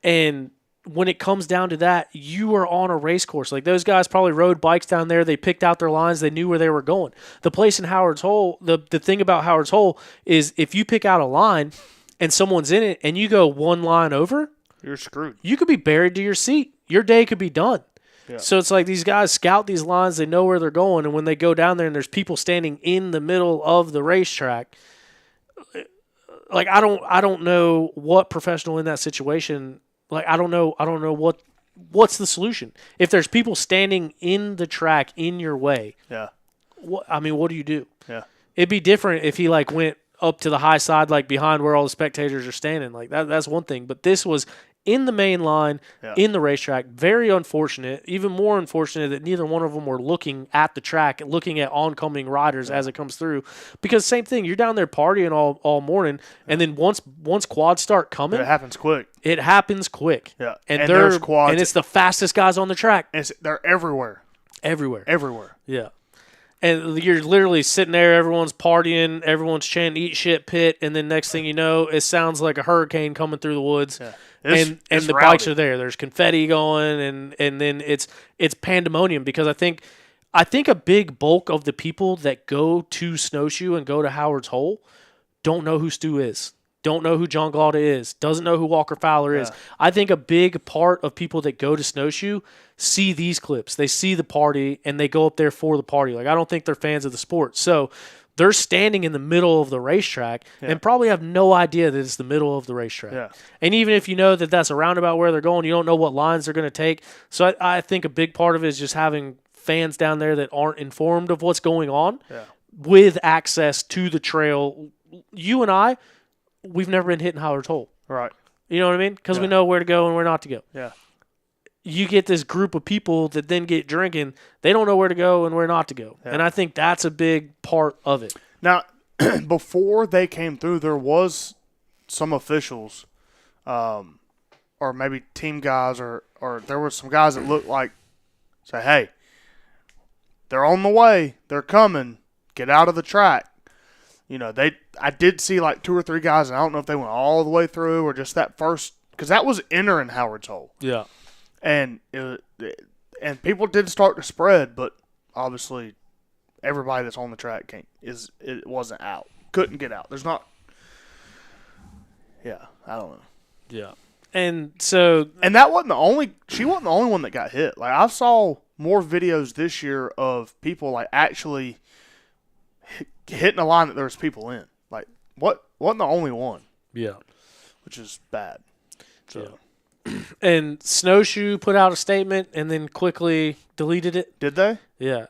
And when it comes down to that, you are on a race course. Like those guys probably rode bikes down there. They picked out their lines. They knew where they were going. The place in Howard's Hole, the thing about Howard's Hole is if you pick out a line and someone's in it and you go one line over, you're screwed. You could be buried to your seat. Your day could be done. Yeah. So it's like these guys scout these lines. They know where they're going. And when they go down there and there's people standing in the middle of the racetrack, like I don't know what professional in that situation. Like I don't know what's the solution. If there's people standing in the track in your way, what do you do? Yeah. It'd be different if he like went up to the high side, like behind where all the spectators are standing. Like that's one thing. But this was in the main line, in the racetrack. Very unfortunate. Even more unfortunate that neither one of them were looking at the track, looking at oncoming riders as it comes through. Because same thing, you're down there partying all morning, and then once quads start coming, it happens quick. It happens quick. Yeah, and there's quads, and it's the fastest guys on the track. They're everywhere. Everywhere. Yeah. And you're literally sitting there, everyone's partying, everyone's chanting, eat shit pit, and then next thing you know, it sounds like a hurricane coming through the woods. Yeah. And the rowdy. bikes are there. There's confetti going, and then it's pandemonium because I think a big bulk of the people that go to Snowshoe and go to Howard's Hole don't know who Stu is. Don't know who John Galda is. Doesn't know who Walker Fowler is. I think a big part of people that go to Snowshoe see these clips. They see the party, and they go up there for the party. Like I don't think they're fans of the sport. So they're standing in the middle of the racetrack and probably have no idea that it's the middle of the racetrack. Yeah. And even if you know that that's a roundabout where they're going, you don't know what lines they're going to take. So I think a big part of it is just having fans down there that aren't informed of what's going on with access to the trail. You and I, we've never been hitting Howard's Hole. Right. You know what I mean? Because we know where to go and where not to go. Yeah. You get this group of people that then get drinking. They don't know where to go and where not to go. Yeah. And I think that's a big part of it. Now, before they came through, there was some officials, or maybe team guys, or there were some guys that looked like, say, hey, they're on the way. They're coming. Get out of the track. You know, I did see like 2 or 3 guys, and I don't know if they went all the way through or just that first, because that was entering Howard's Hole. Yeah. And people did start to spread, but obviously everybody that's on the track it wasn't out. Couldn't get out. There's not. Yeah, I don't know. Yeah. And so. And that wasn't the only. She wasn't the only one that got hit. Like I saw more videos this year of people like actually hitting a line that there's people in. Like, wasn't the only one, Yeah. which is bad. So. Yeah. And Snowshoe put out a statement and then quickly deleted it. Did they? Yeah.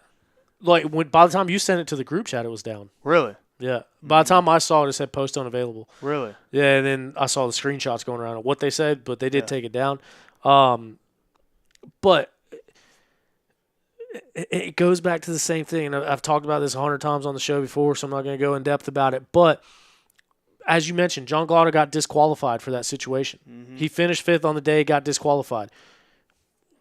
Like, by the time you sent it to the group chat, it was down. Really? Yeah. By the time I saw it, it said post unavailable. Really? Yeah, and then I saw the screenshots going around of what they said, but they did take it down. But it goes back to the same thing. And I've talked about this 100 times on the show before, so I'm not going to go in depth about it. But as you mentioned, John Glaude got disqualified for that situation. Mm-hmm. He finished 5th on the day, got disqualified.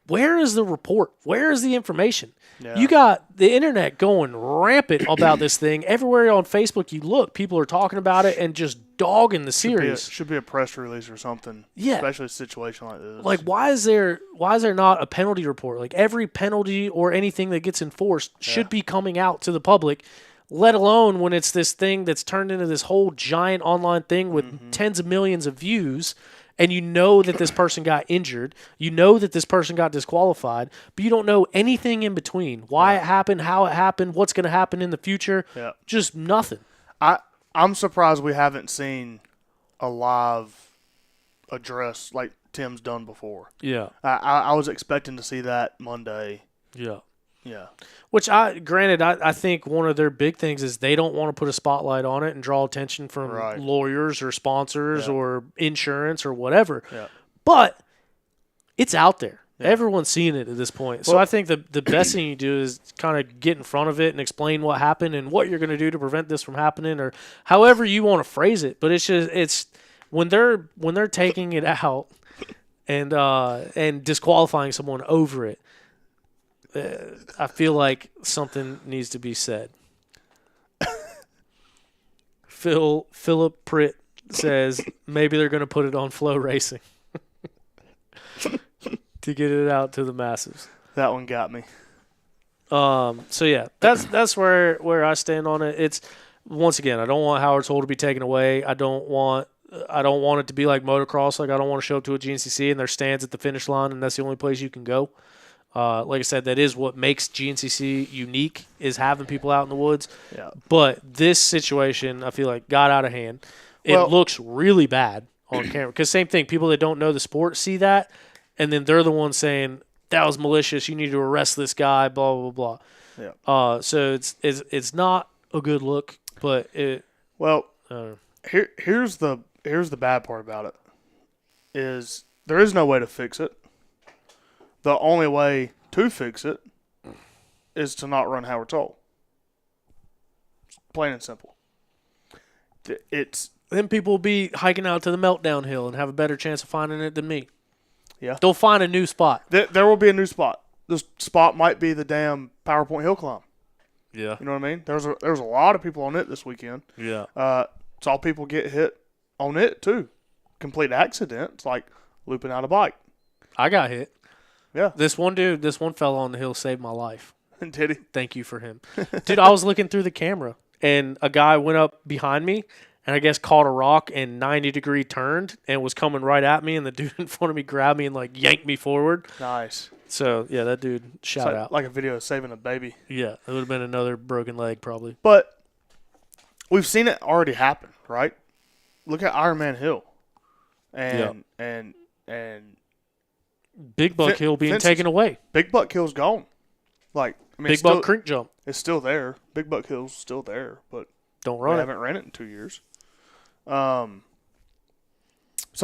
Where is the report? Where is the information? Yeah. You got the internet going rampant about this thing. Everywhere on Facebook you look, people are talking about it and just dogging the series. Should be a press release or something. Yeah. Especially a situation like this. Like, why is there not a penalty report? Like, every penalty or anything that gets enforced should be coming out to the public, let alone when it's this thing that's turned into this whole giant online thing with tens of millions of views. And you know that this person got injured. You know that this person got disqualified, but you don't know anything in between. Why it happened, how it happened, what's going to happen in the future. Yeah. Just nothing. I'm surprised we haven't seen a live address like Tim's done before. Yeah. I was expecting to see that Monday. Yeah. Yeah. Which, granted, I think one of their big things is they don't want to put a spotlight on it and draw attention from lawyers or sponsors or insurance or whatever. Yeah. But it's out there. Yeah. Everyone's seeing it at this point. So I think the best thing you do is kind of get in front of it and explain what happened and what you're going to do to prevent this from happening, or however you want to phrase it. But it's when they're taking it out and disqualifying someone over it. I feel like something needs to be said. Philip Pritt says maybe they're going to put it on Flow Racing to get it out to the masses. That one got me. So yeah, that's where I stand on it. It's, once again, I don't want Howard's Hole to be taken away. I don't want it to be like motocross. Like, I don't want to show up to a GNCC and there's stands at the finish line and that's the only place you can go. Like I said, that is what makes GNCC unique, is having people out in the woods. Yeah. But this situation, I feel like, got out of hand. It looks really bad on camera. Because same thing, people that don't know the sport see that, and then they're the ones saying, that was malicious, you need to arrest this guy, blah, blah, blah. Yeah. So it's not a good look, but it... Well, here's the bad part about it, is there is no way to fix it. The only way to fix it is to not run Howard's Hole. Plain and simple. Then people will be hiking out to the Meltdown Hill and have a better chance of finding it than me. Yeah. They'll find a new spot. There will be a new spot. This spot might be the damn PowerPoint Hill Climb. Yeah. You know what I mean? There's a lot of people on it this weekend. Yeah. Saw people get hit on it too. Complete accidents, like looping out a bike. I got hit. Yeah. This one fella on the hill saved my life. Did he? Thank you for him. Dude, I was looking through the camera, and a guy went up behind me, and I guess caught a rock and 90-degree turned and was coming right at me, and the dude in front of me grabbed me and, like, yanked me forward. Nice. So, yeah, that dude, shout out. Like a video of saving a baby. Yeah, it would have been another broken leg probably. But we've seen it already happen, right? Look at Ironman Hill. And Big Buck Hill being taken away. Big Buck Hill's gone. Like, I mean, Big Buck Creek Jump. It's still there. Big Buck Hill's still there, but don't run it. Haven't ran it in 2 years. So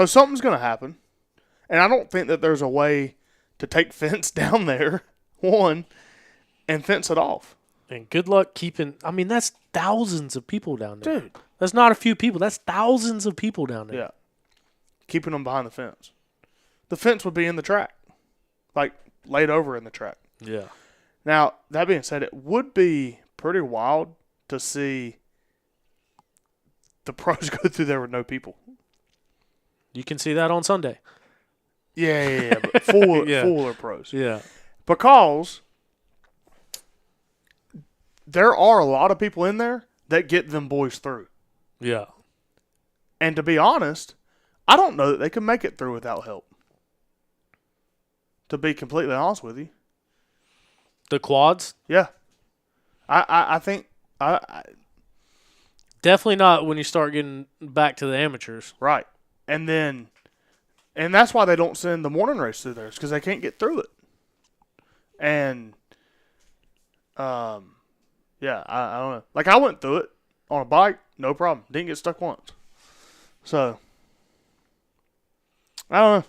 something's going to happen, and I don't think that there's a way to take fence down there, and fence it off. And good luck keeping. I mean, that's thousands of people down there, dude. That's not a few people. That's thousands of people down there. Yeah, keeping them behind the fence. The fence would be in the track, like laid over in the track. Yeah. Now, that being said, it would be pretty wild to see the pros go through there with no people. You can see that on Sunday. Yeah. But full of pros. Yeah. Because there are a lot of people in there that get them boys through. Yeah. And to be honest, I don't know that they can make it through without help. To be completely honest with you. The quads? Yeah. I think I Definitely not when you start getting back to the amateurs. right. And that's why they don't send the morning race through there, because they can't get through it. And yeah, I don't know. Like, I went through it on a bike, no problem. Didn't get stuck once. So I don't know.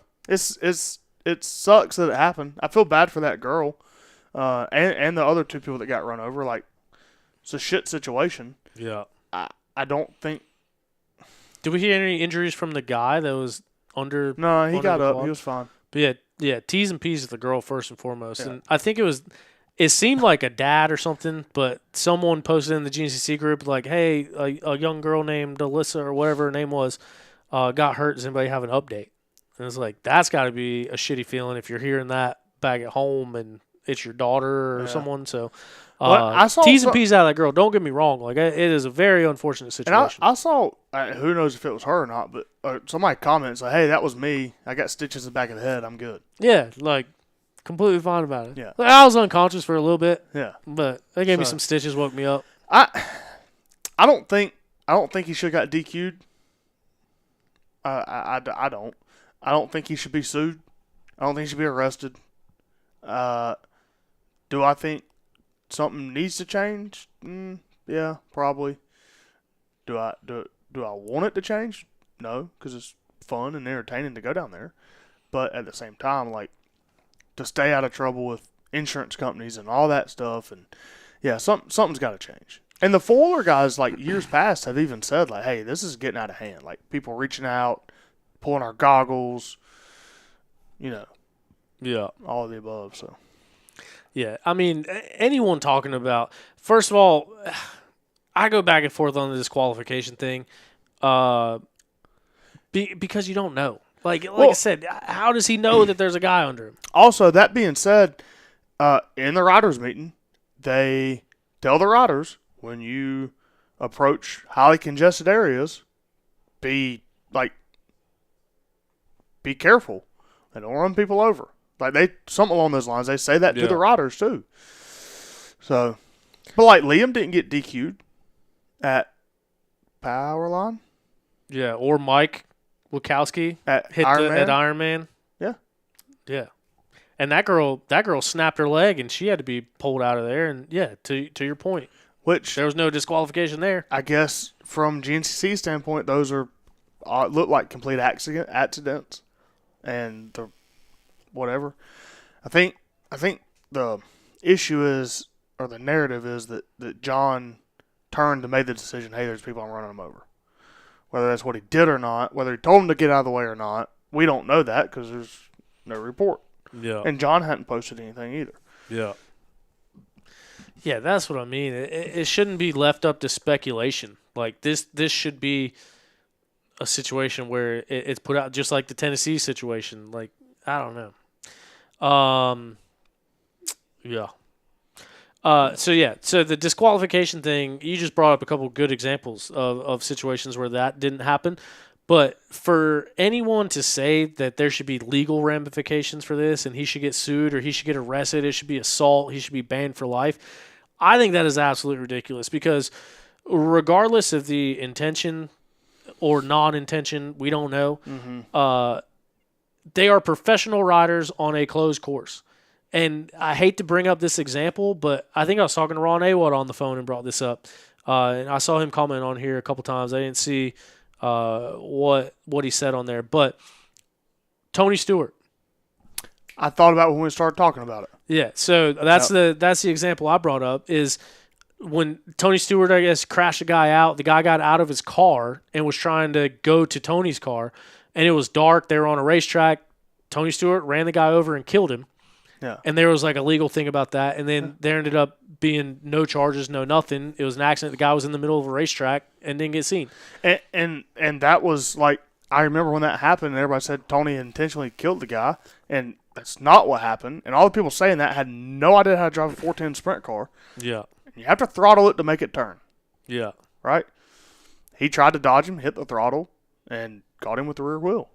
It sucks that it happened. I feel bad for that girl, and the other two people that got run over. Like, it's a shit situation. Yeah. I don't think. Did we hear any injuries from the guy that was under? No, he under got the up. quad? He was fine. But yeah, T's and P's with the girl first and foremost. Yeah. And I think it seemed like a dad or something, but someone posted in the GNCC group like, hey, a young girl named Alyssa or whatever her name was got hurt. Does anybody have an update? And it's like, that's got to be a shitty feeling if you're hearing that back at home and it's your daughter or someone. So I saw T's and P's out of that girl. Don't get me wrong. Like, it is a very unfortunate situation. And I saw, who knows if it was her or not, but somebody comments like, hey, that was me. I got stitches in the back of the head. I'm good. Yeah, like, completely fine about it. Yeah. Like, I was unconscious for a little bit. Yeah. But they gave me some stitches, woke me up. I don't think he should have got DQ'd. I don't. I don't think he should be sued. I don't think he should be arrested. Do I think something needs to change? Yeah, probably. Do I want it to change? No, because it's fun and entertaining to go down there. But at the same time, like, to stay out of trouble with insurance companies and all that stuff, and yeah, something's got to change. And the foiler guys, like, years past, have even said, like, hey, this is getting out of hand. Like, people reaching out, pulling our goggles, Yeah. all of the above. So Yeah, I mean, anyone talking about, first of all, I go back and forth on the disqualification thing because you don't know. Like I said, how does he know that there's a guy under him? Also, that being said, in the riders meeting, they tell the riders, when you approach highly congested areas, be careful. They don't run people over. Like, something along those lines. They say that to the riders too. So, but like, Liam didn't get DQ'd at Powerline. Yeah, or Mike Wachowski At hit Ironman? at Ironman. Yeah. Yeah. And that girl snapped her leg and she had to be pulled out of there. And yeah, to your point, Which there was no disqualification there. I guess from GNCC standpoint, those are look like complete accidents, and the whatever. I think the issue is, or the narrative is, that John turned and made the decision, hey, there's people, I'm running them over. Whether that's what he did or not, whether he told him to get out of the way or not, we don't know that because there's no report. Yeah. And John hadn't posted anything either. Yeah. Yeah, that's what I mean. It shouldn't be left up to speculation. Like, this should be a situation where it's put out just like the Tennessee situation. Like, I don't know. Yeah. So the disqualification thing, you just brought up a couple good examples of situations where that didn't happen. But for anyone to say that there should be legal ramifications for this and he should get sued or he should get arrested, it should be assault, he should be banned for life, I think that is absolutely ridiculous because regardless of the intention or non-intention, we don't know, they are professional riders on a closed course. And I hate to bring up this example, but I think I was talking to Ron Awad on the phone and brought this up. And I saw him comment on here a couple times. I didn't see what he said on there. But Tony Stewart. I thought about it when we started talking about it. Yeah, so that's the example I brought up is when Tony Stewart, I guess, crashed a guy out. The guy got out of his car and was trying to go to Tony's car. And it was dark. They were on a racetrack. Tony Stewart ran the guy over and killed him. Yeah. And there was like a legal thing about that. And then there ended up being no charges, no nothing. It was an accident. The guy was in the middle of a racetrack and didn't get seen. And that was like, I remember when that happened and everybody said Tony intentionally killed the guy. And that's not what happened. And all the people saying that had no idea how to drive a 410 sprint car. Yeah. You have to throttle it to make it turn. Yeah. Right? He tried to dodge him, hit the throttle, and got him with the rear wheel.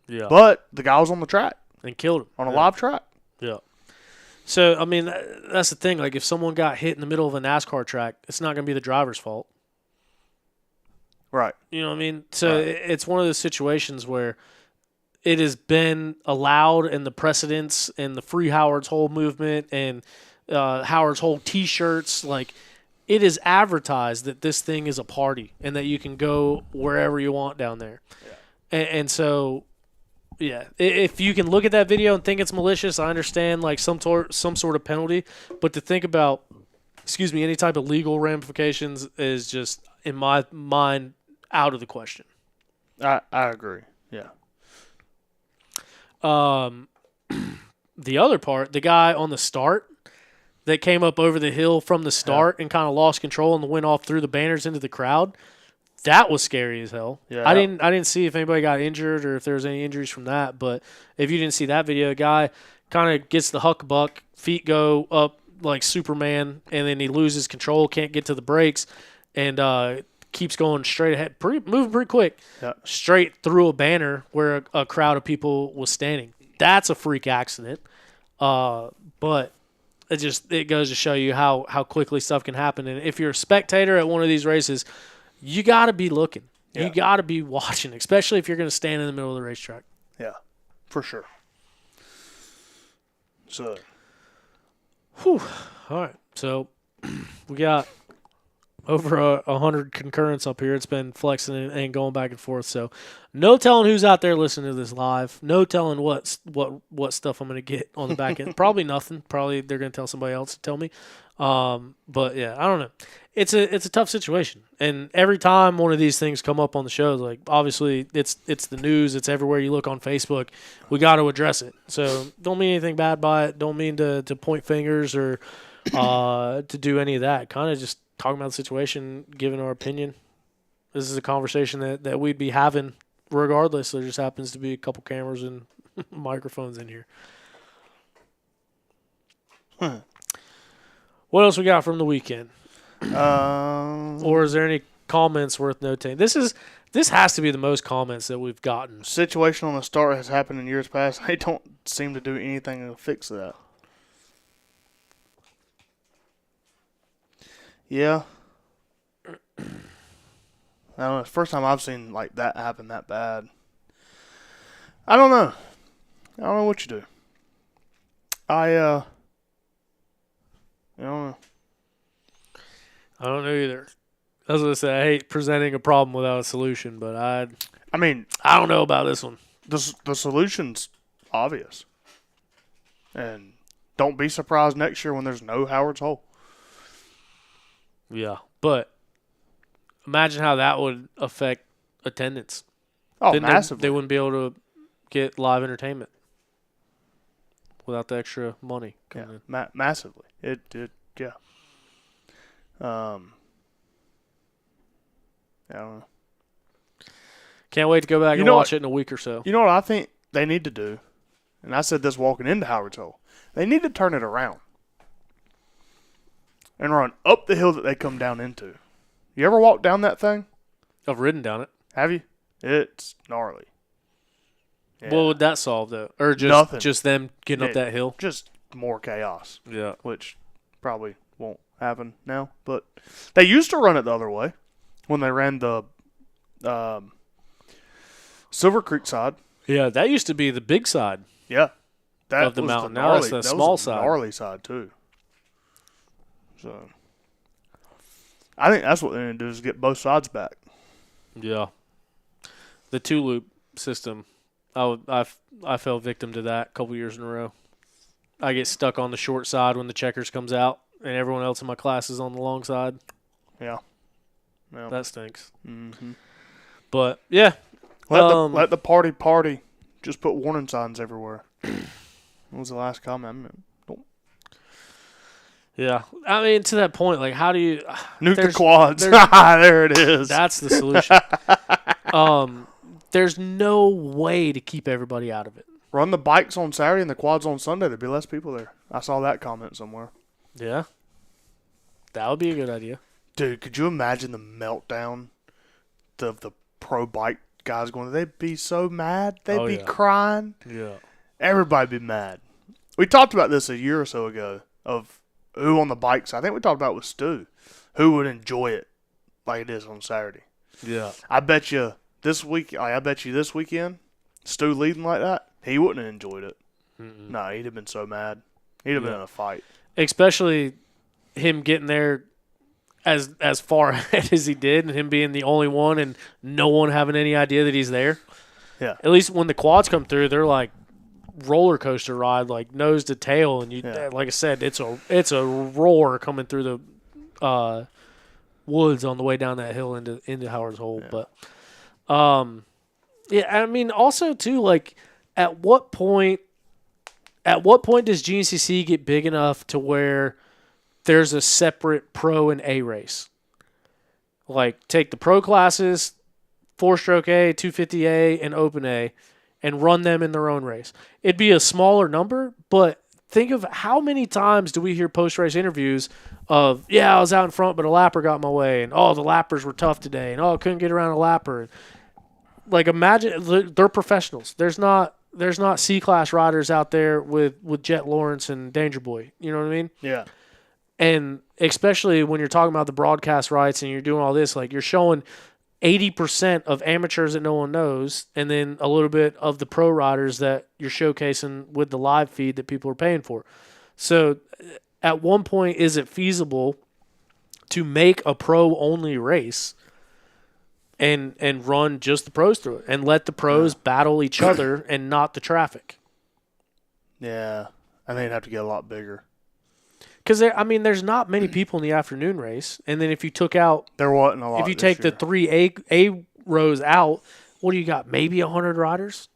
Yeah. But the guy was on the track. And killed him. On a live track. Yeah. So, I mean, that's the thing. Like, if someone got hit in the middle of a NASCAR track, it's not going to be the driver's fault. Right. You know what I mean? So Right. it's one of those situations where it has been allowed, and the precedents and the Free Howard's Hole movement and Howard's Hole T-shirts, like, it is advertised that this thing is a party and that you can go wherever you want down there. Yeah. And so, yeah, if you can look at that video and think it's malicious, I understand like some sort of penalty, but to think about, any type of legal ramifications is just, in my mind, out of the question. I agree. Yeah. The other part, the guy on the start that came up over the hill from the start and kind of lost control and went off through the banners into the crowd, that was scary as hell. Yeah. I didn't see if anybody got injured or if there was any injuries from that, but if you didn't see that video, the guy kind of gets the huckbuck, feet go up like Superman, and then he loses control, can't get to the brakes, and keeps going straight ahead, moving pretty quick, straight through a banner where a crowd of people was standing. That's a freak accident, but it goes to show you how quickly stuff can happen. And if you're a spectator at one of these races, you got to be looking. Yeah. You got to be watching, especially if you're going to stand in the middle of the racetrack. Yeah, for sure. So, whew. All right. So we got over 100 concurrents up here. It's been flexing and going back and forth. So no telling who's out there listening to this live. No telling what stuff I'm going to get on the back end. Probably nothing. Probably they're going to tell somebody else to tell me. But yeah, I don't know. It's a tough situation. And every time one of these things come up on the show, like obviously it's the news. It's everywhere you look on Facebook. We got to address it. So don't mean anything bad by it. Don't mean to point fingers or to do any of that. Kind of just talking about the situation, giving our opinion. This is a conversation that we'd be having regardless. There just happens to be a couple cameras and microphones in here. Huh. What else we got from the weekend? Or is there any comments worth notating? This has to be the most comments that we've gotten. Situation on the start has happened in years past. They don't seem to do anything to fix that. Yeah. I don't know. It's the first time I've seen like that happen that bad. I don't know. I don't know what you do. I don't know. I don't know either. I was going to say, I hate presenting a problem without a solution, but I don't know about this one. The solution's obvious. And don't be surprised next year when there's no Howard's Hole. Yeah, but imagine how that would affect attendance. Oh, then massively. They wouldn't be able to get live entertainment without the extra money coming in. Massively. It yeah. I don't know. Can't wait to go back and watch it in a week or so. You know what I think they need to do? And I said this walking into Howard's Hole. They need to turn it around and run up the hill that they come down into. You ever walk down that thing? I've ridden down it. Have you? It's gnarly. Yeah. What would that solve, though? Or just them getting up that hill? Just more chaos. Yeah. Which probably won't happen now. But they used to run it the other way when they ran the Silver Creek side. Yeah, that used to be the big side. Yeah. That of the was mountain. The Now it's the small side. Gnarly side, too. So I think that's what they're going to do is get both sides back. Yeah. The two-loop system, I fell victim to that a couple years in a row. I get stuck on the short side when the checkers comes out, and everyone else in my class is on the long side. Yeah. That stinks. Mm-hmm. But, yeah. Let the party. Just put warning signs everywhere. What was the last comment? Yeah. I mean, to that point, like, how do you... Nuke the quads. There it is. That's the solution. There's no way to keep everybody out of it. Run the bikes on Saturday and the quads on Sunday. There'd be less people there. I saw that comment somewhere. Yeah. That would be a good idea. Dude, could you imagine the meltdown of the pro bike guys going, they'd be so mad. They'd be crying. Yeah. Everybody'd be mad. We talked about this a year or so ago of who on the bikes. I think we talked about it with Stu. Who would enjoy it like it is on Saturday? Yeah. I bet you this weekend, Stu leading like that, he wouldn't have enjoyed it. Mm-mm. No, he'd have been so mad. He'd have been in a fight. Especially him getting there as far ahead as he did, and him being the only one, and no one having any idea that he's there. Yeah. At least when the quads come through, they're like roller coaster ride, like nose to tail, and like I said, it's a roar coming through the woods on the way down that hill into Howard's Hole. Yeah. But I mean, also too, like at what point does GNCC get big enough to where there's a separate pro and A race? Like take the pro classes, 4-stroke A, 250A, and open A, and run them in their own race. It'd be a smaller number, but think of how many times do we hear post-race interviews of, I was out in front, but a lapper got in my way, and, the lappers were tough today, and, I couldn't get around a lapper. Like, imagine, they're professionals. There's not C-class riders out there with Jet Lawrence and Danger Boy. You know what I mean? Yeah. And especially when you're talking about the broadcast rights and you're doing all this, like, you're showing 80% of amateurs that no one knows, and then a little bit of the pro riders that you're showcasing with the live feed that people are paying for. So at one point, is it feasible to make a pro-only race and run just the pros through it and let the pros battle each other and not the traffic? Yeah. I think it'd have to get a lot bigger. Because there's not many people in the afternoon race, and then if you took out, there wasn't a lot. If you take the 3 A rows out, what do you got? Maybe 100 riders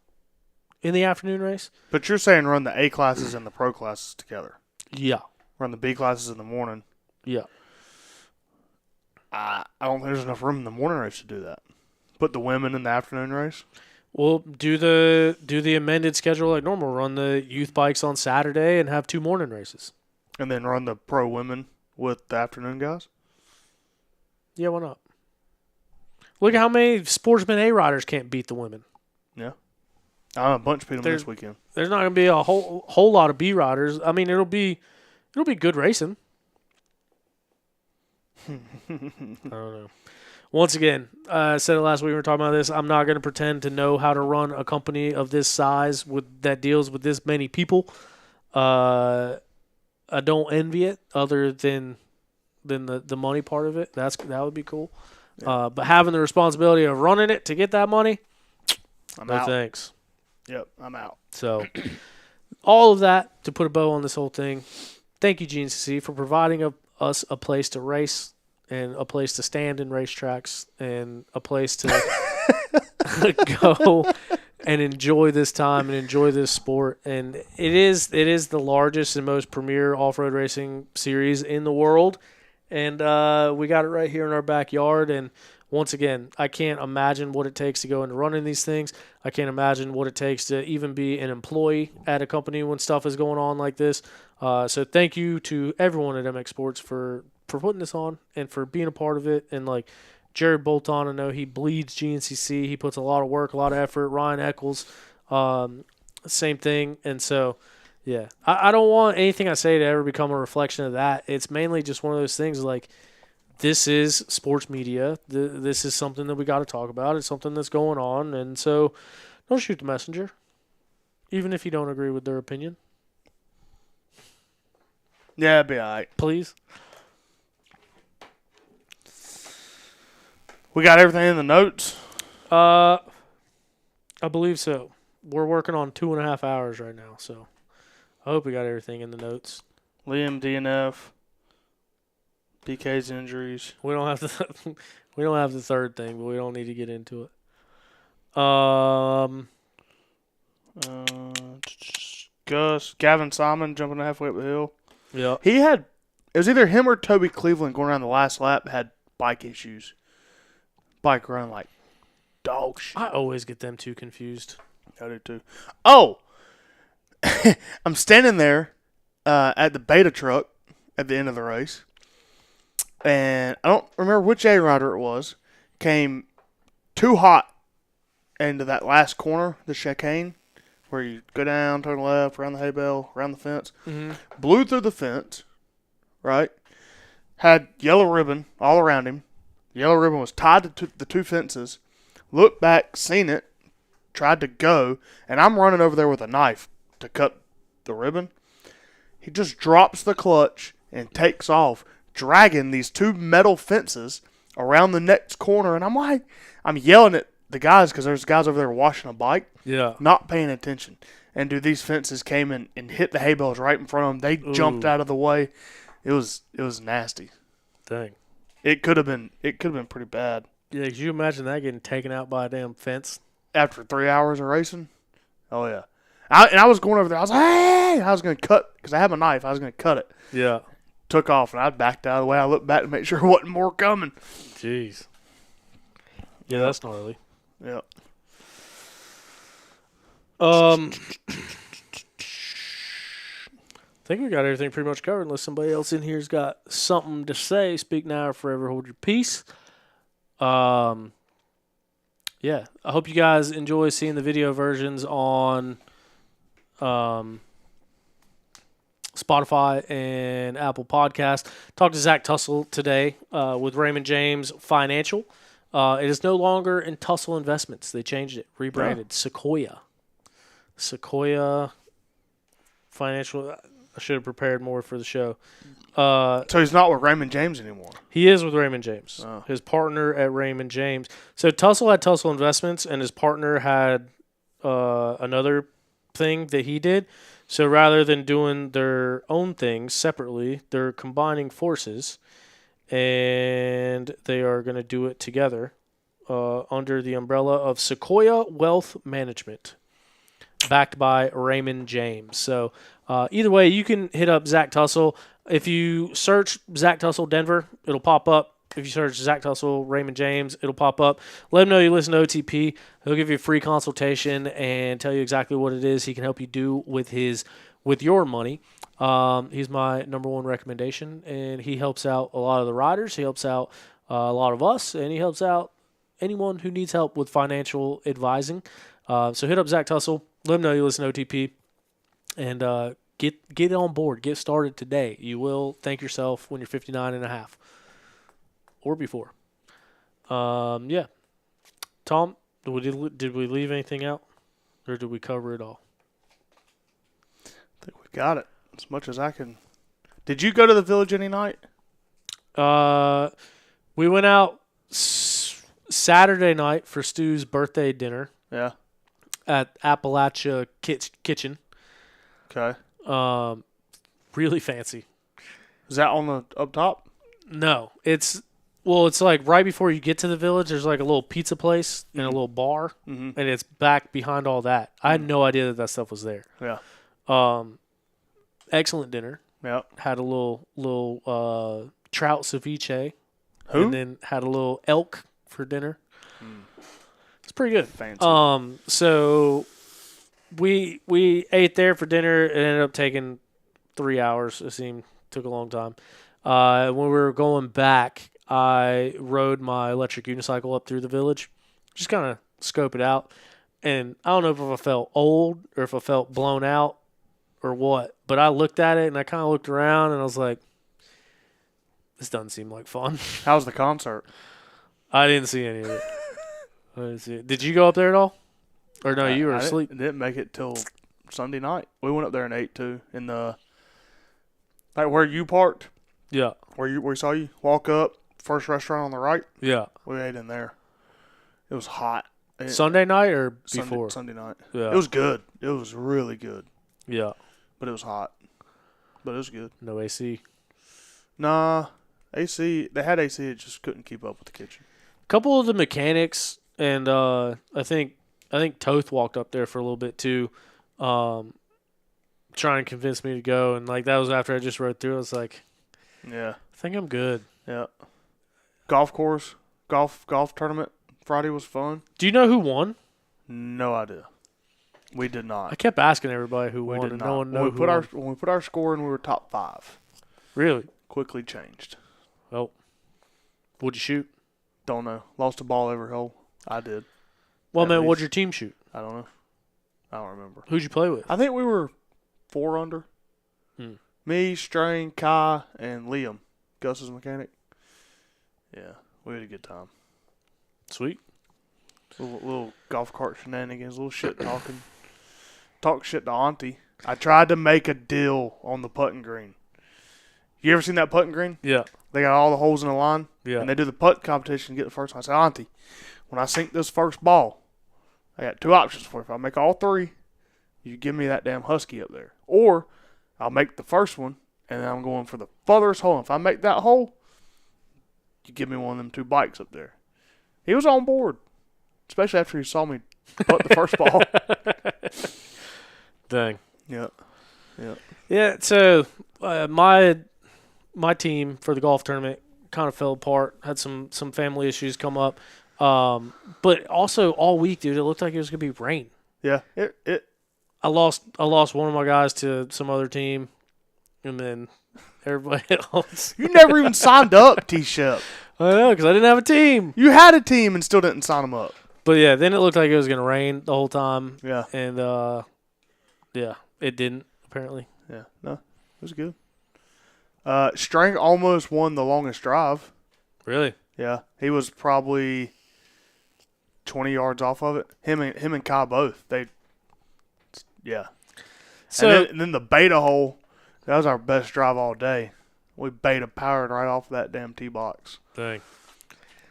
in the afternoon race. But you're saying run the A classes and the pro classes together. Yeah. Run the B classes in the morning. Yeah. I don't think there's enough room in the morning race to do that. Put the women in the afternoon race. Well, do the amended schedule like normal. Run the youth bikes on Saturday and have 2 morning races. And then run the pro women with the afternoon guys? Yeah, why not? Look at how many Sportsman A riders can't beat the women. Yeah. I know a bunch beat them this weekend. There's not going to be a whole lot of B riders. I mean, it'll be good racing. I don't know. Once again, I said it last week we were talking about this. I'm not going to pretend to know how to run a company of this size that deals with this many people. I don't envy it, other than the money part of it. That would be cool. Yeah. But having the responsibility of running it to get that money, I'm out. Thanks. Yep, I'm out. So, all of that to put a bow on this whole thing. Thank you, GNCC, for providing us a place to race and a place to stand in racetracks and a place to go and enjoy this time and enjoy this sport. And it is the largest and most premier off-road racing series in the world. And we got it right here in our backyard. And once again, I can't imagine what it takes to go into running these things. I can't imagine what it takes to even be an employee at a company when stuff is going on like this. So thank you to everyone at MX Sports for putting this on and for being a part of it. And like Jared Bolton, I know he bleeds GNCC. He puts a lot of work, a lot of effort. Ryan Eccles, same thing. And so, yeah, I don't want anything I say to ever become a reflection of that. It's mainly just one of those things like this is sports media. This is something that we got to talk about. It's something that's going on. And so don't shoot the messenger, even if you don't agree with their opinion. Yeah, it'd be all right. Please. We got everything in the notes? I believe so. We're working on 2.5 hours right now, so I hope we got everything in the notes. Liam DNF, PK's injuries. We don't have the third thing, but we don't need to get into it. Gus, Gavin Simon jumping halfway up the hill. Yeah. It was either him or Toby Cleveland going around the last lap had bike issues. Bike running like dog shit. I always get them two confused. I do too. Oh! I'm standing there at the beta truck at the end of the race. And I don't remember which A rider it was. Came too hot into that last corner, the chicane, where you go down, turn left, around the hay bale, around the fence. Mm-hmm. Blew through the fence, right? Had yellow ribbon all around him. Yellow ribbon was tied to the two fences. Looked back, seen it, tried to go, and I'm running over there with a knife to cut the ribbon. He just drops the clutch and takes off, dragging these two metal fences around the next corner. And I'm yelling at the guys because there's guys over there washing a bike, not paying attention. And dude, these fences came in and hit the hay bales right in front of them. They jumped out of the way. It was nasty. Dang. It could have been pretty bad. Yeah, could you imagine that getting taken out by a damn fence? After 3 hours of racing? Oh, yeah. I was going over there. I was like, hey! I was going to cut, because I had my knife. I was going to cut it. Yeah. Took off, and I backed out of the way. I looked back to make sure there wasn't more coming. Jeez. Yeah, that's gnarly. Yeah. I think we got everything pretty much covered, unless somebody else in here's got something to say. Speak now or forever hold your peace. Yeah, I hope you guys enjoy seeing the video versions on Spotify and Apple Podcasts. Talked to Zach Tussle today with Raymond James Financial. It is no longer in Tussle Investments. They changed it, rebranded. Sequoia Financial. I should have prepared more for the show. So he's not with Raymond James anymore. He is with Raymond James, Oh. His partner at Raymond James. So Tussle had Tussle Investments, and his partner had another thing that he did. So rather than doing their own things separately, they're combining forces, and they are going to do it together under the umbrella of Sequoia Wealth Management, backed by Raymond James. So either way, you can hit up Zach Tussle. If you search Zach Tussle Denver, it'll pop up. If you search Zach Tussle Raymond James, it'll pop up. Let him know you listen to OTP. He'll give you a free consultation and tell you exactly what it is he can help you do with your money. He's my number one recommendation, and he helps out a lot of the riders. He helps out a lot of us, and he helps out anyone who needs help with financial advising. So hit up Zach Tussle. Let him know you listen to OTP, and get on board. Get started today. You will thank yourself when you're 59 and a half or before. Yeah. Tom, did we leave anything out, or did we cover it all? I think we got it as much as I can. Did you go to the village any night? We went out Saturday night for Stu's birthday dinner. Yeah. At Appalachia Kitchen. Okay. Really fancy. Is that on the up top? No, it's like right before you get to the village. There's like a little pizza place and a little bar, and it's back behind all that. I had no idea that stuff was there. Yeah. Excellent dinner. Yeah. Had a little trout ceviche. Who? And then had a little elk for dinner. It's pretty good. Fancy. So we ate there for dinner. It ended up taking 3 hours. It seemed took a long time. When we were going back, I rode my electric unicycle up through the village, just kind of scope it out. And I don't know if I felt old or if I felt blown out or what, but I looked at it and I kind of looked around and I was like, this doesn't seem like fun. How's the concert? I didn't see any of it. I didn't see it. Did you go up there at all? Or no, you were asleep? Didn't make it till Sunday night. We went up there and ate too in the where you parked. Yeah. Where we saw you walk up, first restaurant on the right. Yeah. We ate in there. It was hot. Sunday night or before? Sunday night. Yeah. It was good. It was really good. Yeah. But it was hot. But it was good. No AC. Nah. AC. They had AC. It just couldn't keep up with the kitchen. A couple of the mechanics, and I think Toth walked up there for a little bit too, trying to convince me to go. And like that was after I just rode through. I was like, yeah, I think I'm good. Yeah. Golf course, golf tournament Friday was fun. Do you know who won? No idea. We did I not. kept asking everybody who won, and no one knew who won. When we put our score in, we were top 5. Really? Quickly changed. Well, what'd you shoot? Don't know. Lost a ball every hole. I did. Well, At man, least. what'd your team shoot? I don't know. I don't remember. Who'd you play with? I think we were 4 under. Me, Strain, Kai, and Liam, Gus's mechanic. Yeah, we had a good time. Sweet. Little golf cart shenanigans, little shit talking. Talk shit to Auntie. I tried to make a deal on the putting green. You ever seen that putting green? Yeah. They got all the holes in the line. Yeah. And they do the putt competition to get the first one. I said, Auntie, when I sink this first ball, I got 2 options for you. If I make all 3, you give me that damn husky up there. Or I'll make the first one, and then I'm going for the furthest hole. If I make that hole, you give me one of them 2 bikes up there. He was on board, especially after he saw me putt the first ball. Dang. Yep. Yeah, so my team for the golf tournament kind of fell apart. Had some family issues come up. But also all week, dude, it looked like it was going to be rain. Yeah. I lost one of my guys to some other team, and then everybody else. You never even signed up, T-Shep. I know, because I didn't have a team. You had a team and still didn't sign them up. But, yeah, then it looked like it was going to rain the whole time. Yeah. And, yeah, it didn't, apparently. Yeah. No, it was good. Strang almost won the longest drive. Really? Yeah. He was probably 20 yards off of it. Him and Kai both. Yeah. So and then the beta hole, that was our best drive all day. We beta powered right off that damn tee box. dang.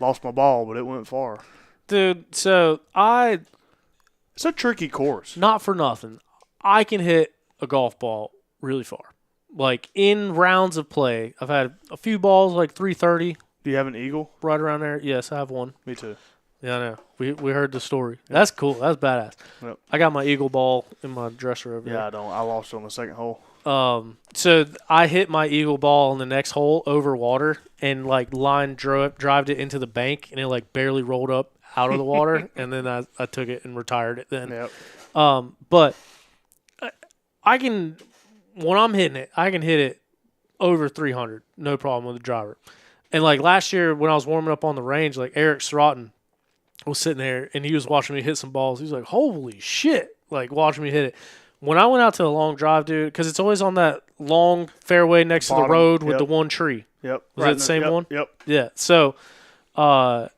Lost my ball, but it went far. Dude, so It's a tricky course. not for nothing, I can hit a golf ball really far. Like, in rounds of play, I've had a few balls, like 330, Do you have an eagle? right around there. Yes, I have one. Me too. Yeah, I know. We heard the story. That's cool. That's badass. Yep. I got my eagle ball in my dresser over Yeah, I don't. I lost it on the second hole. there. So I hit my eagle ball in the next hole over water, and like line drove it into the bank, and it like barely rolled up out of the water, and then I took it and retired it then. Yep. But I can, when I'm hitting it, I can hit it over 300, no problem with the driver. And like last year when I was warming up on the range, like Eric Sroughton was sitting there and he was watching me hit some balls. He was like, holy shit, like watching me hit it. When I went out to the long drive, dude, because it's always on that long fairway next to the road with the one tree. Yep. Was it the same one? Yep. Yeah. So, I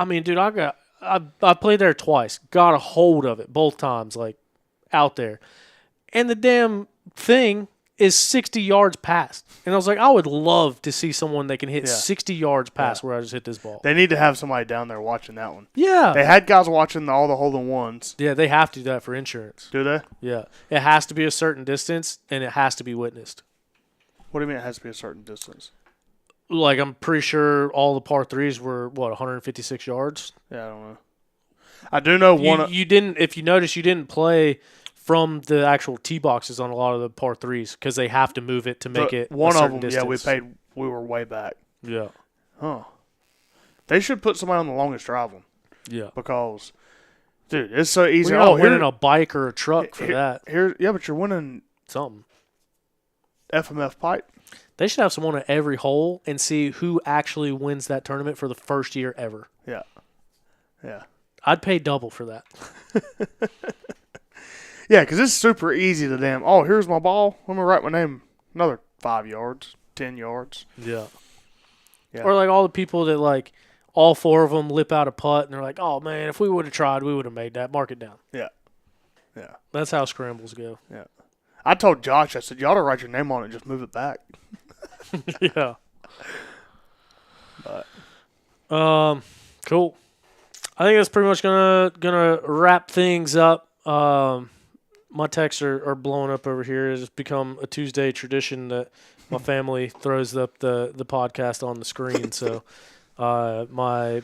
mean, dude, I played there twice, got a hold of it both times, like out there. And the damn thing is 60 yards past. And I was like, I would love to see someone that can hit 60 yards past where I just hit this ball. They need to have somebody down there watching that one. Yeah. They had guys watching all the hole-in-ones. Yeah, they have to do that for insurance. Do they? Yeah. It has to be a certain distance, and it has to be witnessed. What do you mean it has to be a certain distance? Like, I'm pretty sure all the par threes were, 156 yards? Yeah, I don't know. I do know one. You didn't, if you notice, you didn't play from the actual tee boxes on a lot of the par threes because they have to move it to make it one a of them. distance. Yeah, we were way back. Yeah. Huh. They should put somebody on the longest drive one. Yeah. Because, dude, it's so easy. We're not winning a bike or a truck for that. Yeah, but you're winning something. FMF pipe. They should have someone at every hole and see who actually wins that tournament for the first year ever. Yeah. Yeah. I'd pay double for that. Yeah, because it's super easy to damn, oh, here's my ball. Let me write my name another 5 yards, 10 yards. Yeah. Yeah. Or like all the people that like all 4 of them lip out a putt and they're like, oh, man, if we would have tried, we would have made that. Mark it down. Yeah. Yeah. That's how scrambles go. Yeah. I told Josh, I said, you ought to write your name on it and just move it back. Yeah. But. Cool. I think that's pretty much gonna wrap things up. My texts are blowing up over here. It's become a Tuesday tradition that my family throws up the podcast on the screen. So my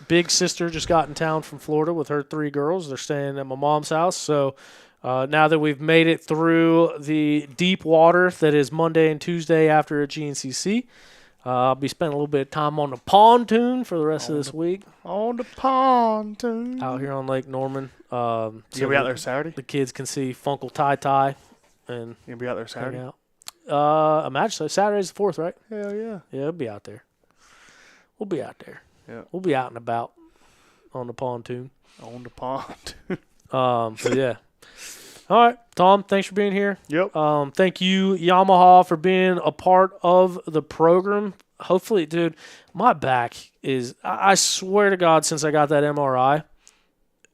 big sister just got in town from Florida with her 3 girls. They're staying at my mom's house. So now that we've made it through the deep water that is Monday and Tuesday after a GNCC, I'll be spending a little bit of time on the pontoon for the rest of this week. On the pontoon. Out here on Lake Norman. So you gonna be out there Saturday? The kids can see Funkle Tie and You gonna be out there Saturday? hang out. Imagine so. Saturday's the 4th, right? Hell yeah. Yeah, we'll be out there. We'll be out there. Yeah. We'll be out and about on the pontoon. On the pontoon. But yeah. All right, Tom, thanks for being here. Yep. Thank you, Yamaha, for being a part of the program. Hopefully, dude, my back is, I swear to God, since I got that MRI,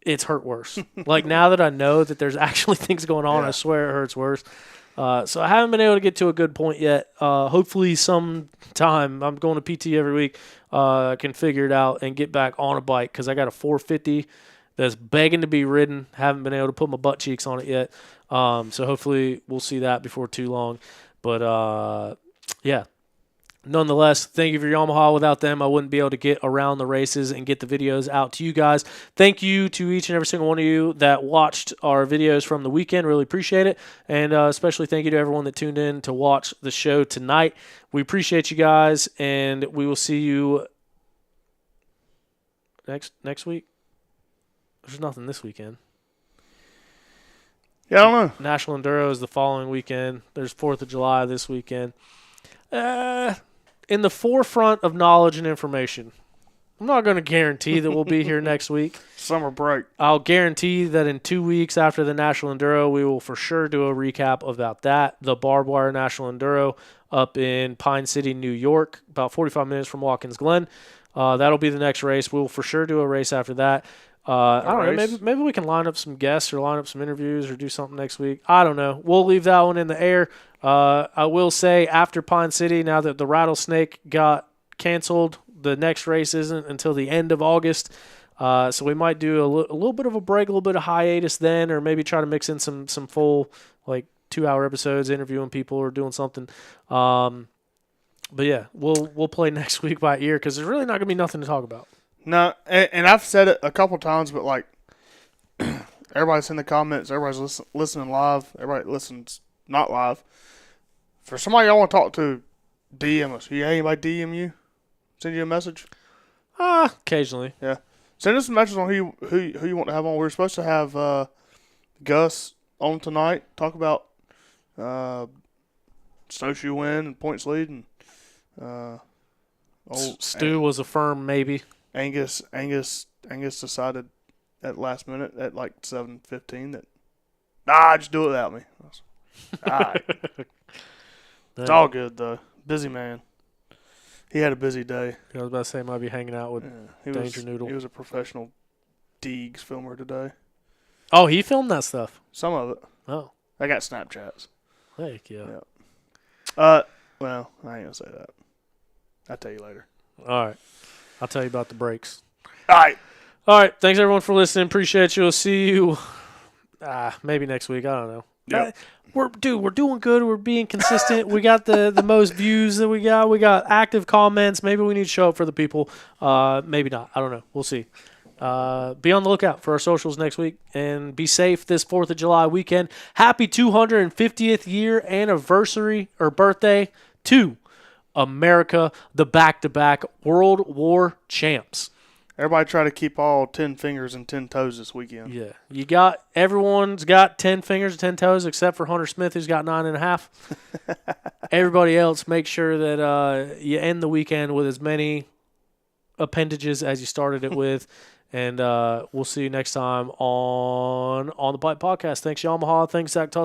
it's hurt worse. Like, now that I know that there's actually things going on, Yeah. I swear it hurts worse. So I haven't been able to get to a good point yet. Hopefully sometime, I'm going to PT every week, I can figure it out and get back on a bike because I got a 450 that's begging to be ridden. Haven't been able to put my butt cheeks on it yet. So hopefully we'll see that before too long. But, yeah. Nonetheless, thank you for Yamaha. Without them, I wouldn't be able to get around the races and get the videos out to you guys. Thank you to each and every single one of you that watched our videos from the weekend. Really appreciate it. And especially thank you to everyone that tuned in to watch the show tonight. We appreciate you guys, and we will see you next week. There's nothing this weekend. Yeah, I don't know. National Enduro is the following weekend. There's 4th of July this weekend. In the forefront of knowledge and information, I'm not going to guarantee that we'll be here next week. Summer break. I'll guarantee that in 2 weeks after the National Enduro, we will for sure do a recap about that. The Barbed Wire National Enduro up in Pine City, New York, about 45 minutes from Watkins Glen. That'll be the next race. We'll for sure do a race after that. I don't know. Maybe we can line up some guests or line up some interviews or do something next week. I don't know. We'll leave that one in the air. I will say after Pine City, now that the Rattlesnake got canceled, the next race isn't until the end of August. So we might do a little bit of a break, a little bit of hiatus then, or maybe try to mix in some full 2-hour episodes, interviewing people or doing something. But yeah, we'll play next week by ear because there's really not gonna be nothing to talk about. No, and I've said it a couple times, but everybody's in the comments, everybody's listening live, everybody listens not live. For somebody y'all want to talk to, DM us. You anybody DM you? Send you a message? Occasionally. Yeah. Send us a message on who you want to have on. We're supposed to have Gus on tonight. Talk about snowshoe win and points lead, and Stu was a firm maybe. Angus decided at last minute at 7:15 that just do it without me. All right. It's all good though. Busy man. He had a busy day. I was about to say might be hanging out with Danger Noodle. He was a professional Deegs filmer today. Oh, he filmed that stuff. Some of it. Oh, I got Snapchats. heck yeah. Well, I ain't gonna say that. I'll tell you later. All right, I'll tell you about the breaks. All right. Thanks everyone for listening. Appreciate you. We'll see you maybe next week. I don't know. Yep. We're doing good. We're being consistent. We got the most views that we got. We got active comments. Maybe we need to show up for the people. Maybe not. I don't know. We'll see. Be on the lookout for our socials next week, and be safe this 4th of July weekend. Happy 250th year anniversary or birthday to America, the back-to-back World War champs. Everybody try to keep all 10 fingers and 10 toes this weekend. Yeah. Everyone's got 10 fingers and 10 toes except for Hunter Smith, who's got 9.5. Everybody else, make sure that you end the weekend with as many appendages as you started it with. And we'll see you next time on the Pipe Podcast. Thanks, Yamaha. Thanks, Zach Tussle.